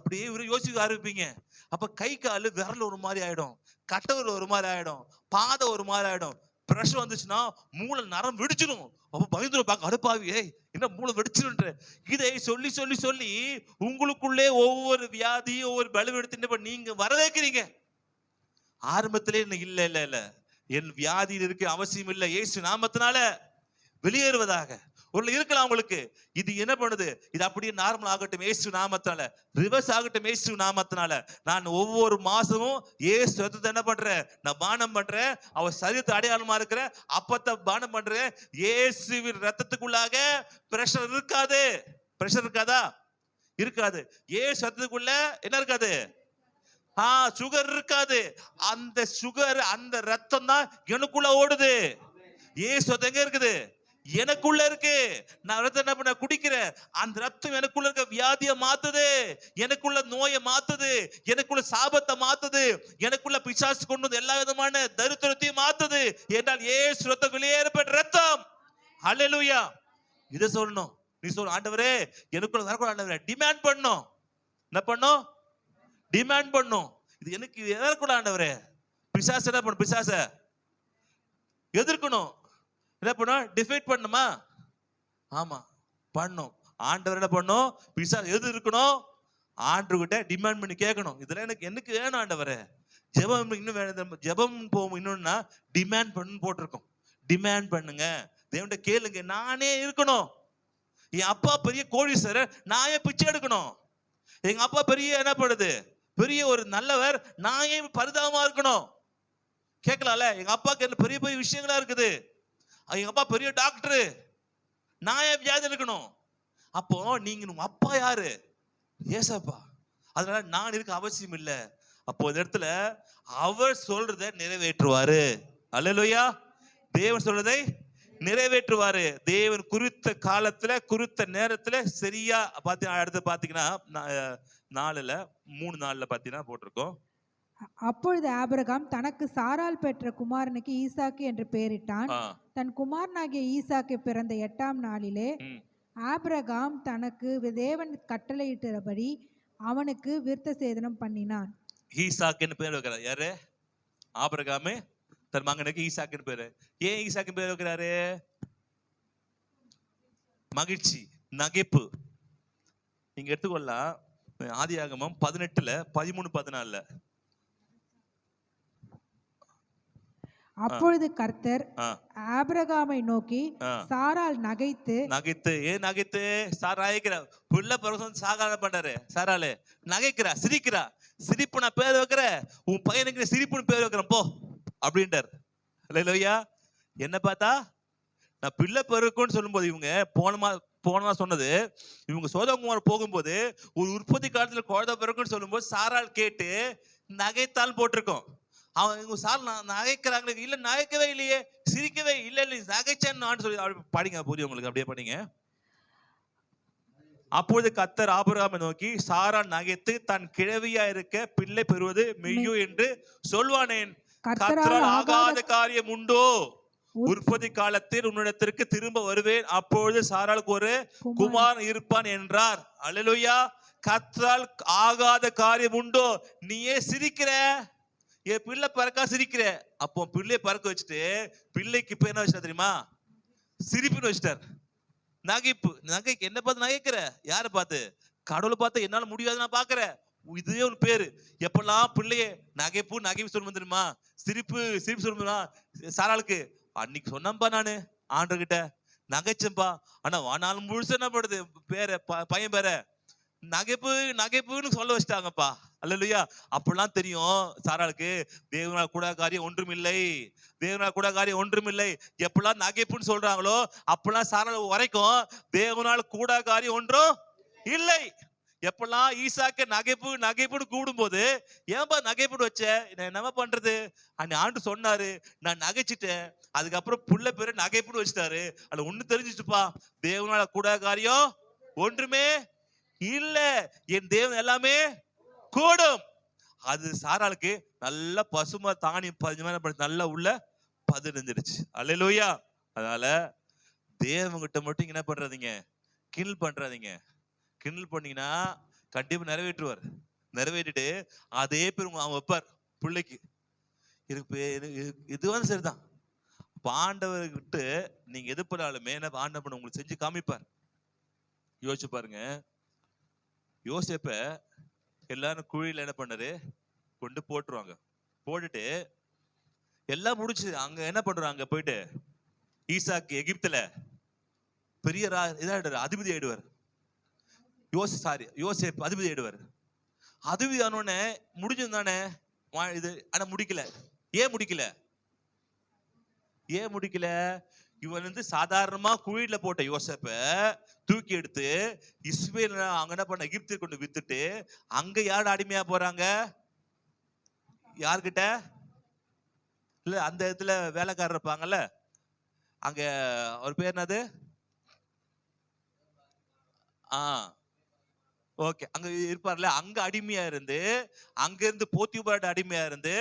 அப்படியே இவரு யோசிக்க ஆரம்பிப்பீங்க. அப்ப கை காலு விரல் ஒரு மாதிரி ஆயிடும், கட்டவர் ஒரு மாதிரி ஆயிடும், பாதை ஒரு மாதிரி ஆயிடும். பிரஷர் வந்துச்சுன்னா மூளை நரம் வெடிச்சிடும். அப்ப பயந்துரும், பார்க்க அடுப்பாவி, என்ன மூளை வெடிச்சிருன்ற. இதை சொல்லி சொல்லி சொல்லி உங்களுக்குள்ளே ஒவ்வொரு வியாதி ஒவ்வொரு பலவீனத்தை நீங்க வர வைக்கிறீங்க. ஆரம்பத்திலே இல்ல இல்ல இல்ல, என் வியாதியில் இருக்க அவசியம் இல்லை, இயேசு நாமத்தினால வெளியேறுவதாக. ஒரு இருக்கலாம் உங்களுக்கு, இது என்ன பண்ணுது, இது அப்படியே நார்மல் ஆகட்டும் இயேசு நாமத்தினால, ரிவர்ஸ் ஆகட்டும் இயேசு நாமத்தினால. நான் ஒவ்வொரு மாசமும் இயேசு ரத்தத்தை என்ன பண்றேன், நான் பானம் பண்றேன், அவர் சரீரத்தை அடையாளமா இருக்கிறேன், அப்பத்தை பானம் பண்றேன். இயேசுவின் ரத்தத்துக்குள்ளாக பிரஷர் இருக்காது. பிரஷர் இருக்காதா? இருக்காது. இயேசு ரத்தத்துக்குள்ள என்ன இருக்காது? சுகர் இருக்காது. அந்த சுகர், அந்த ரத்தம் தான் எனக்குள்ள ஓடுது. இயேசு எங்க இருக்குது? எனக்குள்ள இருக்கு. நான் ரத்தம் என்ன பண்ண குடிக்கிறேன். அந்த ரத்தம் எனக்குள்ள இருக்க வியாதியை மாத்துது, எனக்குள்ள நோயை மாத்துது, எனக்குள்ள சாபத்தை மாத்துது, எனக்குள்ள பிசாசு கொண்டு வந்து எல்லா விதமான தரித்திரத்தையும் மாத்துது. என்றால் இயேசு ரத்தம் வெளியேறப்பட்ட ரத்தம். ஹல்லேலூயா. இதை சொல்லணும். நீ சொல்ல, ஆண்டவரே எனக்குள்ள வரக்கூடாது ஆண்டவரே. டிமாண்ட் பண்ணும். என்ன பண்ணும்? டிமாண்ட் பண்ணும். இது எனக்கு வரக்கூடாது ஆண்டவரே. பிசாசு என்ன பண்ணும்? பிசாச எதிர்க்கணும். என்ன பண்ணும்? டிஃபீட் பண்ணுமா? ஆமா பண்ணும். ஆண்டவர் என்ன பண்ணும்? பிசாசு எது இருக்கணும்? ஆண்டவர்கிட்ட டிமாண்ட் பண்ணி கேட்கணும். இதெல்லாம் எனக்கு வேணும் ஆண்டவரே. ஜெபம் இன்னும் வேணும். ஜெபம் போகும் இன்னொன்னா டிமாண்ட் பண்ணு போட்டிருக்கோம். டிமாண்ட் பண்ணுங்க, தேவன்கிட்ட கேளுங்க. நானே இருக்கணும். என் அப்பா பெரிய கோடீஸ்வரர், நான் ஏன் பிச்சை எடுக்கணும்? எங்க அப்பா பெரிய என்ன பண்ணுது, பெரிய ஒரு நல்லவர், நான் ஏன் பரிதாபமா இருக்கணும்? கேட்கலாம்ல. எங்க அப்பாவுக்கு என்ன பெரிய பெரிய விஷயங்களா இருக்குது. எங்க அப்பா பெரிய டாக்டர், நான் ஏன் வியாதி இருக்கணும்? அப்போ நீங்க உங்க அப்பா யாரு? ஏசப்பா. அதனால நான் இருக்க அவசியம் இல்லை. அப்போ இந்த இடத்துல அவர் சொல்றதை நிறைவேற்றுவாரு. அல்லேலூயா. தேவன் சொல்றதை நிறைவேற்றுவாரு. தேவன் குறித்த காலத்துல குறித்த நேரத்துல சரியா அடுத்து பாத்தீங்கன்னா 3 பாத்தீங்கன்னா போட்டிருக்கோம். அப்பொழுது ஆபிரகாம் தனக்கு சாராள் பெற்ற குமாரனுக்கு ஈசாக்கு என்று பெயரிட்டான். தன் குமாரனாகிய ஈசாக்கு பிறந்த 8ஆம் நாளிலே ஆபிரகாம் தனக்கு தேவன் கட்டளையிட்டபடி அவனுக்கு விருத்த சேதனம் பண்ணினான். ஈசாக்குன்னு பேர் வைக்கிறார். யாரு? ஆபிரகாமே தன் மகனுக்கு ஈசாக்குன்னு பேரு. ஏன் ஈசாக்கு பேர் வைக்கிறாரு? மகிழ்ச்சி, நகைப்பு. நீங்க எடுத்துக்கொள்ளலாம். ஆதியாகமம் 18 13 14. அப்பொழுது கர்த்தர் ஆபிரகாமை நோக்கி, சாராள் நகைத்து ஏன் நகைத்து? சாரா நகைக்கிறா. புள்ள பரவசம் சாகாத பண்றாரு. சாராளு நகைக்கிறா, சிரிக்கிறா. சிரிப்பு நான் பேர் வைக்கிற, உன் பையனுக்கு சிரிப்புன்னு பேர் வைக்கிறேன் போ அப்படின்றார். அல்லேலூயா. என்ன பார்த்தா நான் பிள்ளை பெருக்குன்னு சொல்லும் போது இவங்க போனமா சொன்னது, இவங்க சோதகுமார் போகும்போது ஒரு உற்பத்தி காலத்துல குழந்தை பிறக்குன்னு சொல்லும் போது சாரால் கேட்டு நகைத்தால் போட்டிருக்கோம். அவங்க சார் நகைக்கிறாங்க. இல்ல நகைக்கவே இல்லையே, சிரிக்கவே இல்ல நகைச்சேன்னு சொல்லி படிங்க, புரியும் உங்களுக்கு. அப்படியே படிங்க. அப்பொழுது கர்த்தர் ஆபிரகாமை நோக்கி, சாரா நகைத்து தன் கிழவியா இருக்க பிள்ளை பெறுவது மெய்யோ என்று சொல்வானேன்? கர்த்தரால் ஆகாத காரியம் உண்டோ? உற்பத்தி காலத்தில் உன்னிடத்திற்கு திரும்ப வருவேன், அப்பொழுது சாராளுக்கு ஒரு குமாரன் இருப்பான் என்றார். அல்லேலூயா. கர்த்தரால் ஆகாத காரியம் உண்டோ? நீயே சிரிக்கிற, என் பிள்ளை பறக்கா சிரிக்கிற. அப்போ பிள்ளைய பறக்க வச்சுட்டு பிள்ளைக்கு இப்ப என்ன வச்சுட்டா தெரியுமா? சிரிப்புன்னு வச்சுட்டார். நகைப்பு. என்ன பார்த்து நகைக்கிற? யாரை பார்த்து? கடவுளை பார்த்து என்னால முடியாது நான் பாக்குறேன். இதுவே ஒரு பேரு. எப்பெல்லாம் பிள்ளைய நகைப்பு சொல்ல தெரியுமா? சிரிப்பு சொல்லுமா? சாராளுக்கு அன்னைக்கு சொன்னப்பா நானு ஆண்டர்கிட்ட நகைச்சேன்பா. ஆனா நாலு முழுசு என்ன படுது பேர பையன் பேர நகைப்புன்னு சொல்ல வச்சிட்டாங்கப்பா. அல்லேலூயா. அப்பெல்லாம் தெரியும் சாராளுக்கு, தேவனால் கூட காரியம் ஒன்றுமில்லை, தேவனால் கூட காரியம் ஒன்றுமில்லை. எப்பெல்லாம் நகைப்புன்னு சொல்றாங்களோ அப்பெல்லாம் சாராள் வரைக்கும் தேவனால் கூட காரியம் ஒன்றும் இல்லை. எப்பெல்லாம் ஈசாக்க நகைப்புன்னு கூடும்போது, ஏன்பா நகைப்புன்னு வச்ச, என்ன பண்றது? ஆண்டு சொன்னாரு, நான் நகைச்சிட்டேன். அதுக்கப்புறம் புள்ள பேரு நகைப்புன்னு வச்சுட்டாரு. அது ஒண்ணு தெரிஞ்சிச்சுப்பா, தேவனால கூட காரியம் ஒன்றுமே இல்ல, என் தேவன் எல்லாமே கூடும். அது சாராளுக்கு நல்ல பசுமை தானி நல்ல உள்ள பதினஞ்சிருச்சு. அல்லேலூயா. அதனால தேவங்கிட்ட மட்டும் என்ன பண்றாதீங்க, கிண்டல் பண்றாதீங்க. கிண்டல் பண்ணீங்கன்னா கண்டிப்பா நிறைவேற்றுவார். நிறைவேற்றிட்டு அதே பேர் அவன் வைப்பார் பிள்ளைக்கு. இது வந்து சரிதான். ஆண்டவர்கிட்ட நீங்க எது பண்ணாலுமே ஆண்டவர் உங்களுக்கு செஞ்சு காமிப்பார். யோசிச்சு பாருங்க. யோசிப்ப எல்லாரும் குழியில என்ன பண்ணாரு, கொண்டு போட்டுருவாங்க. போட்டுட்டு எல்லாம் முடிச்சு அங்க என்ன பண்றாங்க, போயிட்டு ஈசாக்கு எகிப்துல பெரிய இதாயிடுவார், அதிபதி ஆயிடுவார். யோசேப் அதிபதி ஆயிடுவார். அதிபதி ஆனோடனே முடிஞ்சுதானே இது. ஆனா முடிக்கல. ஏன் முடிக்கல? இவன் வந்து சாதாரணமா குழியில போட்ட யோசேப்ப தூக்கி எடுத்து இஸ்ரவேல் அங்க என்ன பண்ண, எகிப்தில் கொண்டு வித்துட்டு அங்க யார் அடிமையா போறாங்க? யார்கிட்ட? இல்ல அந்த இடத்துல வேலைக்காரர் இருப்பாங்கல்ல, அங்க அவர் பேர் என்னது? ஓகே, அங்க இருப்பார்ல, அங்க அடிமையா இருந்து, அங்க இருந்து போத்திபார்ட அடிமையா இருந்து,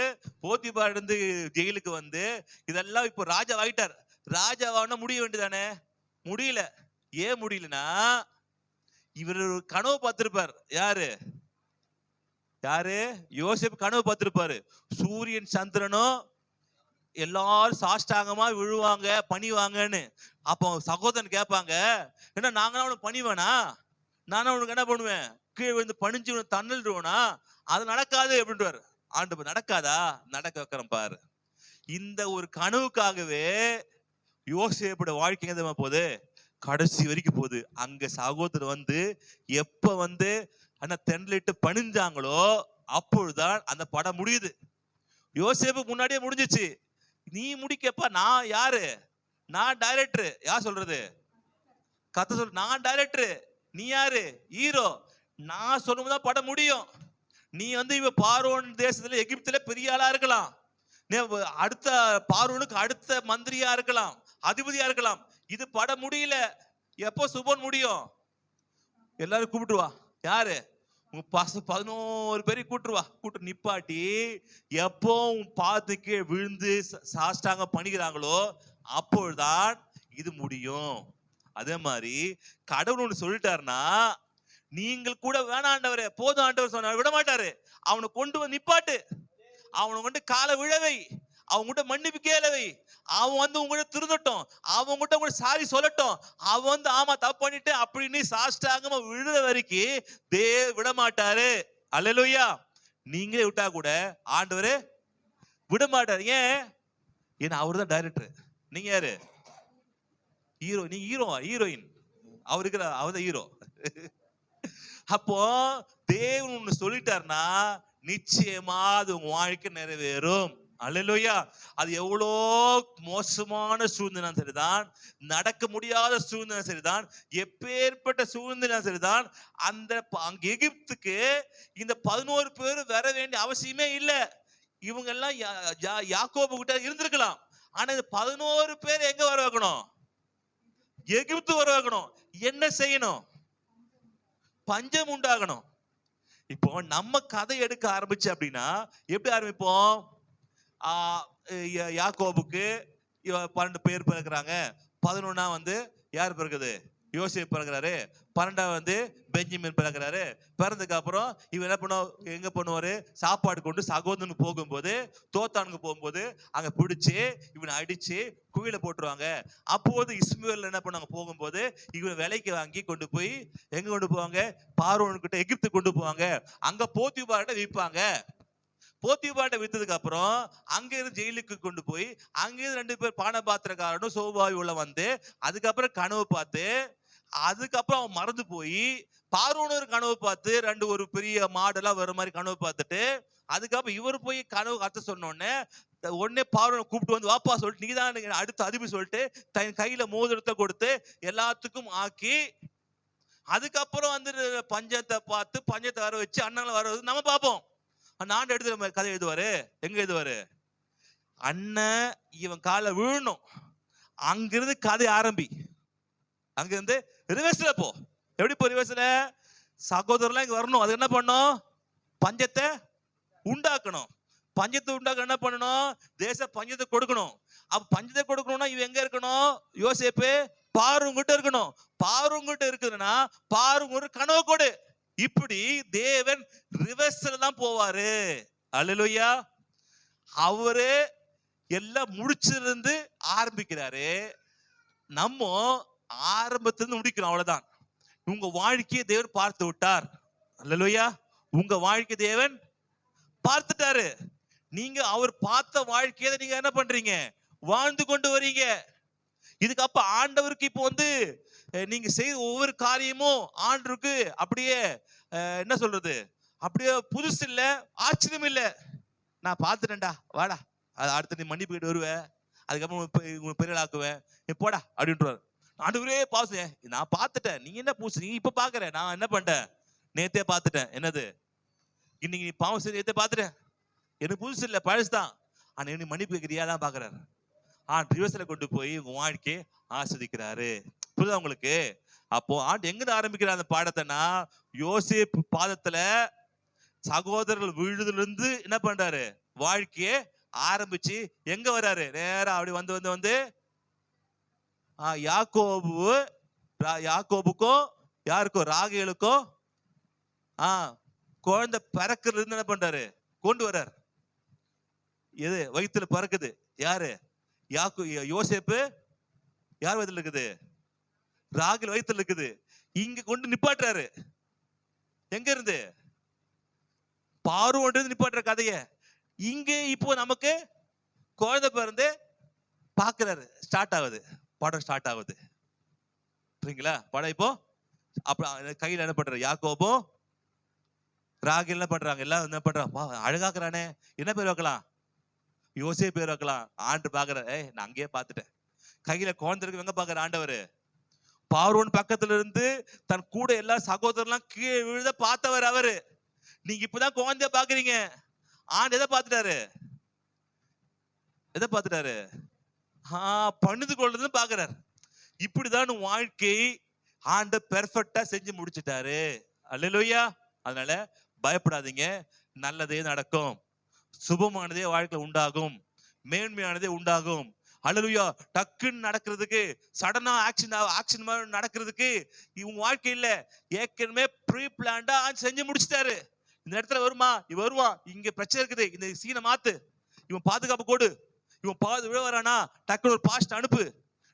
போத்திபார்ட இருந்து ஜெயிலுக்கு வந்து, இதெல்லாம் இப்போ ராஜா ஆயிட்டார். ராஜாவான முடிய வேண்டியதானே? முடியல. ஏன் முடியலன்னா, இவர் கனவு பார்த்திருப்பார். யாரு யாரு யோசேப்பு கனவு பார்த்திருப்பாரு. சூரியன் சந்திரனும் எல்லாரும் சாஷ்டாங்கமா விழுவாங்க, பணிவாங்கன்னு. அப்போ சகோதரன் கேட்பாங்க, என்ன நாங்க அவனுக்கு பணிவேனா? நானும் அவனுக்கு என்ன பண்ணுவேன்? கீழே விழுந்து பணிஞ்சு தன்னிடுவேனா? அது நடக்காது அப்படின்றாரு. ஆண்டவர் நடக்காதா? நடக்க வைக்கிறேன் பாரு. இந்த ஒரு கனவுக்காகவே யோசேப்போட வாழ்க்கை எங்க போகுது? கடைசி வரைக்கும் போகுது. அங்க சகோதரர் வந்து எப்ப வந்து தெண்டலிட்டு பணிஞ்சாங்களோ அப்பொழுதுதான் அந்த படம் முடியுது. யோசேப்பு முன்னாடியே முடிஞ்சிச்சு. நீ முடிக்கப்பா, நான் யாரு? நான் டைரக்டர். யார் சொல்றது? கத்த சொல். நான் டைரக்டர், நீ யாரு? ஹீரோ. நான் சொல்லும்போது படம் முடியும். நீ வந்து இவ பார்வோன் தேசத்துல எகிப்துல பெரிய ஆளா இருக்கலாம், அடுத்த பார்வோனுக்கு அடுத்த மந்திரியா இருக்கலாம், அதிபதியா இருக்கலாம். இது படம் முடியல. எப்போ சுபன் முடியும்? எல்லாரும் கூப்பிட்டு வா. யாரு? உங்க 11 பேரை கூட்டுருவா. கூட்டு நிப்பாட்டி எப்போ பாத்துக்கு விழுந்து சாஷ்டாங்க பணிகிறாங்களோ அப்பொழுதுதான் இது முடியும். அதே மாதிரி கடவுள் ஒண்ணு சொல்லிட்டாருன்னா, நீங்கள் கூட வேணாண்டவரே, போதும் ஆண்டவர் சொன்னார், விட மாட்டாரு. அவனை கொண்டு வந்து நிப்பாட்டு, அவனை கொண்டு காலை விழவை, அவங்ககிட்ட மன்னிப்பு கேளவை, அவன் வந்து உங்ககிட்ட திருந்தட்டும், அவங்ககிட்ட கூட சாரி சொல்லட்டும். அவன் வந்து ஆமா தப்பு பண்ணிட்டு அப்படின்னு சாஷ்டாங்கமா விழுற வரைக்கும் விட மாட்டாரு. அல்லேலூயா. நீங்களே விட்டா கூட ஆண்டவரே விட மாட்டாரு. ஏன்? ஏன்னா அவரு தான் டைரக்டர். நீங்க யாரு? ஹீரோ. நீங்க ஹீரோயின். அவருக்கு அவர்தான் ஹீரோ. அப்போ தேவன் ஒண்ணு சொல்லிட்டாருன்னா நிச்சயமா அது உங்க வாழ்க்கை நிறைவேறும். அல்லேலூயா. அது எவ்வளோ மோசமான சூழ்நிலை சரிதான், நடக்க முடியாத சூழ்நிலை சரிதான், எப்பேற்பட்ட சூழ்நிலை சரிதான், அந்த எகிப்துக்கு இந்த 11 பேர் வர வேண்டிய அவசியமே இல்லை. இவங்க எல்லாம் யாக்கோபு கிட்ட இருந்திருக்கலாம். ஆனா இந்த 11 பேர் எங்க வர வைக்கணும்? எகிப்து வர வைக்கணும். என்ன செய்யணும்? பஞ்சம் உண்டாகணும். இப்போ நம்ம கதை எடுக்க ஆரம்பிச்சு அப்படின்னா எப்படி ஆரம்பிப்போம்? யாக்கோபுக்கு 12 பேர் பிறகுறாங்க. 11 வந்து யார் பிறகுது? யோசேப்பு பிறகுறாரு. 12 வந்து பெஞ்சமின் பிறகுறாரு. பிறந்ததுக்கு அப்புறம் இவன் என்ன பண்ணுவோம்? எங்க பண்ணுவாரு? சாப்பாடு கொண்டு சகோதரனுக்கு போகும்போது, தோத்தானுக்கு போகும்போது அங்க பிடிச்சு இவனை அடிச்சு குழியில போட்டுருவாங்க. அப்போது இஸ்மவேல் என்ன பண்ணுவாங்க? போகும்போது இவனை விலைக்கு வாங்கி கொண்டு போய் எங்க கொண்டு போவாங்க? பார்வோன்கிட்ட எகிப்து கொண்டு போவாங்க. அங்க போத்திபார்ட்ட விற்பாங்க. போத்திபார்ட்ட வித்ததுக்கு அப்புறம் அங்க இருந்து ஜெயிலுக்கு கொண்டு போய் அங்கிருந்து 2 பேர் பானபாத்திரக்காரனும் சோபாவி உள்ள வந்து அதுக்கப்புறம் கனவு பார்த்து, அதுக்கப்புறம் அவன் மறந்து போய் பார்வோன் ஒரு கனவு பார்த்து ஒரு பெரிய மாடெல்லாம் வர மாதிரி கனவு பார்த்துட்டு, அதுக்கப்புறம் இவர் போய் கனவு அர்த்தம் சொன்ன உடனே பார்வோனை கூப்பிட்டு வந்து வாப்பா சொல்லிட்டு, நீதான் அடுத்த அதிபதி சொல்லிட்டு தன் கையில மோதிரத்தை கொடுத்து எல்லாத்துக்கும் ஆக்கி, அதுக்கப்புறம் வந்து பஞ்சத்தை பார்த்து பஞ்சத்தை வர வச்சு அண்ணங்களை வர வச்சு நம்ம பார்ப்போம். ஆண்டு எடுத்து கதை எழுதுவாரு. எங்க எழுதுவாரு? அண்ணன் இவன் கால விழணும், அங்கிருந்து கதை ஆரம்பி, அங்கிருந்து ரிவர்ஸ்ல போ. எப்படி போ ரிவர்ஸ்ல? சகோதரர்லாம் இங்க வரணும். அது என்ன பண்ணும்? பஞ்சத்தை உண்டாக்கணும். பஞ்சத்தை உண்டாக்க என்ன பண்ணணும்? தேச பஞ்சத்தை கொடுக்கணும். அப்ப பஞ்சத்தை கொடுக்கணும்னா இவன் எங்க இருக்கணும்? யோசேப்பு பார்வங்கிட்ட இருக்கணும். பார்வங்கிட்ட இருக்குதுன்னா பார்வங்க ஒரு கனவு கொடு. இப்படி தேவன் ரிவர்ஸ்ல தான் போவாரு. அல்லேலூயா. அவரு எல்லாம் முடிச்சிருந்து ஆரம்பிக்கிறாரு. நம்ம ஆரம்பத்திலிருந்து முடிக்கிறோம். அவ்வளவுதான். உங்க வாழ்க்கையை தேவன் பார்த்து விட்டார். அல்லேலூயா. உங்க வாழ்க்கை தேவன் பார்த்துட்டாரு. நீங்க அவர் பார்த்த வாழ்க்கையை நீங்க என்ன பண்றீங்க? வாழ்ந்து கொண்டு வரீங்க. இதுக்கு அப்ப ஆண்டவருக்கு இப்போ வந்து நீங்க செய்த ஒவ்வொரு காரியமும் ஆண்டவருக்கு அப்படியே என்ன சொல்றது, அப்படியே புதுசு இல்ல, ஆச்சரியம் இல்ல. நான் பார்த்துட்டேன்டா, வாடா, அடுத்த நீ மன்னிப்பு கேட்டு வருவேன், அதுக்கப்புறம் பெரிய ஆக்குவேன், போடா அப்படின்றாரு. ஆண்டவரே பாசம், நான் பார்த்துட்டேன், நீங்க என்ன புதுசு, நீ இப்ப பாக்குற, நான் என்ன பண்ணிட்டேன்? நேத்தே பார்த்துட்டேன். என்னது? இன்னைக்கு நீ பாவம் செய்ய நேத்தே பார்த்துட்டேன், எனக்கு புதுசு இல்ல, பழசுதான். ஆனா நீ மன்னிப்பு கேட்கிறியா தான் பாக்குறாரு. ரிவர்ஸ்ல கொண்டு போய் உங்க வாழ்க்கையை ஆஸ்வதிக்கிறாரு. புரியுதா உங்களுக்கு? அப்போ ஆண்டு எங்க ஆரம்பிக்கிறார் அந்த பாடத்தைனா, யோசேப்பு பாதத்துல சகோதரர்கள் விழுதுல இருந்து என்ன பண்றாரு, வாழ்க்கைய ஆரம்பிச்சு எங்க வராரு, நேரா அப்படி வந்து வந்து வந்து யாக்கோபுக்கோ யாருக்கோ ராகேலுக்கோ குழந்தை பிறக்கிறது இருந்து என்ன பண்றாரு, கொண்டு வர்றாரு. எது வயிற்றுல பறக்குது, யாரு? யோசேப்பு யார் வயிற்றுல இருக்குது? ராகேல் வயிற்றுல இருக்குது. இங்க கொண்டு நிப்பாட்டுறாரு. எங்க இருந்து? பார்வோன்றது நிப்பாட்டுற கதைய இங்க இப்போ நமக்கு குழந்தை பிறந்து பாக்குறாரு. ஸ்டார்ட் ஆகுது, படம் ஸ்டார்ட் ஆகுது. புரியுங்களா? படம் இப்போ அப்ப கையில என்ன பண்றாரு, யாக்கோபோ ராகேல் என்ன பண்றாங்க, எல்லாம் என்ன பண்றாங்க, அழகாக்குறானே, என்ன பேர் வைக்கலாம்? யோசே பேர் வைக்கலாம். ஆண்டு பாக்குறாரு, நான் அங்கேயே பாத்துட்டேன். கையில குழந்தை இருக்கு, எங்க பாக்குற ஆண்டவர்? பார்வோன் பக்கத்துல இருந்து தன் கூட எல்லா சகோதரர்லாம் கீழே விழுத பார்த்தவர் அவரு. நீங்க இப்பதான் குழந்தைய பாக்குறீங்க. ஆண்டு எதை பார்த்துட்டாரு? எதை பார்த்துட்டாரு? பணிந்து கொள்றது பாக்குறாரு. இப்படிதான் வாழ்க்கை ஆண்டு பெர்ஃபெக்ட்டா செஞ்சு முடிச்சிட்டாரு. அல்லேலூயா. அதனால பயப்படாதீங்க, நல்லதே நடக்கும், சுபமானதே வாழ்க்கையில உண்டாகும், மேன்மையானதே உண்டாகும். அல்லேலூயா. டக்குன்னு நடக்கிறதுக்கு, சடனா ஆக்ஷன் நடக்கிறதுக்கு இவங்க வாழ்க்கை இல்ல, ஏற்கனவே ப்ரீ பிளான்டா செஞ்சு முடிச்சிட்டாரு. இந்த இடத்துல வருமா, இவன் வருவான், இங்க பிரச்சனை இருக்குது, இந்த சீனை மாத்து, இவன் பாதுகாப்பு கொடு, இவன் விழ வரானா டக்குனு ஒரு பாஸ்ட் அனுப்பு,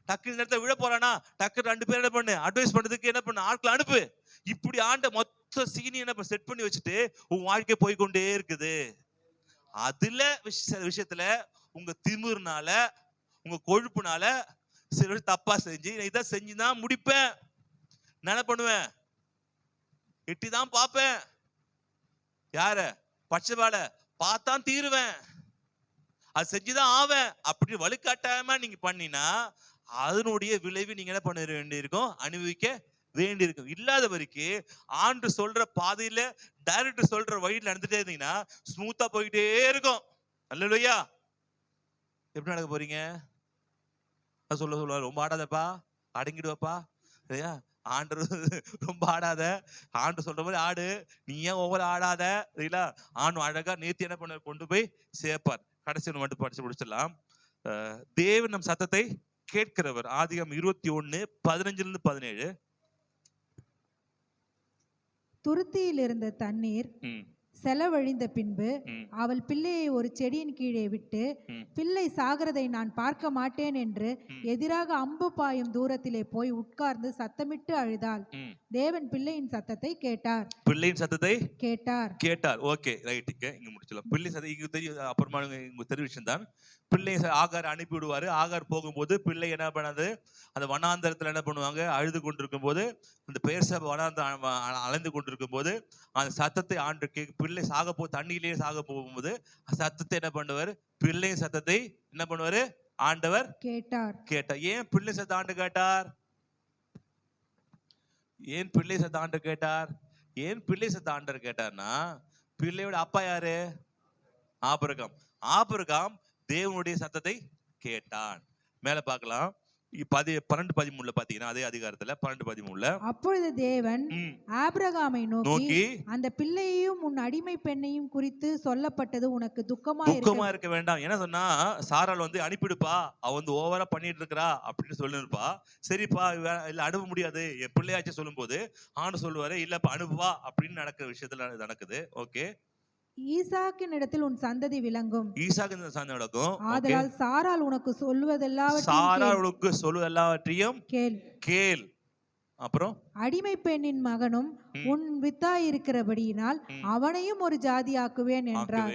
டக்கு இந்த இடத்துல விழ போறானா டக்கு 2 பேர் என்ன பண்ணு, அட்வைஸ் பண்றதுக்கு என்ன பண்ணு, ஆட்களை அனுப்பு. இப்படி ஆண்ட மொத்த சீனி என்ன செட் பண்ணி வச்சுட்டு உன் வாழ்க்கை போய்கொண்டே இருக்குது. அதுல விஷயத்துல உங்க திமிர்னால, உங்க கொழுப்புனால சில தப்பா செஞ்சு இதை செஞ்சுதான் முடிப்பேன், என்ன பண்ணுவேன், எட்டிதான் பார்ப்பேன், யார பட்சபால பார்த்தான் தீருவேன், அது செஞ்சுதான் ஆவேன் அப்படி வலுக்காட்டாம நீங்க பண்ணினா அதனுடைய விளைவு நீங்க என்ன பண்ண வேண்டியிருக்கும், அனுபவிக்க வேண்டியிருக்கும். இல்லாத வரைக்கும் ஆண்டு சொல்ற பாதையில, டைரக்டர் சொல்ற வழியில நடந்துட்டே இருந்தீங்கன்னா ஸ்மூத்தா போயிட்டே இருக்கும். அல்லேலூயா. எப்படி நடக்க போறீங்க? சொல்லுவாரு, ரொம்ப ஆடாதப்பா, அடங்கிடுவப்பா. ஆண்டு ரொம்ப ஆடாத, ஆண்டு சொல்ற மாதிரி ஆடு, நீ ஏன் ஒவ்வொரு ஆடாத, சரிங்களா? ஆண்டு அழகா நேர்த்தி என்ன பண்ண கொண்டு போய் சேர்ப்பார். கடைசி மட்டும் படிச்சு முடிச்சிடலாம். தேவன் நம் சத்தத்தை கேட்கிறவர். ஆதிகாமம் 21:15-17. துருத்தியில் இருந்த தண்ணீர் செலவழிந்த பின்பு அவள் பிள்ளையை ஒரு செடியின் கீழே விட்டு, பிள்ளை சாகிறதை நான் பார்க்க மாட்டேன் என்று எதிராக அம்பு பாயும் தூரத்திலே போய் உட்கார்ந்து சத்தமிட்டு அழுதாள். தேவன் பிள்ளையின் சத்தத்தை கேட்டார். பிள்ளையின் சத்தத்தை கேட்டார். Okay, right. இங்க முடிச்சலாம். பிள்ளை சத்தம் இங்க தெரியும். அப்புறமா இங்க தெரியும் விஷயம் தான். பிள்ளை ஆகார் அனுப்பி விடுவாரு. ஆகார் போகும்போது பிள்ளை என்ன பண்ணாது, அந்த வனாந்தரத்துல என்ன பண்ணுவாங்க, அழுது கொண்டிருக்கும் போது, அந்த பெயர்சபை வனாந்தரம் அலைந்து கொண்டிருக்கும் போது அந்த சத்தத்தை ஆண்டு பிள்ளை தண்ணியிலேயே சாக போகும்போது சத்தத்தை என்ன பண்ணுவார், பிள்ளை சத்தத்தை என்ன பண்ணுவாரு, ஆண்டவர் கேட்டார். ஏன் பிள்ளை சத்தம் ஆண்டு கேட்டார்? ஏன் பிள்ளை சத்தம் ஆண்டு கேட்டார்? ஏன் பிள்ளை சத்தம் ஆண்டவர் கேட்டார்னா, பிள்ளையோட அப்பா யாரு? ஆபிரகாம். ஆபிரகாம் தேவனுடைய சத்தத்தை கேட்டான். மேல பார்க்கலாம். 12:13 பாத்தீங்கன்னா, அதே அதிகாரத்துல 12:13. அப்பொழுது தேவன் ஆபிரகாமை நோக்கி, அந்த பிள்ளையையும் உன் அடிமை பெண்ணையும் குறித்து சொல்லப்பட்டது உனக்கு துக்கமா இருக்க வேண்டாம். என்ன சொன்னா, சாராள் அனுப்பிடுப்பா, அவ ஓவரா பண்ணிட்டு இருக்கா அப்படின்னு சொல்லிருப்பா. சரிப்பா, இல்ல அனுப்ப முடியாது, என் பிள்ளையாச்சும் சொல்லும் போது ஆண்டு சொல்லுவாரு, இல்லப்பா அனுப்புவா அப்படின்னு நடக்கிற விஷயத்துல நடக்குது. ஓகே. ஈசாக்கினிடத்தில் உன் சந்ததி விளங்கும். ஈசாக்கின் சந்ததி விளங்கும். ஆதலால் சாராள் உனக்கு சொல்வதெல்லாவற்றையும் கேள். அப்புறம் அடிமை பெண்ணின் மகனும் உன் வித்தாய் இருக்கிறபடியினால் அவனையும் ஒரு ஜாதியாக்குவேன் என்றார்.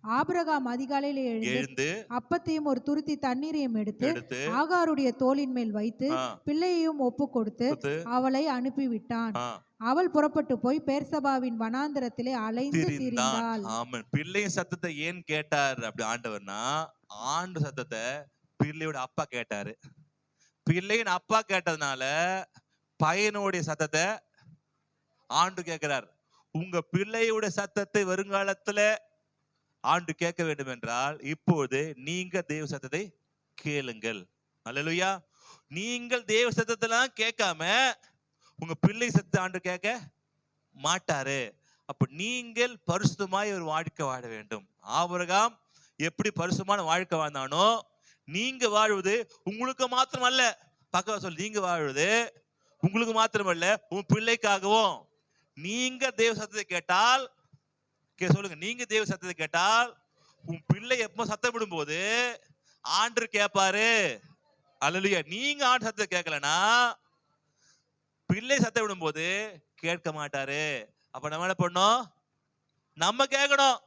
ஆபிரகாம் அதிகாலையில எழுந்து அப்பத்தையும் ஒரு துருத்தி தண்ணீரையும் எடுத்து ஆகாருடைய தோளின் மேல் வைத்து பிள்ளையையும் ஒப்பு கொடுத்து அவளை அனுப்பிவிட்டான். அவள் புறப்பட்டு போய் பெர்சபாவின் வனாந்தரத்திலே அலைந்து திரிந்தாள். ஆமென். பிள்ளையின் சத்தத்தை ஏன் கேட்டார் அப்படி ஆண்டவர்னா, ஆண்டு சத்தத்தை பிள்ளையோட அப்பா கேட்டாரு. பிள்ளையின் அப்பா கேட்டதுனால பையனுடைய சத்தத்தை ஆண்டு கேட்கிறார். உங்க பிள்ளையோட சத்தத்தை வருங்காலத்துல ஆண்டு கேட்க வேண்டும் என்றால் இப்போது நீங்க தேவ சத்தத்தை கேளுங்கள். அல்லேலூயா. நீங்கள் தேவ சத்தத்தெல்லாம் கேட்காம உங்க பிள்ளை சத்தத்தை ஆண்டவர் கேட்க மாட்டாரு. அப்ப நீங்கள் பரிசுத்தமாய் ஒரு வாழ்க்கை வாழ வேண்டும். ஆபிரகாம் எப்படி பரிசுத்தமான வாழ்க்கை வாழ்ந்தானோ, நீங்க வாழ்வது உங்களுக்கு மாத்திரமல்ல, பக்கவா சொல்லி, நீங்க வாழ்வது உங்களுக்கு மாத்திரமல்ல, உன் பிள்ளைக்காகவும். நீங்க தேவ சத்தத்தை கேட்டால், சொல்லுங்க, நீங்க தேவ சத்தத்தை கேட்டால் உன் பிள்ளை எப்ப சத்தம் விடும்போது ஆண்டவர் கேட்பாரு. அல்லேலூயா. நீங்க ஆண்டு சத்தத்தை கேட்கலனா பிள்ளை சத்தம் விடும்போது கேட்க மாட்டாரு. அப்ப நம்ம என்ன பண்ணோம்? நம்ம கேட்கணும்.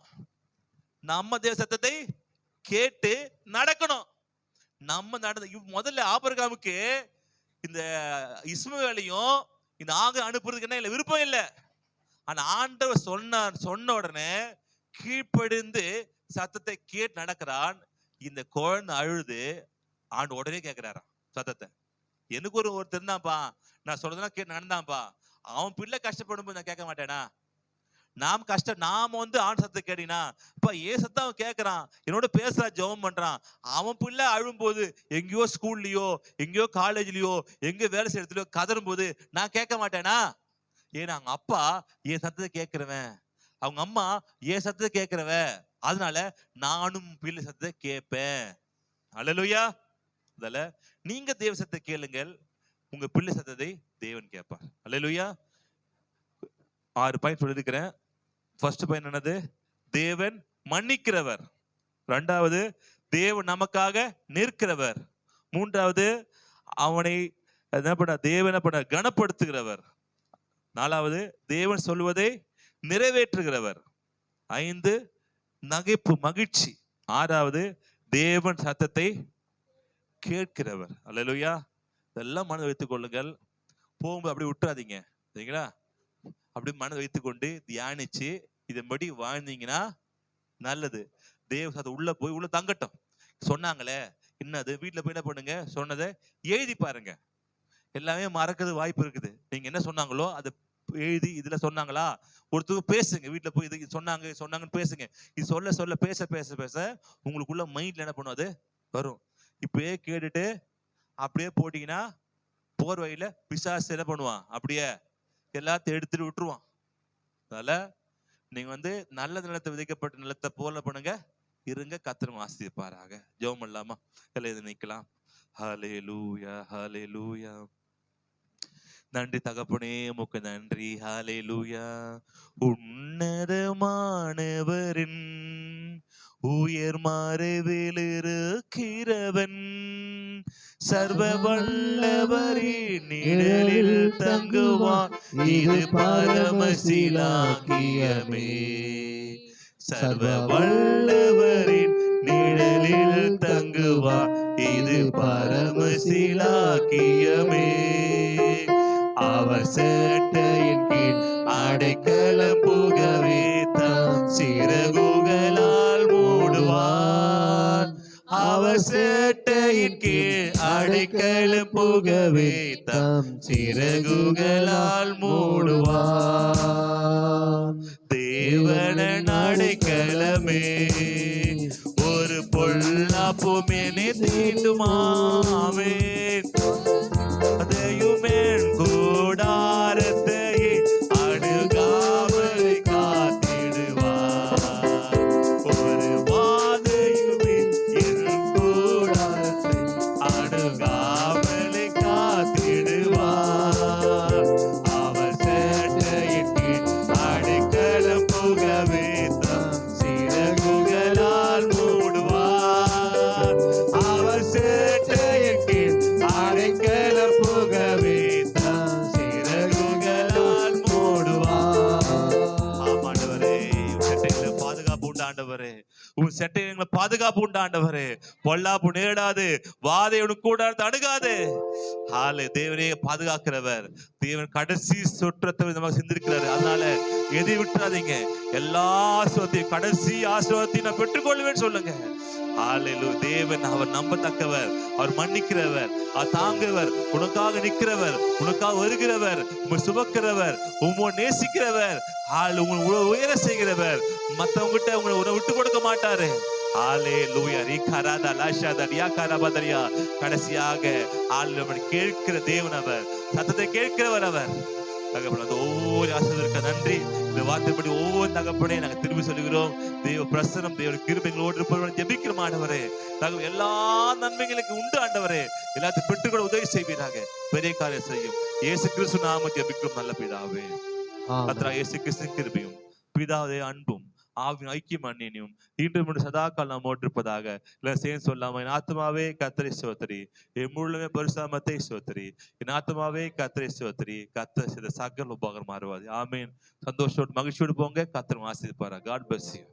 நம்ம தேவ சத்தத்தை கேட்டு நடக்கணும். நம்ம நடந்து முதல்ல ஆபிரகாமுக்கு இந்த இஸ்மவேலையும் இந்த ஆகார் அனுப்புறதுக்கு என்ன இல்லை, விருப்பம் இல்லை. ஆனா ஆண்டவர் சொன்ன உடனே கீழ்ப்படிந்து சத்தத்தை கேட்டு நடக்கிறான். இந்த குழந்தை அழுது ஆண்டு உடனே கேட்கிறாராம் சத்தத்தை. எனக்கு ஒருத்தர் தான்ப்பா, நான் சொல்றதெல்லாம் கேட்டு நடந்தான்ப்பா. அவன் பிள்ளை கஷ்டப்படும் போது நான் கேட்க மாட்டேனா? நாம ஆண் சத்தத்தை கேட்டீங்கன்னா, இப்ப ஏன் சத்தம் அவன் கேட்கறான், என்னோட பேசுறான், ஜெபம் பண்றான். அவன் பிள்ளை அழும் போது எங்கேயோ ஸ்கூல்லயோ எங்கேயோ காலேஜ்லயோ எங்கேயோ வேலை செய்யறதுலயோ கதறும் போது நான் கேட்க மாட்டேனா? ஏன்னா அவங்க அப்பா என் சத்தத்தை கேட்கிறவன், அவங்க அம்மா என் சத்தத்தை கேட்கிறவன். அதனால நானும் பிள்ளை சத்தத்தை கேட்பேன். அல்லேலூயா. அதனால நீங்க தேவ சத்தத்தை கேளுங்கள், உங்க பிள்ளை சத்தத்தை தேவன் கேட்பார். அல்லேலூயா. 6 பாயிண்ட் சொல்லியிருக்கிறேன். ஃபர்ஸ்ட் பாயிண்ட் என்னது? தேவன் மன்னிக்கிறவர். 2வது, தேவன் நமக்காக நிற்கிறவர். 3வது, அவனை என்ன பண்ண தேவன் என்ன பண்ண கனப்படுத்துகிறவர். 4வது, தேவன் சொல்வதை நிறைவேற்றுகிறவர். 5, நகைப்பு மகிழ்ச்சி. 6வது, தேவன் சத்தத்தை கேட்கிறவர். அல்லேலூயா. இதெல்லாம் மனதில் வைத்துக் கொள்ளுங்கள். போகும்போது அப்படி விட்டுறாதீங்க, சரிங்களா? அப்படி மனதை வைத்துக்கொண்டு தியானிச்சு இதன்படி வாழ்ந்தீங்கன்னா நல்லது. தேவ சத்தம் உள்ள தங்கட்டும். சொன்னாங்களே என்னது, வீட்டுல போய் என்ன பண்ணுங்க, சொன்னதை எழுதி பாருங்க. எல்லாமே மறக்கிறது வாய்ப்பு இருக்குது. நீங்க என்ன சொன்னாங்களோ அதை எழுதி, இதுல சொன்னாங்களா ஒருத்தருக்கு பேசுங்க. வீட்டுல போய் இது சொன்னாங்கன்னு பேசுங்க. இது சொல்ல பேச பேச பேச உங்களுக்குள்ள மைண்ட்ல என்ன பண்ணும், அது வரும். இப்பயே கேட்டுட்டு அப்படியே போட்டீங்கன்னா போர் வழியில பிசாசு என்ன பண்ணுவான், அப்படியே எல்லாத்தையும் எடுத்துட்டு விட்டுருவான். அதனால நீங்க நல்ல நிலத்தை விதைக்கப்பட்ட நிலத்தை போல பண்ணுங்க இருங்க. கர்த்தர் ஆசீர்வதிப்பாராக. ஜெபம் பண்ணலாமா? எல்லாம் நிக்கலாம். ஹல்லேலூயா, ஹல்லேலூயா. நன்றி தகப்பனே, உமக்கு நன்றி. ஹல்லேலூயா. உன்னதமானவரின் உயர் மறைவில் இருக்கிறவன், சர்வ வல்லவரின் நிழலில் தங்குவான், இது பரமசிலாக்கியமே. சர்வ வல்லவரின் நிழலில் தங்குவான், இது பரமசிலாக்கியமே. அவர் சேட்டையின் கீழ் அடைக்கலம் புகவே தம் சிறகுகளால் மூடுவார். அவர் சேட்டையின் கீழ் அடைக்கலம் புகவே தம் சிறகுகளால் மூடுவார். தேவனின் அடைக்கலமே, ஒரு பொல்லாப்பும் என்னை தீண்டுமாவே. அதையுமே கூடாரத்தை அணுகாமலை காத்திடுவார். ஒரு வாதையுமே என் கூடாரத்தை அணுகாமலை காத்திடுவார். அவர் சேட்டையின் கீழ் அடைக்கலம் புகவே தம் சிறகுகளால் மூடுவார். அவர் சேட்டையின் கீழ் அடைக்கலம் புகவே தம் சிறகுகளால் மூடுவார். ஆமாண்டவரே, சேட்டைகளை பாதுகாப்பு உண்டாண்டவரே, உன் சேட்டைகளை பாதுகாப்பு உண்டாண்டவரே. பொல்லாப்பு நேடாது, வாதை உனக்கு கூட அணுகாது. தேவனே பாதுகாக்கிறவர். தேவன் கடைசி சொற்றத்தை நமக்கு சிந்திருக்கிறாரு. அதனால எதை விட்டுறாதீங்க. எல்லா ஆசீர்வாதத்தையும், கடைசி ஆசீர்வாதத்தையும் நான் பெற்றுக்கொள்வேன்னு சொல்லுங்க. ஹalleluya. தேவன் அவர் நம்பத்தக்கவர், அவர் மன்னிக்கிறவர், அவர் தாங்குகிறவர், உனக்காக நிற்கிறவர், உனக்காக வருகிறவர், உம்மை சுமக்கிறவர், உம்மை நேசிக்கிறவர், உங்களை உயர செய்கிறவர், மத்தவங்கிட்ட உங்களை விட்டு கொடுக்க மாட்டாரு. ஹalleluya. ரிகராதா லாஷாதா ரியாகாரபதரியா. கடைசியாக ஆண்டவரை கேட்கிற தேவன் அவர், சத்தத்தை கேட்கிறவர் அவர். தகப்பனே, அந்த ஒவ்வொரு ஆசீர்வாதத்திற்கு நன்றி. இந்த வார்த்தைப்படி ஒவ்வொரு தகப்பனே நாங்கள் திரும்பி சொல்லுகிறோம். தேவ பிரசனம், தேவ கிருபைகளோடு இருப்பவரை ஜெபிக்கிறோம் ஆண்டவரே. எல்லா நன்மைகளுக்கு உண்டு ஆண்டவரே. எல்லாத்தையும் பெற்றுக்கொள்ள உதவி செய்வீராக. பெரிய காரியம் செய்யும். இயேசு கிறிஸ்து நாம ஜெபிக்கிறோம் நல்ல பிதாவே. கர்த்தராகிய இயேசு கிறிஸ்துவின் கிருபையும், பிதாவே அன்பும், ஆவியின் ஐக்கியம் அந்நியும் இன்று சதா காலம் நம்மோடு இருப்பதாக. எல்லாம் சேர்ந்து சொல்லாம, என் ஆத்மாவே கர்த்தரை ஸ்தோத்திரி, என் முழுமே பரிசுத்தத்தை ஸ்தோத்திரி, என் ஆத்மாவே கர்த்தரை ஸ்தோத்திரி, கர்த்தர் செய்த சகல உபகாரம் மாறுவாது. ஆமீன். சந்தோஷத்தோடு மகிழ்ச்சியோடு போங்க. கர்த்தர் ஆசீர்வதிப்பாரா. God bless you.